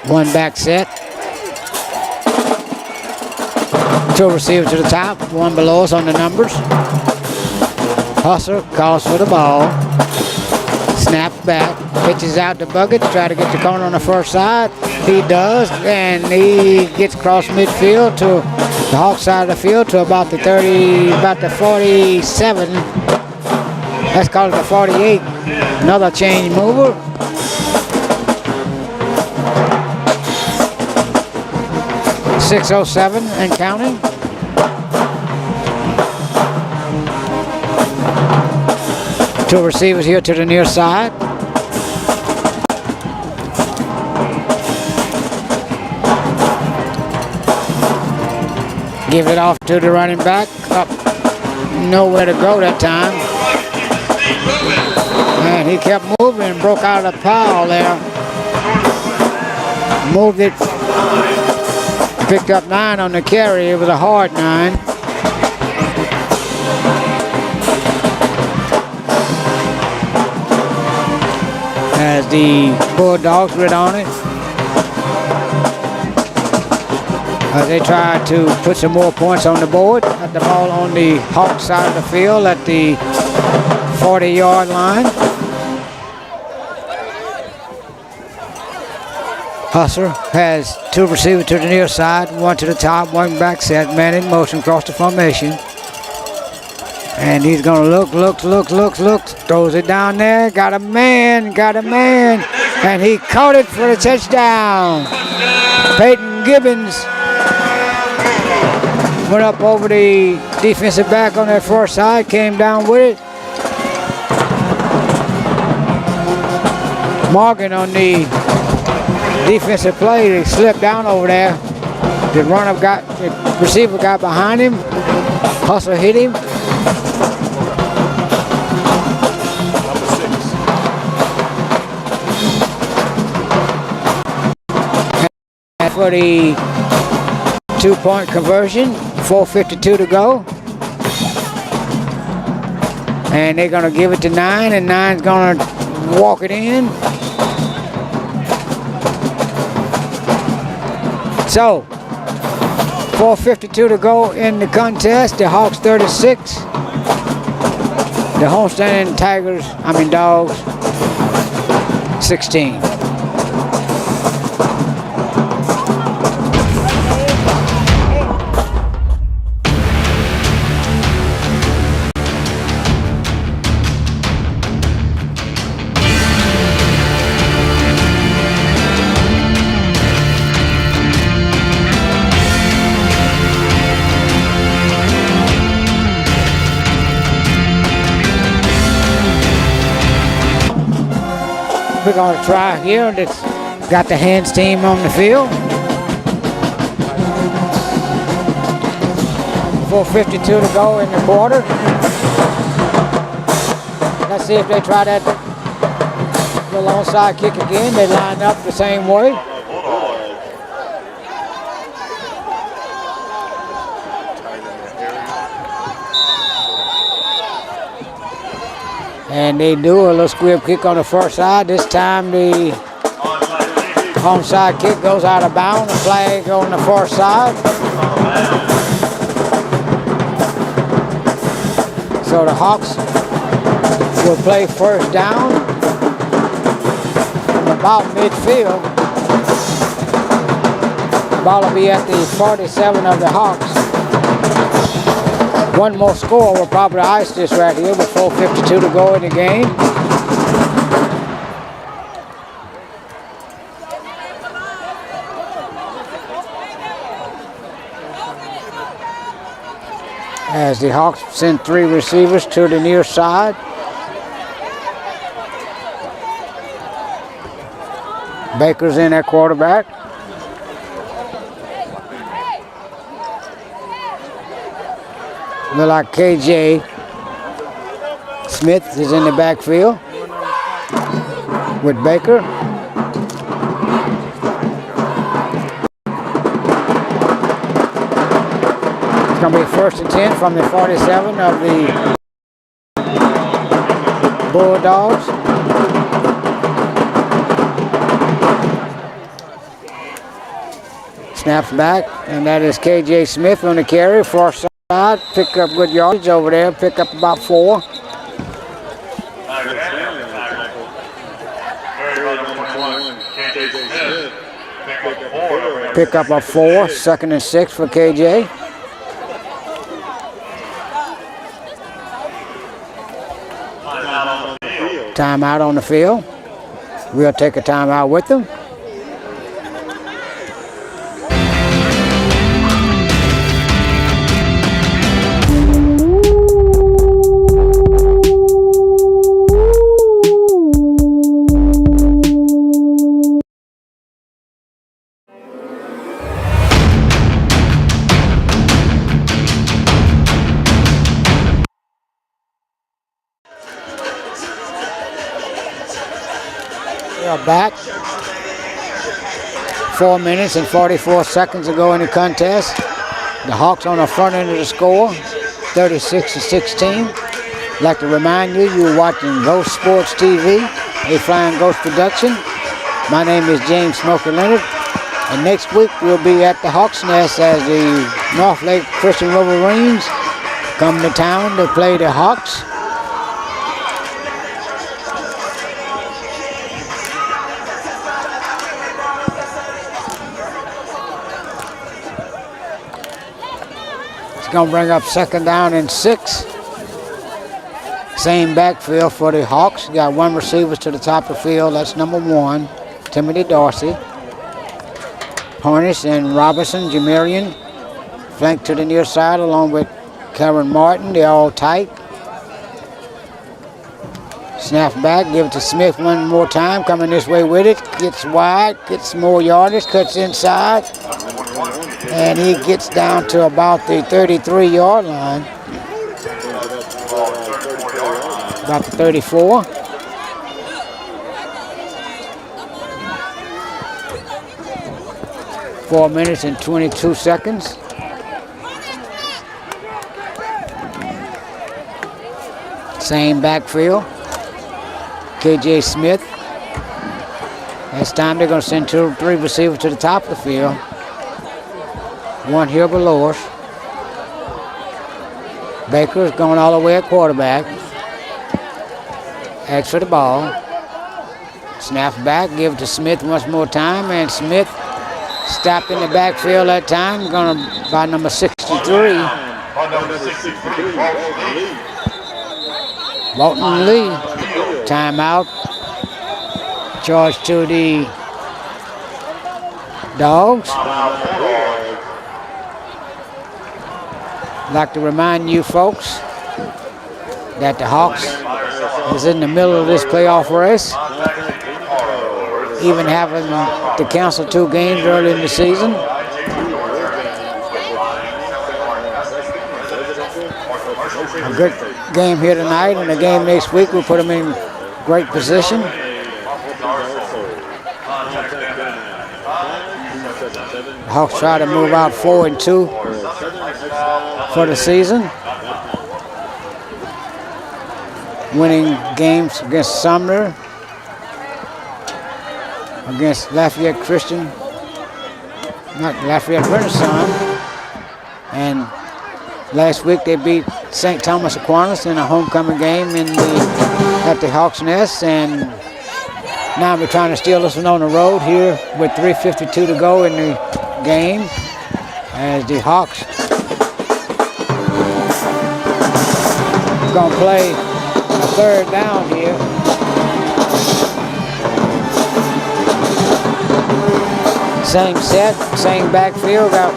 One back set. Two receivers to the top, one below us on the numbers. Hustler calls for the ball. Snaps back, pitches out to Bucket, try to get the corner on the first side. He does, and he gets across midfield to the Hawk side of the field to about the 30, about the 47. Let's call it the 48. Another change mover. .607 and counting. Two receivers here to the near side. Give it off to the running back. Up, nowhere to go that time. And he kept moving and broke out of the pile there. Moved it. Picked up 9 on the carry. It was a hard 9. As the Bulldogs rid on it. As they tried to put some more points on the board. Got the ball on the Hawk side of the field at the 40-yard line. Hustler has two receivers to the near side, one to the top, one back set, man in motion across the formation. And he's gonna look, throws it down there, got a man, and he caught it for the touchdown. Peyton Gibbons went up over the defensive back on that far side, came down with it. Morgan on the defensive play, they slipped down over there. The receiver got behind him. Hustler hit him. And for the 2-point conversion, 4:52 to go. And they're gonna give it to 9, and 9's gonna walk it in. So, 4:52 to go in the contest. The Hawks 36. The homestanding Dogs 16. We're going to try here. It's got the hands team on the field. 4:52 to go in the quarter. Let's see if they try that little onside kick again. They line up the same way. And they do a little squib kick on the first side. This time the onside kick goes out of bounds. A flag on the far side. So the Hawks will play first down from about midfield. The ball will be at the 47 of the Hawks. One more score will probably ice this right here with 4:52 to go in the game. As the Hawks send 3 receivers to the near side. Baker's in at quarterback. Look like KJ Smith is in the backfield with Baker. It's going to be 1st and 10 from the 47 of the Bulldogs. Snaps back, and that is KJ Smith on the carry. Far side, pick up good yardage over there, pick up about 4. Pick up a 4, 2nd and 6 for KJ. Timeout on the field. We'll take a timeout with them. Back. 4 minutes and 44 seconds to go in the contest. The Hawks on the front end of the score, 36-16. I'd like to remind you, you're watching Ghost Sports TV, a Flying Ghost production. My name is James Smokey Leonard, and next week we'll be at the Hawks Nest as the North Lake Christian Wolverines come to town to play the Hawks. Going to bring up 2nd down and 6. Same backfield for the Hawks. Got 1 receiver to the top of the field. That's number 1, Timothy Dorsey. Harnish and Robinson, Jamarian, flanked to the near side along with Karen Martin. They're all tight. Snap back, give it to Smith one more time. Coming this way with it. Gets wide, gets more yardage, cuts inside. And he gets down to about the 33-yard line. About the 34. Four minutes and 22 seconds. Same backfield. KJ Smith. This time they're going to send 2 or 3 receivers to the top of the field. 1 here below us. Baker's going all the way at quarterback. Acts for the ball. Snaps back, give it to Smith once more time, and Smith stopped in the backfield that time, going by number 63. Walton Lee. Timeout. Charge to the Dogs. I'd like to remind you folks that the Hawks is in the middle of this playoff race, even having to cancel 2 games early in the season. A good game here tonight and a game next week will put them in great position. The Hawks try to move out 4-2 for the season. winning games against Sumner, against Lafayette Christian, not Lafayette Renaissance, and last week they beat St. Thomas Aquinas in a homecoming game at the Hawks Nest, and now we're trying to steal this one on the road here with 3:52 to go in the game as the Hawks gonna play a third down here. Same set, same backfield. Got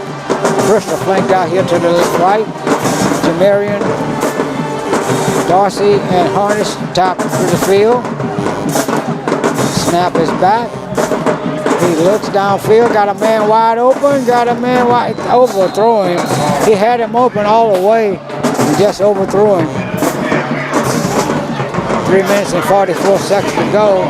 Bristol flanked out here to the right. Jamarian, Darcy, and Harness top of the field. Snap is back. He looks downfield, got a man wide open, overthrow him. He had him open all the way and just overthrew him. 3 minutes and 44 seconds to go.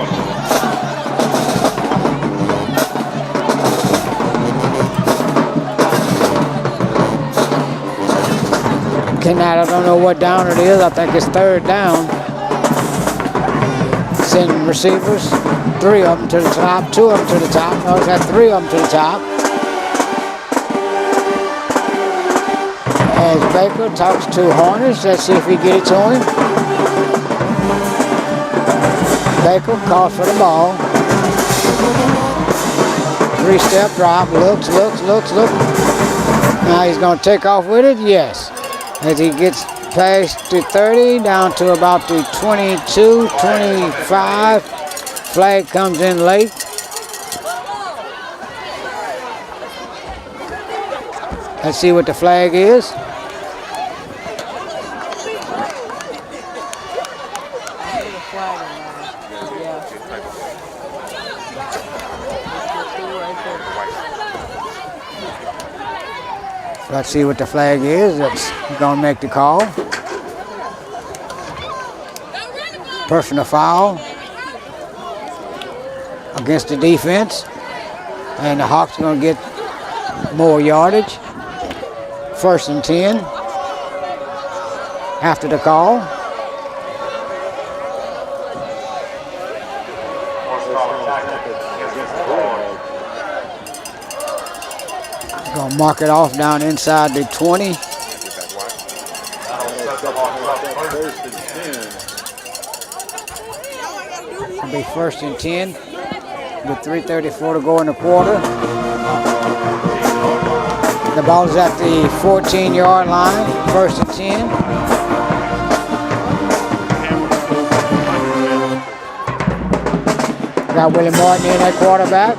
I don't know what down it is. I think it's third down. Send receivers, 3 of them to the top, 2 of them to the top. No, it's got 3 of them to the top. As Baker talks to Hornets, let's see if he get it to him. Baker calls for the ball. 3-step drop, looks. Now he's gonna take off with it, yes. As he gets past the 30, down to about the 22, 25. Flag comes in late. Let's see what the flag is. Let's see what the flag is. That's gonna make the call. Personal foul against the defense, and the Hawks gonna get more yardage. 1st and 10 after the call. Gonna mark it off down inside the 20. It'll be 1st and 10 with 3:34 to go in the quarter. The ball is at the 14-yard line, 1st and 10. Got Willie Martin in at quarterback.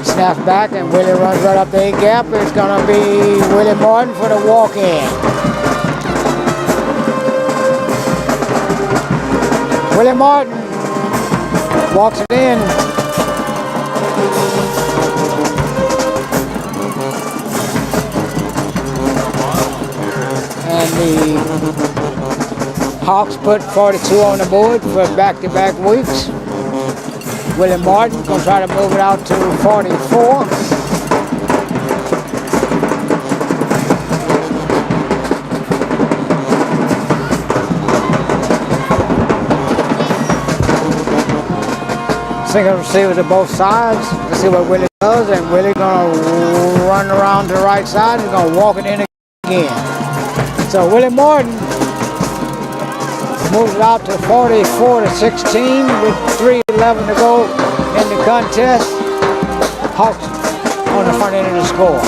Snap back and Willie runs right up the A-gap. It's gonna be Willie Martin for the walk-in. Willie Martin walks it in. And the Hawks put 42 on the board for back-to-back weeks. Willie Martin gonna try to move it out to 44. Single receivers at both sides. Let's see what Willie does, and Willie gonna run around to the right side. He's gonna walk it in again. So Willie Martin moves it out to 44-16 with 3:11 to go in the contest. Hawks on the front end of the score.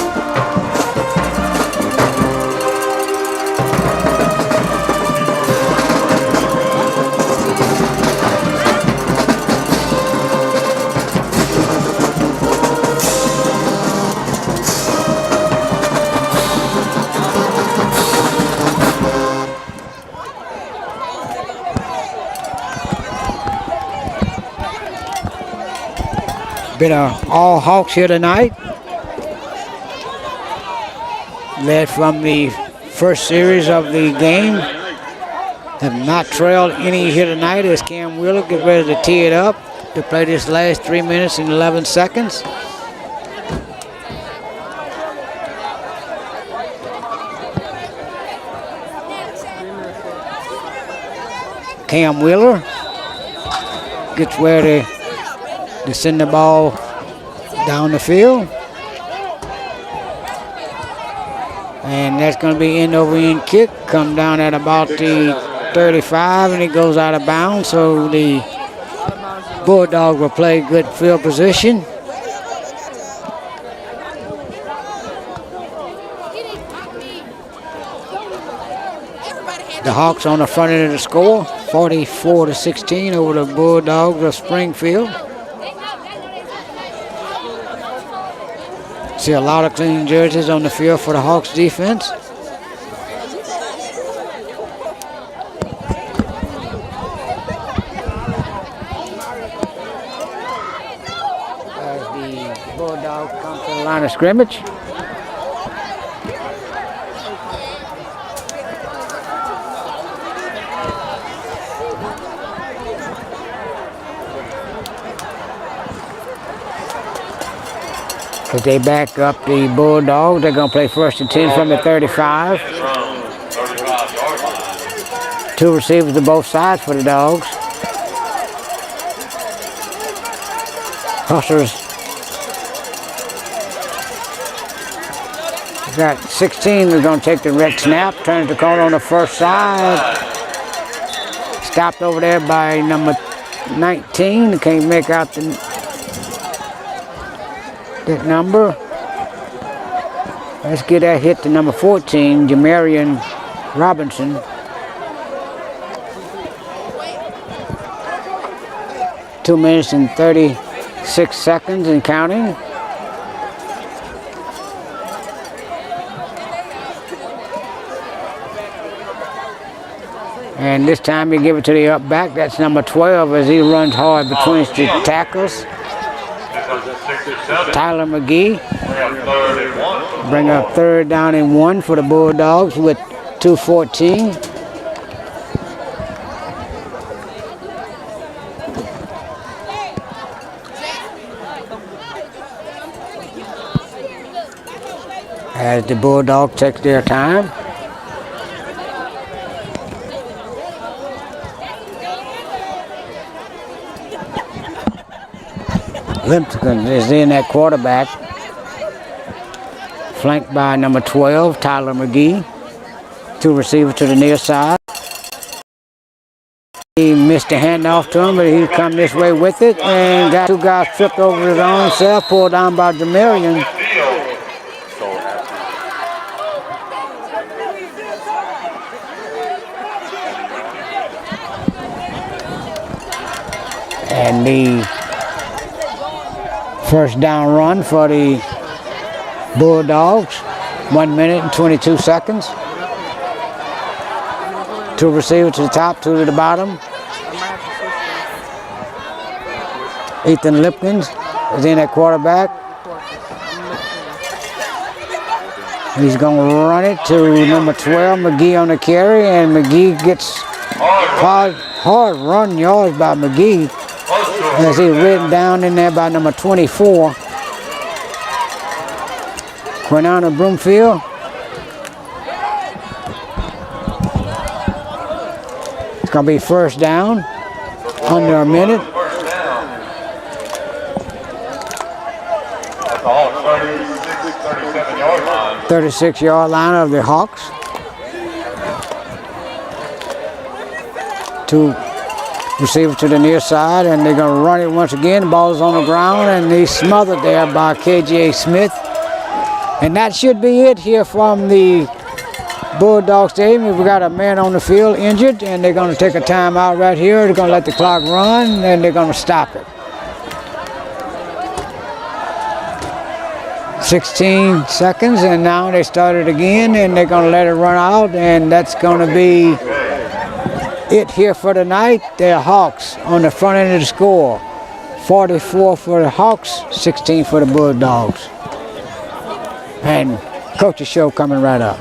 Been all Hawks here tonight. Led from the first series of the game. Have not trailed any here tonight as Cam Wheeler gets ready to tee it up to play this last 3 minutes and 11 seconds. Cam Wheeler gets where to send the ball down the field. And that's going to be end over end kick. Come down at about the 35 and it goes out of bounds. So the Bulldogs will play good field position. The Hawks on the front end of the score, 44-16 over the Bulldogs of Springfield. See a lot of clean jerseys on the field for the Hawks defense. As the Bulldogs come to the line of scrimmage. As they back up the Bulldogs, they're going to play 1st and 10 from the 35. Two receivers to both sides for the Dogs. Hustlers got 16 who's going to take the red snap, turns the corner on the first side. Stopped over there by number 19. Can't make out that number. Let's get that hit to number 14, Jamarian Robinson. Two minutes and 36 seconds and counting. And this time you give it to the up back. That's number 12 as he runs hard between the tackles. Tyler McGee. Bring up 3rd down and 1 for the Bulldogs with 2:14. As the Bulldogs take their time. Limpkin is in at quarterback, flanked by number 12, Tyler McGee. Two receivers to the near side. He missed the handoff to him, but he come this way with it and got two guys tripped over his own self, pulled down by Jamarian. And the first down run for the Bulldogs, 1 minute and 22 seconds. Two receivers to the top, two to the bottom. Ethan Lipkins is in at quarterback. He's going to run it to number 12, McGee on the carry, and McGee gets hard run yards by McGee. As he's ridden down in there by number 24, Quinana Broomfield. It's going to be first down, under a minute. That's all 37-yard line. 36-yard line of the Hawks. Two receivers to the near side, and they're going to run it once again. The ball is on the ground, and he's smothered there by KJ Smith. And that should be it here from the Bulldog Stadium. We've got a man on the field injured, and they're going to take a timeout right here. They're going to let the clock run, and they're going to stop it. 16 seconds, and now they started again, and they're going to let it run out, and that's going to be it here for the night. The Hawks on the front end of the score. 44 for the Hawks, 16 for the Bulldogs. And Coach's Show coming right up.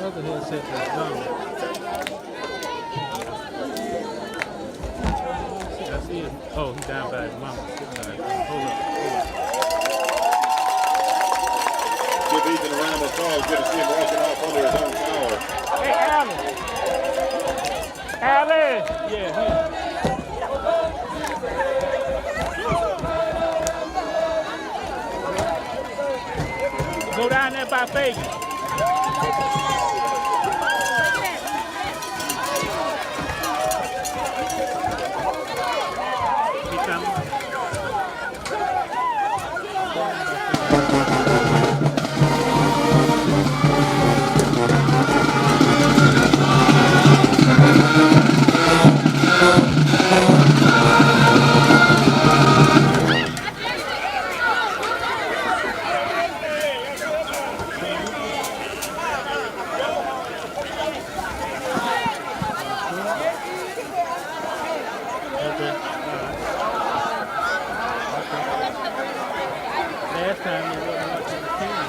other headset that's gone. I see it. Oh, he's down by his mama. Hold up. Give Ethan a round of applause. Good to see him walking off under his own power. Hey, Allen. Allen. Yeah, him. Go down there by Fagan. He coming. Last time it wasn't much of a team.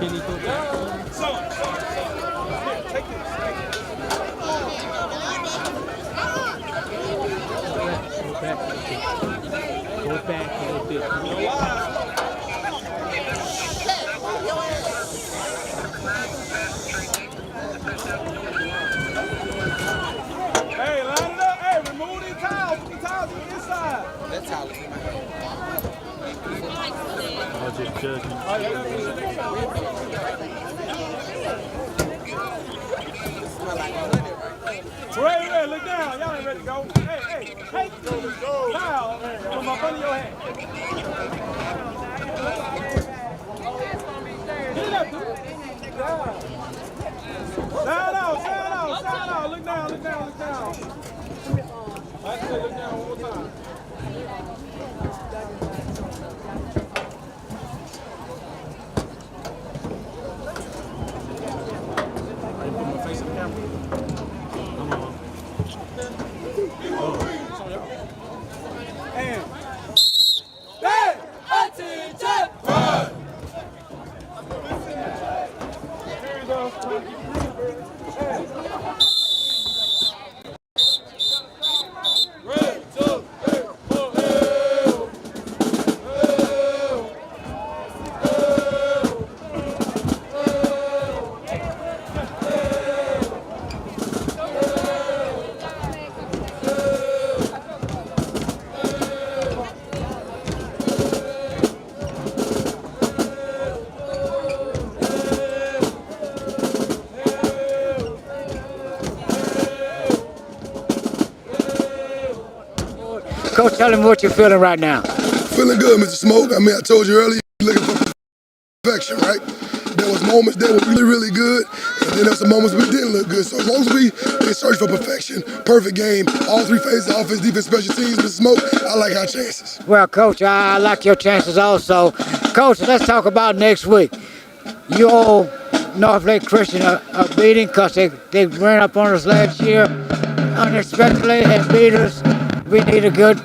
Can you go back? Go back a little bit. Hey, line it up. Hey, remove these towels. Put these towels on the inside. That towel is in my hand. I was just judging. Ray, look down. Y'all ain't ready to go. Hey, take the towel from up under your head. Get it up, dude. Stand out. Look down. That's it, look down one more time. I put my face in the camera. Come on. And hey, attention! Coach, tell him what you're feeling right now. Feeling good, Mr. Smoke. I mean, I told you earlier, looking for perfection, right? There was moments that were really, really good, and then there's some moments we didn't look good. So as long as we search for perfection, perfect game, all three phases, offense, defense, special teams, Mr. Smoke, I like our chances. Well, Coach, I like your chances also. Coach, let's talk about next week. You owe North Lake Christian a beating because they ran up on us last year unexpectedly and beat us. We need a good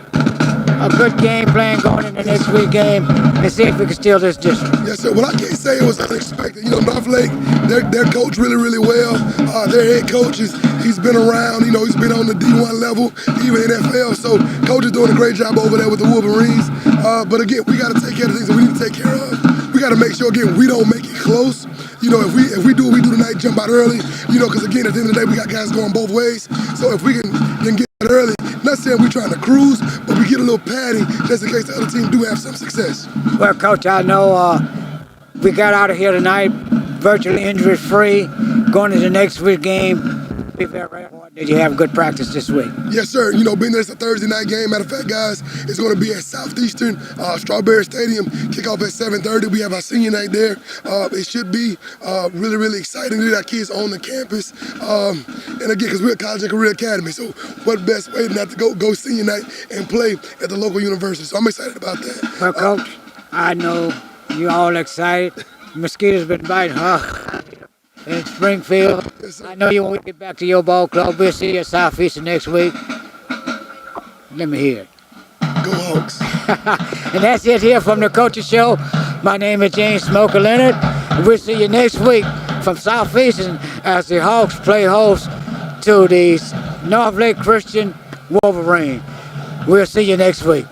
game plan going into next week game and see if we can steal this district. Yes, sir. Well, I can't say it was unexpected. You know, North Lake, they're coached really, really well. Their head coach he's been around. You know, he's been on the D1 level, even NFL. So, coach is doing a great job over there with the Wolverines. But again, we got to take care of things that we need to take care of. We got to make sure again we don't make it close. You know, if we do what we do tonight, jump out early. You know, because again, at the end of the day, we got guys going both ways. So if we can get out early, not saying we're trying to cruise, but we get a little padding just in case the other team do have some success. Well, Coach, I know we got out of here tonight virtually injury-free. Going into the next week's game, be very important that you have good practice this week. Yes, sir. You know, being that it's a Thursday night game, matter of fact, guys, it's going to be at Southeastern Strawberry Stadium. Kickoff at 7:30. We have our senior night there. It should be really, really exciting to get our kids on the campus. And again, because we're a college and career academy, so what best way than not to go senior night and play at the local university. So I'm excited about that. Well, Coach, I know you're all excited. Mosquitoes been biting, huh? In Springfield. Yes, I know you want to get back to your ball club. We'll see you at Southeastern next week. Let me hear it. Go Hawks. And that's it here from the Coaches Show. My name is James Smoker Leonard. We'll see you next week from Southeastern as the Hawks play host to the North Lake Christian Wolverine. We'll see you next week.